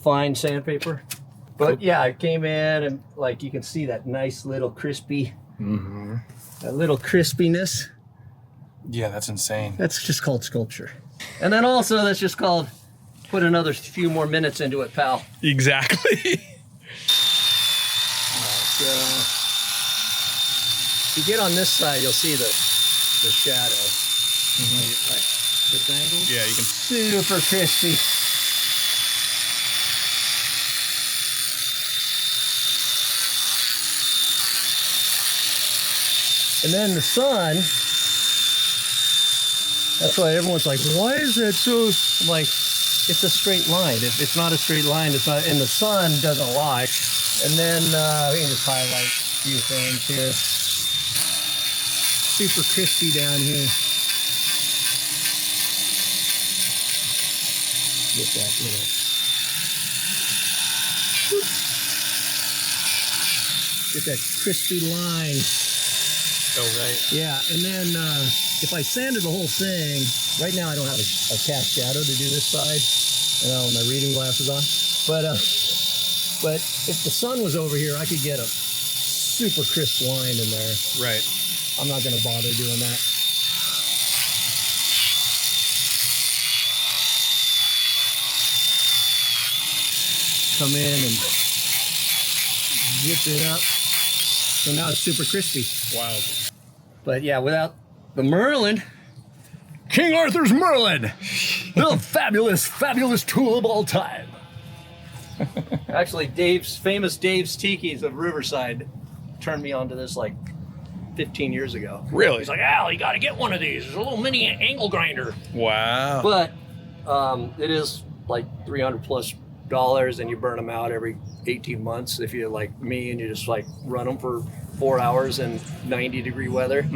fine sandpaper. But yeah, I came in and like you can see that nice little crispy, that little crispiness. Yeah, that's insane. That's just called sculpture. And then also that's just called put another few more minutes into it, pal. Exactly. So if you get on this side, you'll see the shadow. Like this angle. Yeah, you can. Super crispy. And then the sun, that's why everyone's like, why is it so, I'm like, it's a straight line. If it's not a straight line, it's not, and the sun doesn't lie. And then we can just highlight a few things here. Super crispy down here. Get that little. Get that crispy line. Oh, right. Yeah, and then if I sanded the whole thing, right now I don't have a cast shadow to do this side, with my reading glasses on. But if the sun was over here, I could get a super crisp line in there. Right. I'm not going to bother doing that. Come in and zip it up. So now it's super crispy. Wow. But yeah, without the Merlin, King Arthur's Merlin, the fabulous tool of all time. Actually, famous Dave's Tiki's of Riverside turned me onto this like 15 years ago. Really? He's like, Al, you got to get one of these. It's a little mini angle grinder. Wow. But it is like $300+ and you burn them out every 18 months if you're like me and you just like run them for 4 hours in 90-degree weather.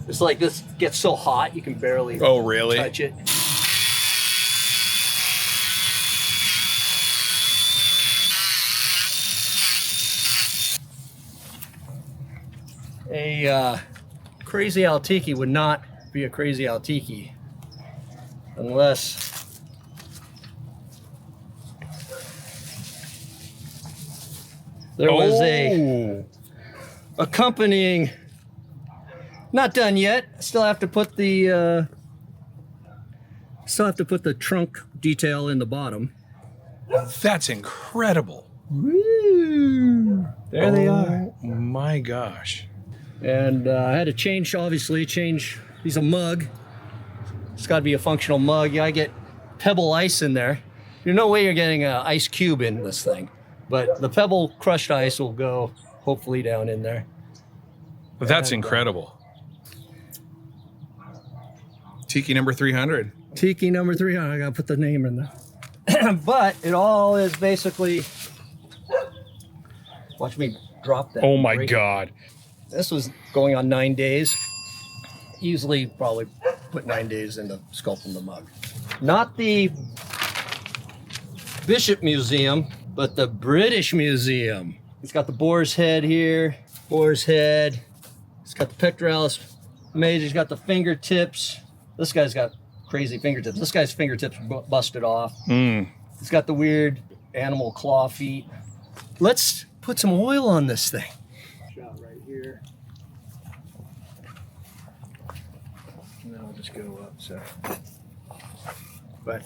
It's like this gets so hot you can barely touch it. A crazy Al Tiki would not be a crazy Al Tiki unless there was a accompanying, not done yet. Still have to put the trunk detail in the bottom. That's incredible. Woo! There they are. Oh my gosh. And I had to change. He's a mug. It's got to be a functional mug. Yeah, I get pebble ice in there. There's no way you're getting an ice cube in this thing. But the pebble crushed ice will go hopefully down in there. But that's incredible. Tiki number 300. Tiki number 300. I gotta put the name in there. But it all is basically. Watch me drop that. Oh my God. This was going on 9 days. Easily probably put 9 days into sculpting the mug. Not the Bishop Museum, but the British Museum. It's got the boar's head here, boar's head. It's got the pectoralis major, it's got the fingertips. This guy's got crazy fingertips. This guy's fingertips busted off. It's got the weird animal claw feet. Let's put some oil on this thing. Shot right here. And then I'll just go up, so. But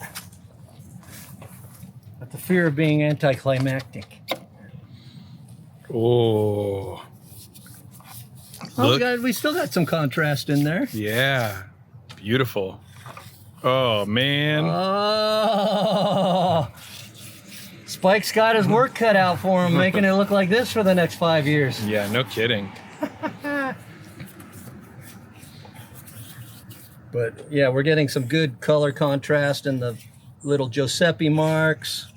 the fear of being anticlimactic. Oh. Oh, God, we still got some contrast in there. Yeah. Beautiful. Oh, man. Oh, Spike's got his work cut out for him, making it look like this for the next 5 years. Yeah, no kidding. But yeah, we're getting some good color contrast in the little Giuseppe marks.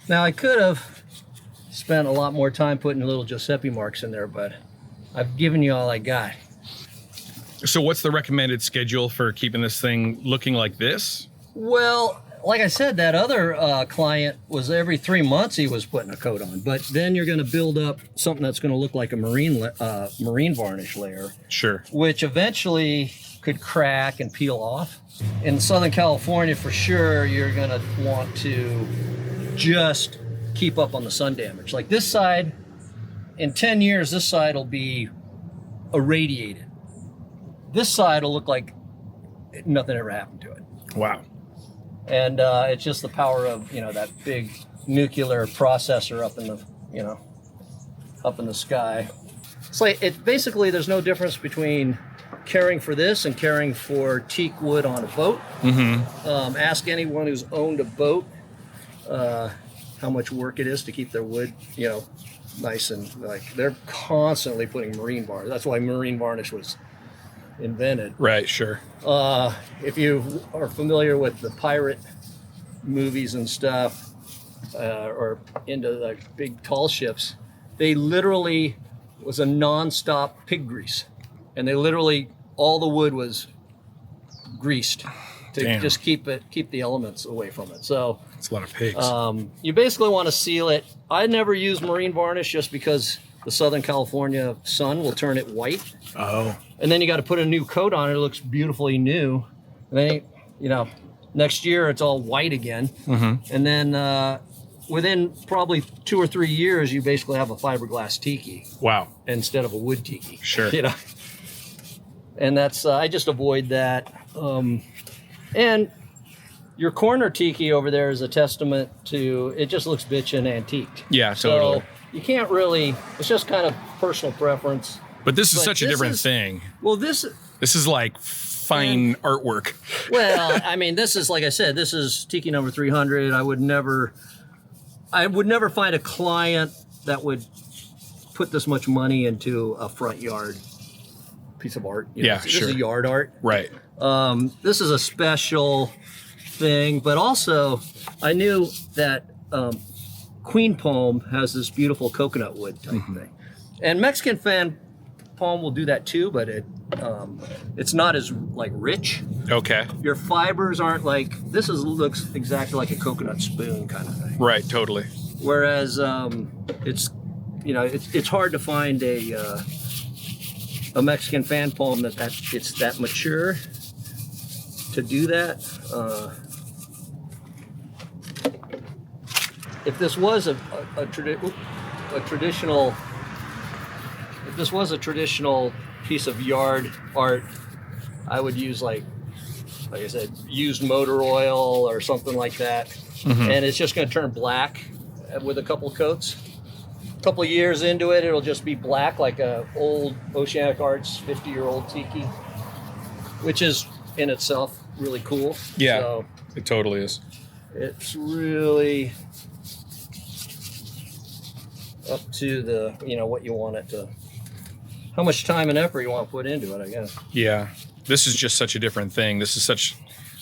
Now I could have spent a lot more time putting little Giuseppe marks in there, but I've given you all I got. So what's the recommended schedule for keeping this thing looking like this? Well, like I said, that other client was every 3 months he was putting a coat on, but then you're going to build up something that's going to look like a marine varnish layer, Sure. which eventually could crack and peel off. In Southern California, for sure, you're going to want to just keep up on the sun damage. Like this side, in 10 years, this side will be irradiated. This side will look like nothing ever happened to it. Wow. And it's just the power of, you know, that big nuclear processor up in the, you know, up in the sky. It's like, it basically, there's no difference between caring for this and caring for teak wood on a boat. Mm-hmm. Ask anyone who's owned a boat how much work it is to keep their wood, you know, nice and like, they're constantly putting marine varnish. That's why marine varnish was invented. Right, sure. If you are familiar with the pirate movies and stuff, or into the big tall ships, they literally was a non-stop pig grease, and they literally all the wood was greased to Damn. just keep the elements away from it. So It's a lot of pigs. you basically want to seal it. I never use marine varnish just because the Southern California sun will turn it white. Oh. And then you got to put a new coat on it. It looks beautifully new. And then, you know, next year it's all white again. Mm-hmm. And then within probably 2 or 3 years, you basically have a fiberglass tiki Wow. instead of a wood tiki. Sure. You know, and that's I just avoid that. And your corner tiki over there is a testament to it. Just looks bitchin' antiqued. Yeah, totally. So you can't really. It's just kind of personal preference. But this is But such a this different is- thing. Well, this. This is like fine artwork. Well, I mean, this is, like I said, this is Tiki number 300. I would never find a client that would put this much money into a front yard piece of art. You know, Yeah, this sure. is a yard art. Right. This is a special thing, but also I knew that Queen Palm has this beautiful coconut wood type thing. And Mexican fan palm will do that too, but it's not as like rich. Okay. Your fibers aren't like looks exactly like a coconut spoon kind of thing. Right, totally. Whereas it's it's hard to find a Mexican fan palm it's that mature to do that. If this was a traditional piece of yard art, I would use like I said, used motor oil or something like that, and it's just going to turn black with a couple coats. A couple of years into it, it'll just be black like a old Oceanic Arts 50-year-old tiki, which is in itself really cool. Yeah, so it totally is. it's really up to the what you want it to, how much time and effort you want to put into it, I guess. Yeah. This is just such a different thing. This is such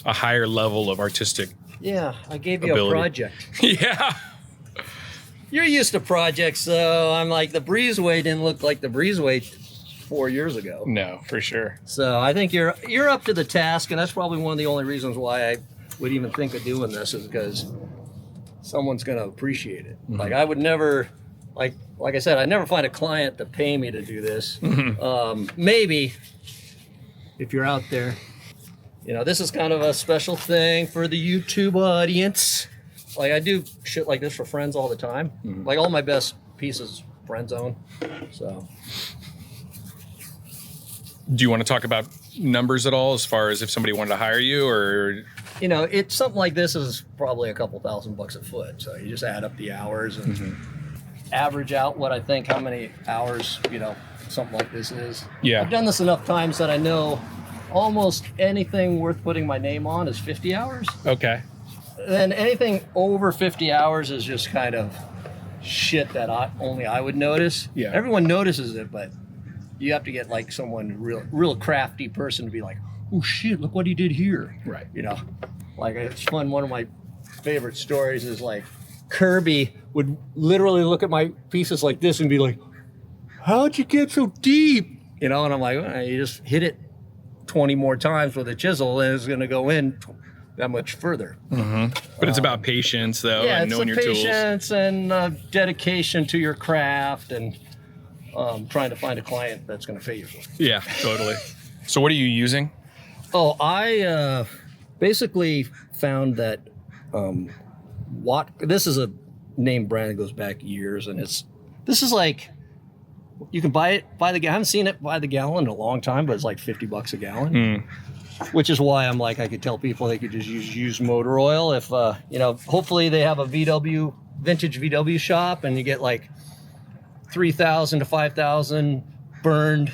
a higher level of artistic. Yeah, I gave you Ability. a project. Yeah. You're used to projects, so I'm like, the breezeway didn't look like the breezeway 4 years ago. No, for sure. So I think you're up to the task, and that's probably one of the only reasons why I would even think of doing this, is because someone's going to appreciate it. Like I would never, like I said, I'd never find a client to pay me to do this. Maybe if you're out there, this is kind of a special thing for the YouTube audience. Like I do shit like this for friends all the time. Like all my best pieces, friends own. So. Do you want to talk about numbers at all, as far as if somebody wanted to hire you, or? It's something like this is probably a couple $1,000 a foot. So you just add up the hours and average out what I think, how many hours, something like this is. Yeah. I've done this enough times that I know almost anything worth putting my name on is 50 hours. Okay. Then anything over 50 hours is just kind of shit that only I would notice. Yeah. Everyone notices it, but you have to get like someone real crafty person to be like, oh shit, look what he did here. Right. You know, like it's fun. One of my favorite stories is like Kirby would literally look at my pieces like this and be like, how'd you get so deep? You know, and I'm like, well, you just hit it 20 more times with a chisel and it's going to go in that much further. But it's about patience, though, Yeah, and it's knowing your tools. patience and dedication to your craft and trying to find a client that's going to pay you for it. Yeah, totally. So what are you using? Oh, I basically found that this is a name brand that goes back years, and this is like, you can buy the I haven't seen it by the gallon in a long time, but it's like $50 a gallon. Which is why I'm like, I could tell people they could just use used motor oil if, you know, hopefully they have a vintage VW shop and you get like 3,000 to 5,000 burned,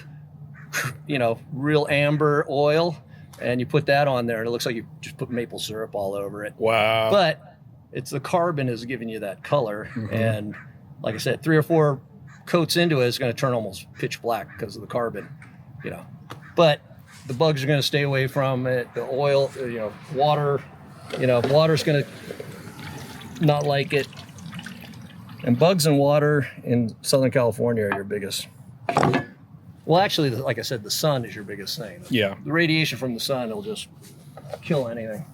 you know, real amber oil, and you put that on there and it looks like you just put maple syrup all over it. Wow. But it's the carbon is giving you that color. And like I said, 3 or 4 coats into it, it's going to turn almost pitch black because of the carbon, you know. But the bugs are going to stay away from it. The oil, you know, water's going to not like it. And bugs and water in Southern California are your biggest. Well, actually, like I said, the sun is your biggest thing. Yeah. The radiation from the sun will just kill anything.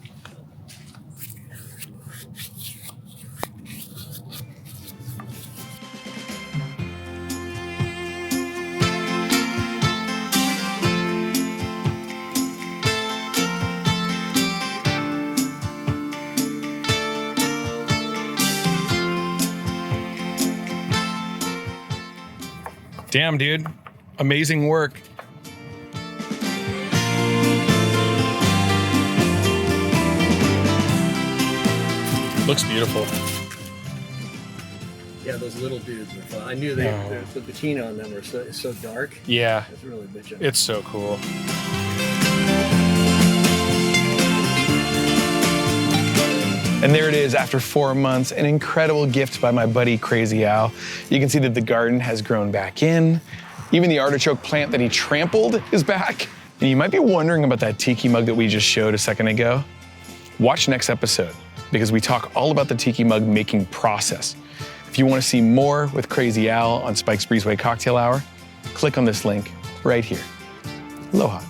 Damn, dude. Amazing work. Looks beautiful. Yeah, those little dudes are fun. I knew the patina on them were so dark. Yeah, It's really bitchin'. it's so cool. And there it is, after 4 months, an incredible gift by my buddy Crazy Al. You can see that the garden has grown back in. Even the artichoke plant that he trampled is back. And you might be wondering about that tiki mug that we just showed a second ago. Watch next episode, because we talk all about the tiki mug making process. If you want to see more with Crazy Al on Spike's Breezeway Cocktail Hour, click on this link right here. Aloha.